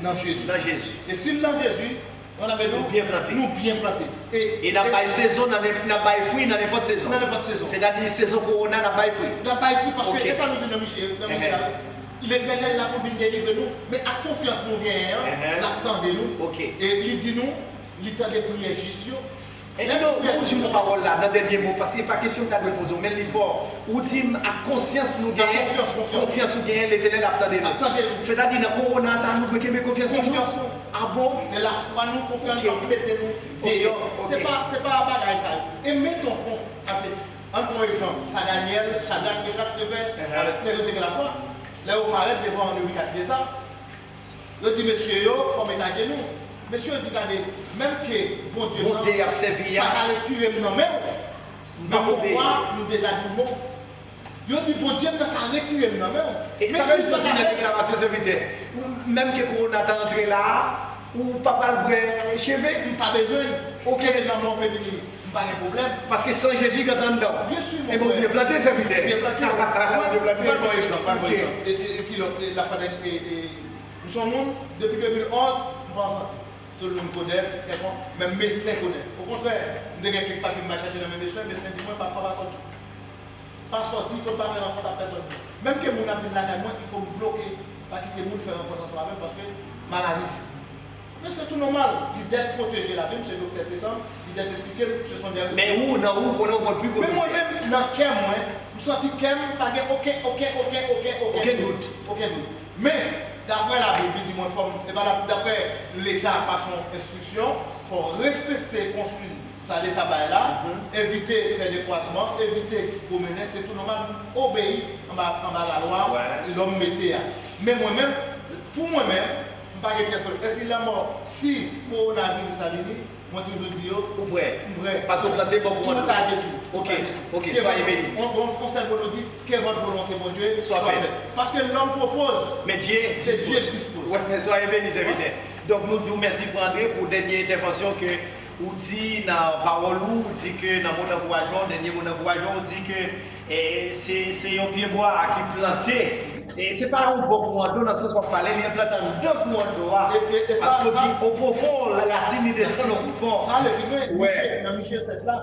dans Jésus. Et si dans Jésus, on avait nous bien planté. Et n'a pas de saison, n'a pas de fruits, n'a pas de saison. C'est-à-dire saison corona n'a pas de fruits. N'a pas de fruits parce que ça nous dit dans Michel. L'Éternel l'a pour délivrer nous, mais à confiance nous gagnons, l'attendez nous. Et il dit nous, il t'a des prières juste. Et non, où tu parole là, dans le dernier mot, parce qu'il n'est pas question de reposer, mais l'effort, où tu as conscience nous gagnons, confiance nous gagnons, l'Éternel attendez nous. C'est-à-dire dans le corona, ça nous peut confiance nous. Ah bon? C'est la foi, nous confiance, nous mettez-nous. C'est pas un bagage ça. Et mettons confiance. Un bon exemple, ça Daniel, Shadrach, Meshach, Abednego, avec les autres de la foi. Là où on arrête devant un Louis IV ça. Je dis, monsieur, comme est à genoux. Monsieur, regardez, même que bon Dieu a servi, pas retirer nos mains, nous déjà nous non. Dieu dit bon Dieu n'a retiré nos mains. Et ça même sorti dans la déclaration serviteur. Même que Corona est entré là, ou papa le cheveux, pas besoin. Aucun exemple non peut venir. Pas de problème. Parce que sans Jésus quand on est dedans. Bien sûr. Et vous bien planté serviteur. Bien planté. Nous sommes depuis 2011, nous pensons. Tout le monde connaît, même médecin connaît. Au contraire, nous avons quelque part qui m'a cherché dans mes médecins, mais c'est du moins pas sortir. Pas sortir, il ne faut pas faire rencontre à personne. Même que mon ami là, il faut bloquer, pas quitter le monde faire rencontre sur la même parce que maladie. Mais c'est tout normal. Il doit protéger la même, c'est le docteur traitant, il doit expliquer que ce sont des risques. Mais où, dans où, qu'on ne voit plus comme mais moi-même, dans quel moyen, vous sentez qu'il n'y a pas aucun doute. Mais, d'après la Bible, d'après l'État par son instruction, il faut respecter et construire ça l'État là, éviter faire des croisements, éviter promener, c'est tout normal, obéir en bas la loi, l'homme mettait. Mais moi-même, pour moi-même, je ne sais pas est-ce qu'il est mort si coronavirus a venu, moi toujours dis vrai. Parce que vous plantez beaucoup de monde. Ok, soyez bénis. On conseille pour nous dire que votre volonté, mon Dieu, soit faite. Parce que l'homme propose, mais Dieu, c'est Dieu qui dispose. Oui, mais soyez bénis, évidemment. Donc nous disons merci pour André pour la dernière intervention que vous dites dans la parole, vous dites que dans mon encouragement, dernier mon encouragement, vous dites que c'est un pied bois qui est planté. Et ce n'est pas un bon point d'eau dans ce sens qu'on parlait, mais il y a deux points d'eau. Parce qu'on dit au profond, la signe descend au profond. Ça, le film, dans Michel 7 là,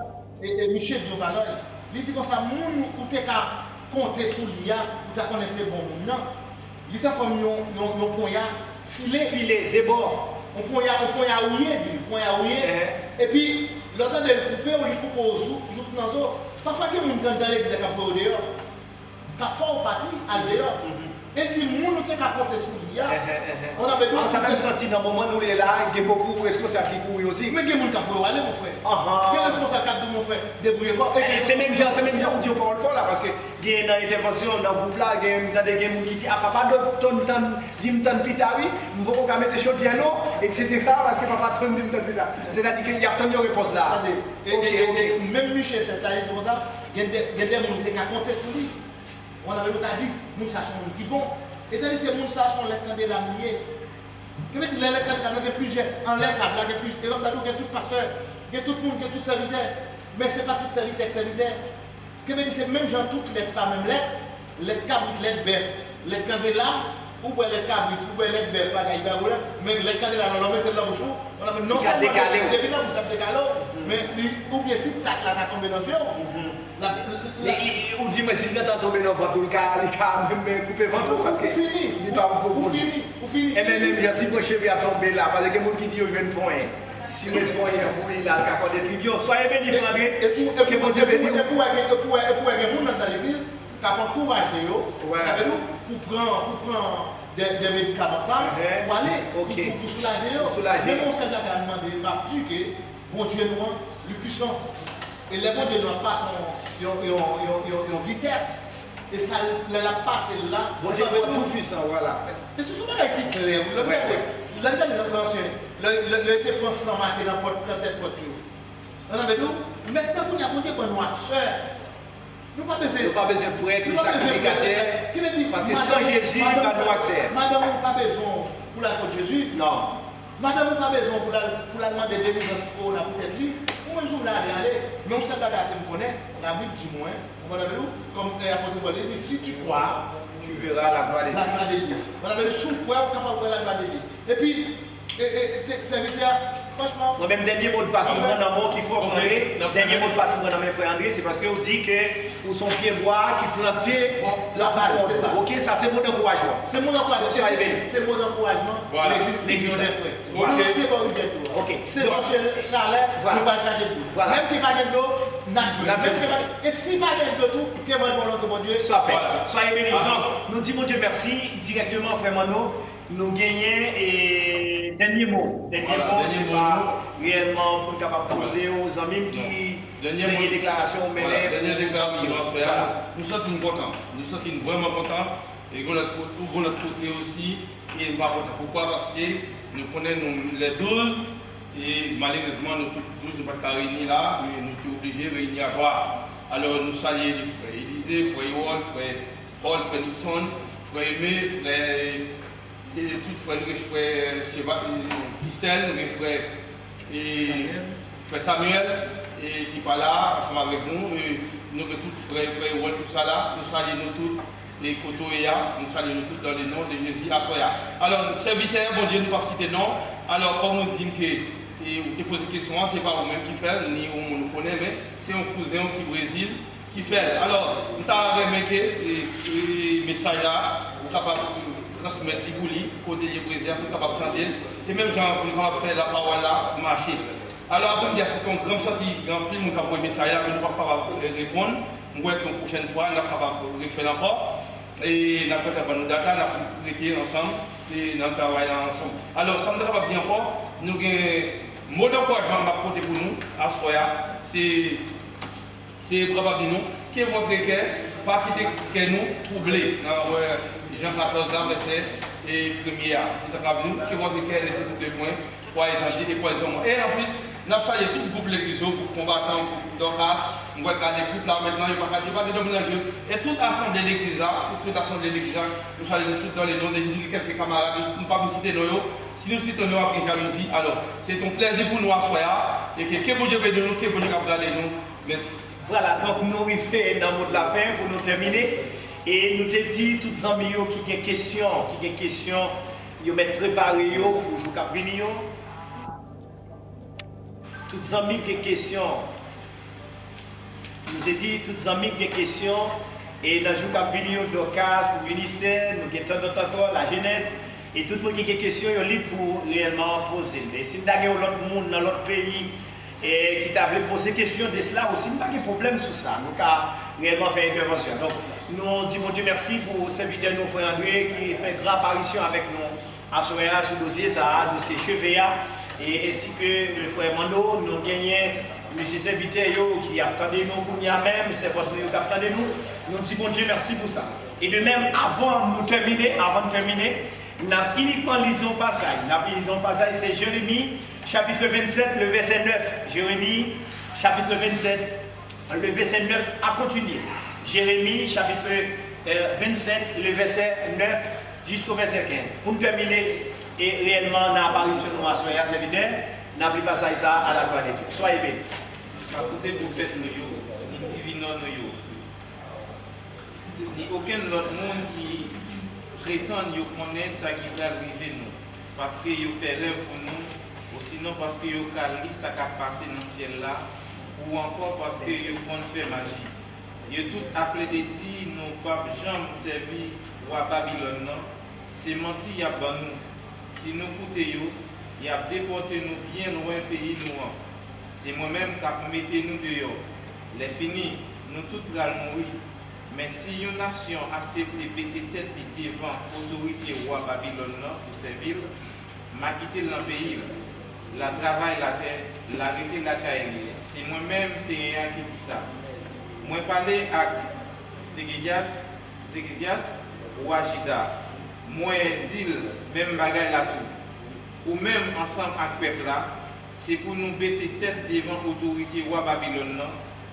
et Michel Diobaloy, il dit comme ça, moun ou te ka compter sur l'IA, ou te connaissez bon moun nan. Il était comme yon ponya filé, débord. On ponya ouillé, et puis, l'autre de le couper, on lui coupe au jour dans le parfois, il y a des gens dans l'église qui ont fait au dehors. Parfois, on partit à dehors. Et puis, nous, nous avons compté sur l'IA. On avait on s'est même senti dans le moment où il est là, il y a beaucoup de responsables qui courent aussi. Mais il y a des gens qui peuvent aller, mon frère. Il y a des responsables qui mon frère, débrouillez-vous. C'est même gens où tu parles fort là, parce que il y a une intervention dans le groupe là, il y a des gens qui disent ah papa, dis-moi ton pita, oui, je ne peux pas mettre des choses non, etc. Parce que papa, dis-moi ton pita. C'est-à-dire qu'il y a tant de réponses là. Et même Michel, c'est comme ça, il y a des gens qui ont compté sur lui. On avait l'autre dit, nous sachons qui vont. Et tandis que nous sachons les candés la mouillée. Que veut dire les candés la mouillée, plusieurs en l'air, il y a plus, et comme il y a tout pasteur, il y a tout le monde, il y a tout serviteur. Mais ce n'est pas tout serviteur, que veut dire c'est même gens toutes les pas même lettres, les cabres, les bœufs, les candés là, ou les cabres, ou les bœufs, pas gaïba, mais les candés là, on va mettre dans le bouchon, on va mettre non seulement depuis là, vous avez décalé, mais ou bien si tac là, t'as tombé dans le jeu. On dit, mais si vous êtes tombé dans le ventre, il a même coupé le ventre parce que il n'est pas beaucoup. Et même si mon cheveu a tombé là, parce que les gens qui disent qu'il y a un point. Si le point est il a un des triviaux. Soyez bénis, André. Que mon Dieu bénisse. Et pour les gens dans l'église, qui ont encouragé pour prendre des médicaments pour aller, pour soulager. Mais mon Seigneur a demandé, il m'a dit que bon Dieu nous rend le puissant. Et les bons Dieu n'ont pas son vitesse. Et ça la passe là. Bon Dieu est tout puissant, voilà. Mais ce sont pas les qui clairs. Le gars de notre ancien, le été prend 100 marqués dans la tête pour tout. On avait dit, maintenant qu'on a monté pour nous, sœur, nous n'avons pas besoin pour être sacrificateur. Parce que sans Jésus, il n'y a pas de accès. Madame, on n'a pas besoin pour la côte de Jésus. Non. Madame, on n'a pas besoin pour la demander de délivrance pour la peut-être lui. Un jour là, mais on s'est bagagé, on connaît, on a vu du moins, on va dire, comme l'apôtre Paul dit, si tu crois, tu verras la gloire de Dieu. La gloire de Dieu. On a vu sous quoi, on est capable de voir la gloire de Dieu. Et puis, serviteur, franchement. Moi-même, dernier mot de passe-moi dans mon qu'il faut André, dernier mot de passe-moi dans mes frères André, c'est parce qu'on dit que pour son pied bois qui plantait la base, c'est ça. Ok, ça c'est mon encouragement. C'est mon encouragement. C'est mon encouragement. Voilà. L'église. Ok. C'est le chalet, nous va changer tout. Même qui va gagner d'eau, et si pas gagner de tout, que votre volonté, mon Dieu, soit fait. Soyez bénis. Donc, nous disons Dieu merci directement, frère Mano. Nous gagnons et dernier mot. Dernier mot, c'est pas réellement pour capable poser aux amis qui dernière déclaration, mais dernière déclaration, nous sommes contents. Nous sommes vraiment contents. Et de notre côté aussi, et pourquoi? Parce que nous connaissons les 12 et malheureusement nous tous ne sommes pas réunis là, mais nous sommes obligés de réunir à voir. Alors nous saluons les frères Élisée, frère Yohan, frère Paul, frère Nixon, frère Aimé, frère tout frère Christelle, frère Samuel, et qui sont là, ensemble avec nous, nous tous frères Yohan, tout ça là, nous saluons nous tous. Et Kotoéa, nous saluons tous dans le nom de Jésus à Soya. Alors, serviteur, bon Dieu, nous pas citer non. Alors, comme on dit que vous posez une question, ce n'est pas vous-même qui fait, ni on nous connaît, mais c'est un cousin qui est au Brésil qui fait. Alors, nous avons remarqué le message là, vous êtes capable de transmettre les boulis, côté du Brésil, vous êtes capable de prendre. Et même gens qui vont faire la parole là, marcher. Alors, après, il y a ce qu'on grand sorti, grand pile, nous avons un message là, mais nous ne pouvons pas répondre. Nous voyons qu'une prochaine fois, nous sommes capables de refaire encore. Et nous avons nous data, nous avons été ensemble et nous travaillons ensemble. Alors, ça nous va bien fort. Nous avons mot d'encouragement m'a porté pour nous, à Soya, c'est probablement que votre cœur, pas quitter que nous troubler. Jean 14 ans, verset et premier. C'est ça qu'a nous, que votre cœur laisse tous les points, pour les évangiles et pour les hommes. Et en plus, nous avons changé tout le groupe l'église pour combattants, pour Dorcas, on va l'écoute là maintenant, il va pas de domination. Et toute assemblée de l'église là, nous saluons tous dans les noms de quelques camarades, nous ne pouvons pas citer nos. Si nous citons nous après jalousie, alors c'est un plaisir pour nous à soir et que bon Dieu veut de nous, que bon Dieu va regarder nous. Merci. Voilà, donc nous arrivons dans le mot de la fin pour nous terminer. Et nous te dit, toutes les amis qui ont des questions, ils mettent préparé pour le jour qui venir. Toutes les amis qui ont des questions, nous te dit, toutes les amis qui ont des questions, et dans le jour qui venir, Dorcas, le ministère, nous avons encore la jeunesse, et tout le monde qui a des questions, ils sont libres pour réellement poser. Mais si nous avons l'autre monde dans l'autre pays, et qui t'a voulu poser question de cela aussi, pas de problème sur ça. Nous avons réellement fait intervention. Donc, nous disons mon Dieu merci pour serviteur nous frère André qui fait une grande apparition avec nous à ce sur le dossier ça, de ses cheveux et ainsi que le frère Mando, nous gagnons monsieur serviteur qui attendait nous pour nous même, c'est votre qui attendait nous. Nous disons mon Dieu merci pour ça. Et de même, avant de terminer, nous avons uniquement lisé un passage. Nous avons lisé un passage, c'est Jérémie, chapitre 27, le verset 9. Jérémie, chapitre 27, le verset 9 à continuer. Jérémie, chapitre 27, le verset 9 jusqu'au verset 15. Pour nous terminer, et réellement, l'apparition de nous à soyez serviteurs, nous avons passage ça à la gloire de Dieu. Soyez bénis. À côté prophète, ni divinant, ni aucun autre monde qui prétend qu'ils connaissent ce qui va arriver nous. Parce qu'ils fait rêve pour nous, ou sinon parce qu'ils ont ce qui a passé dans le ciel là, ou encore parce qu'ils ont fait magie. Ils ont tout appelé des dits, nous ne pouvons jamais servir à Babylone. C'est menti, il y a nous. Si nous écoutons, il a déporté nous bien loin pays nous. C'est moi-même qui mettez nous dehors. Les finis, nous tous allons mourir. Mais si une nation accepte de baisser tête devant l'autorité roi Babylone pour servir, m'a quitté le pays, la travail la terre, l'arrêter la caille. C'est moi-même, c'est rien qui dit ça. Moi parler à Ségias ou Agida. Moi dis même bagaille là tout. Ou même ensemble avec peuple là, c'est pour nous baisser tête devant l'autorité roi Babylone,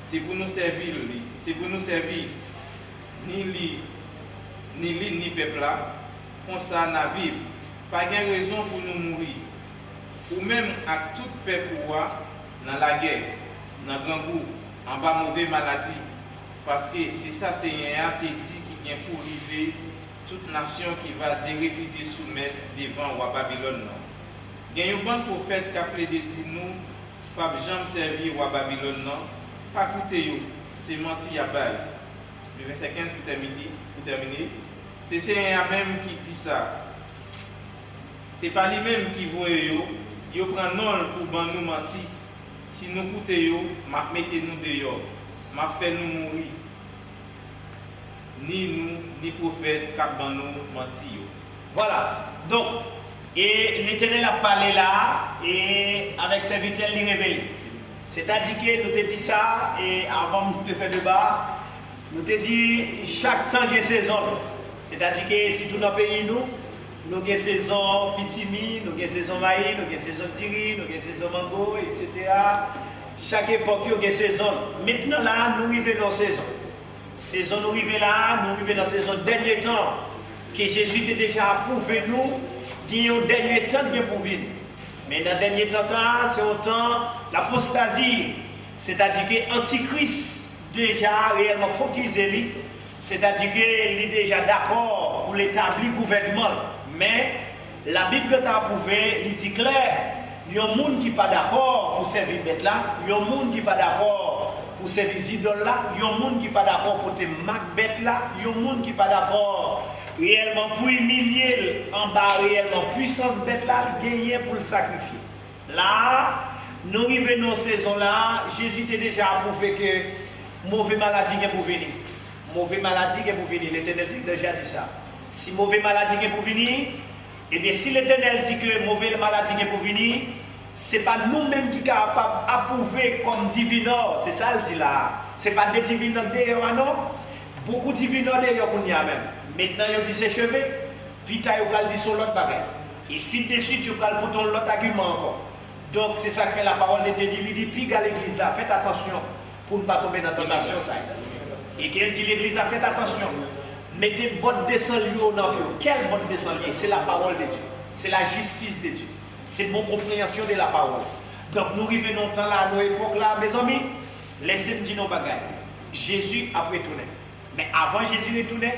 c'est pour nous servir, c'est pour nous servir. Ni peuple là, comme ça n'a vivre. Pas de raison pour nous mourir. Ou même à tout peuple dans la guerre, dans le grand groupe, en bas mauvaise maladie. Parce que c'est ça, c'est un dit qui vient pour arriver toute nation qui va déréfuser soumettre devant le roi Babylone. Il y a un bon prophète qui a plaidé dit nous, pas jamais servir le roi Babylone, pas écouter, c'est menti à bail. Le verset 15 pour terminer. C'est un même qui dit ça. C'est pas lui-même qui voit il prend non pour nous mentir. Si nous écoutons, mettez nous dehors, fait nous mourir. Ni nous, ni prophète, qui nous mentir. Voilà. Donc, et l'Éternel a parlé là, et avec serviteur, il révèle. C'est-à-dire que nous te dit ça, et avant de faire le bas, nous te dit chaque temps qu'il y a saison. C'est-à-dire que si tout dans le pays, nous avons saison pitimi, nous avons saison maïs, nous avons saison tiri, nous avons saison mango, etc. Chaque époque, nous avons saison. Maintenant là, nous arrivons dans la saison. Saison nous arrivons là, nous arrivons dans la saison dernier temps, que Jésus a déjà approuvé nous, qu'il y a un dernier temps de pour venir. Mais dans le dernier temps, ça, c'est au temps l'apostasie, c'est-à-dire que l'Antichrist déjà réellement focalisé, c'est-à-dire qu'il est déjà d'accord pour l'établir gouvernement. Mais la Bible que tu as approuvé, il dit clair, il y a un monde qui n'est pas d'accord pour servir bête là, il y a un monde qui n'est pas d'accord pour servir idole là, il y a un monde qui n'est pas d'accord pour te marquer bête là, il y a un monde qui n'est pas d'accord réellement pour humilier en bas réellement puissance bête là, gagner pour le sacrifier. Là, nous arrivons dans cette saison là, Jésus a déjà approuvé que mauvaise maladie est pour venir. Mauvaise maladie est pour venir, l'Éternel a déjà dit ça. Si mauvaise maladie est pour venir, et bien si l'Éternel dit que mauvaise maladie est pour venir, Ce n'est pas nous-mêmes qui sommes capables d'approuver comme divineurs. C'est ça le dit là. Ce n'est pas des divineurs d'ailleurs, non. Beaucoup de divineurs d'ailleurs qu'on y a même. Maintenant, ils disent c'est cheveux, puis ils ont dit sur l'autre bagage. Et suite de suite, ils ont pour l'autre argument encore. Donc, c'est ça que fait la parole de Dieu. Il dit, puis à l'église là, faites attention pour ne pas tomber dans la tentation. Ça. Et qu'elle dit, l'église a fait attention. Mettez bonne descente dans le Quelle bonne descente? C'est la parole de Dieu. C'est la justice de Dieu. C'est mon compréhension de la parole. Donc, nous revenons dans là, à nos époques là, mes amis, laissez-moi dire nos bagages. Jésus a retourné. Mais avant Jésus retourné,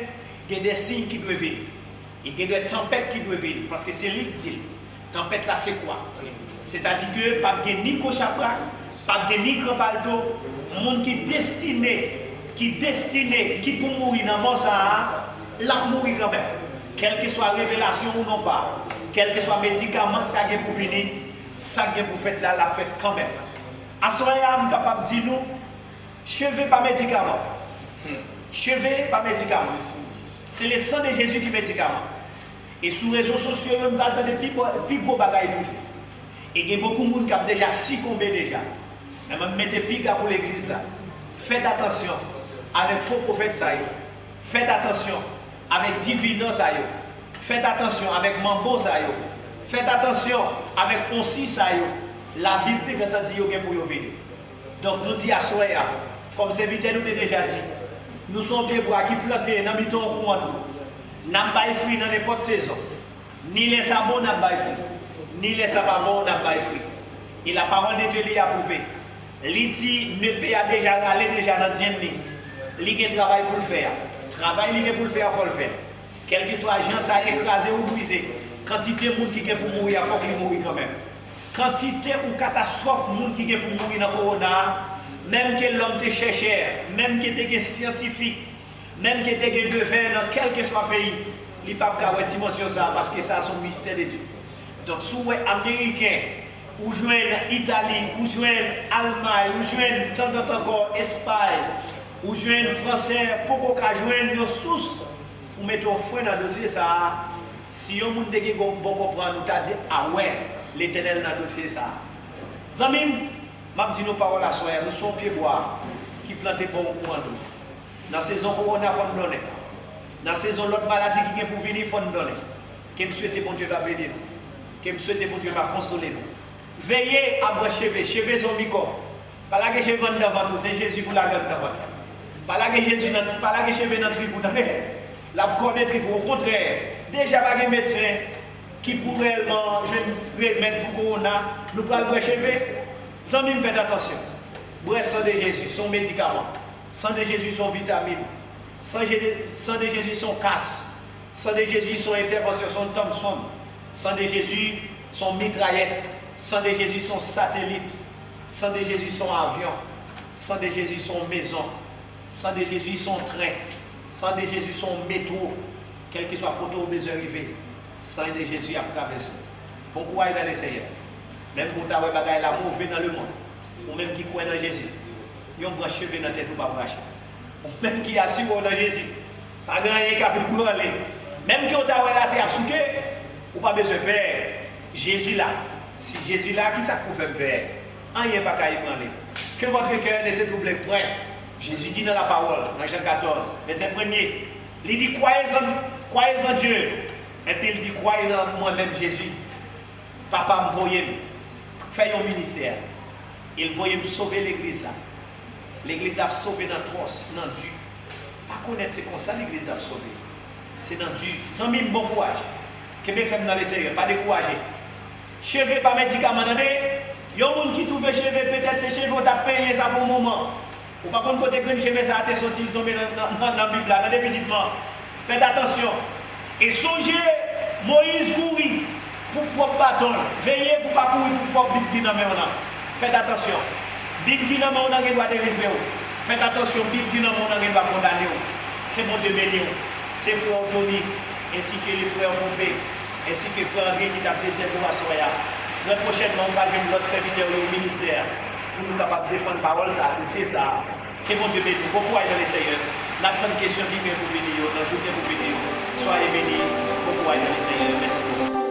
il y a des signes qui doivent venir. Il y a des tempêtes qui doivent venir. Parce que c'est lui qui dit. Tempête là, c'est quoi? C'est-à-dire que pas de ni cochapra, pas de ni grand balto, monde qui est destiné, qui pour mourir dans mon ça, là mourir quand même. Quelle que soit révélation ou non pas, quel que soit médicament que tu as pour venir, ça que vous faites là, la fête quand même. À ce moment-là, je suis capable de dire nous, cheveux pas médicament. Cheveux pas médicament. C'est le sang de Jésus qui est médicament. Et sur les réseaux sociaux, je me parle de plus gros bagailles toujours. Et il y a beaucoup de monde qui a déjà succombé déjà. Mais je mettez pique pour l'église là. Faites attention avec faux prophètes ça. Faites attention avec divinants ça. Faites attention avec mambo ça. Faites attention avec onsi ça. La Bible quand on dit qu'il y a pour venir. Donc nous disons à Soya, comme serviteur nous a déjà dit, nous sommes des bois qui plantés dans le miton au courant. Nous n'avons pas de fruits dans n'importe saison. Ni les sabots n'ont pas de fruits. Ni les sabots n'ont pas de fruits. Et la parole de Dieu l'a approuvé. Il dit, ne peut a déjà râler déjà dans 10 000. Il y a un travail pour le faire. Travail il y a pour le faire, il faut le faire. Quel que soit l'agent, ça a écrasé ou brisé. Quantité de monde qui est pour mourir, il faut qu'il mourir quand même. Quantité ou catastrophe de monde qui est pour mourir dans le corona, même que l'homme te cherche, même que tu es scientifique, même que tu es devin dans quel que soit le pays, il n'y a pas de dimension ça parce que ça, c'est un mystère de Dieu. Donc, si vous êtes américain, ou joignent Italie, ou joignent Allemagne, ou joignent tant d'autres encore Espagne, ou joignent Français, pour qu'on joigne nos sources, pour mettre au fond dans le dossier ça. Si on monde qui bon comprendre, nous t'a dit ah ouais, l'Éternel dans le dossier ça. Zamim, m'a dit nos paroles à soi, nous sommes pieds bois qui plantent bon pour nous. Dans la saison corona, il faut nous donner. Dans la saison l'autre maladie qui vient pour venir, il faut nous donner. Que me souhaite bon Dieu va bénir nous. Que me souhaite bon Dieu va consoler nous. Veillez à vos cheveux, cheveux sont micro. Pas là que cheveux devant tout, c'est Jésus pour la garde devant. Pas là que Jésus, pas là que cheveux dans le tribut, la connaître au contraire. Déjà, pas de médecin qui pourrait remettre pour corona, nous prenons les cheveux. Sans même faire attention. Bref, sang de Jésus, son médicament. Sang de Jésus, son vitamine. Sang de Jésus, son casse. Sang de Jésus, son intervention, son Thompson. Sang de Jésus, son mitraillette. Sang de Jésus, son satellite. Sang de Jésus, son avion. Sang de Jésus, son maison. Sang de Jésus, son train. Sang de Jésus, son métro. Quel que soit le côté où besoin arriver. Sang de Jésus a traversé. Bon courage dans les Seigneur. Même pour ta bagaille la mauvais dans le monde. Ou même qui croit dans Jésus. Ils ont branché dans la tête ou pas branché. Ou même qui assis dans Jésus. Pas grand rien qui a pu brûler. Même qui ont la terre souquée, ou pas besoin de père. Jésus là. Si Jésus là, qui ça pour faire père? Rien pas qu'à y prendre. Que votre cœur ne se trouble point. Jésus dit dans la parole, dans Jean 14, verset 1er, il dit croyez en Dieu. Et puis il dit croyez en moi-même Jésus. Papa me voyait, fait un ministère. Il voyait me sauver l'église là. L'église a sauvé dans trosse, dans Dieu. Pas connaître c'est comme ça l'église a sauvé. C'est dans Dieu. Sans même bon courage. Que me fait dans les sérieux, pas décourager. Cheveux pas médicaments, il y a des gens qui trouvent cheveux, peut-être ces cheveux, tu as payé ça pour un moment. Ou pas contre côté que cheveux, ça a été sorti tomber dans la Bible, dans des petits moments. Faites attention. Et songez, Moïse courit pour propre bâton. Veillez pour ne pas courir pour propre Bible dans la main. Faites attention. Bible dans la main, on doit délivrer. Faites attention, Bible dans la main, on doit condamner. Que mon Dieu bénisse. C'est frère Anthony, ainsi que les frères Pompé, ainsi que le frère Henri qui t'a fait cette soirée. Très prochainement, on va voir notre serviteur au ministère pour nous capables de défendre la parole, c'est ça. Que mon Dieu bénisse. Beaucoup dans les Seigneurs. N'a pas de question qui vient pour venir, dans le jour pour venir. Soyez bénis. Beaucoup dans les Seigneurs. Merci beaucoup.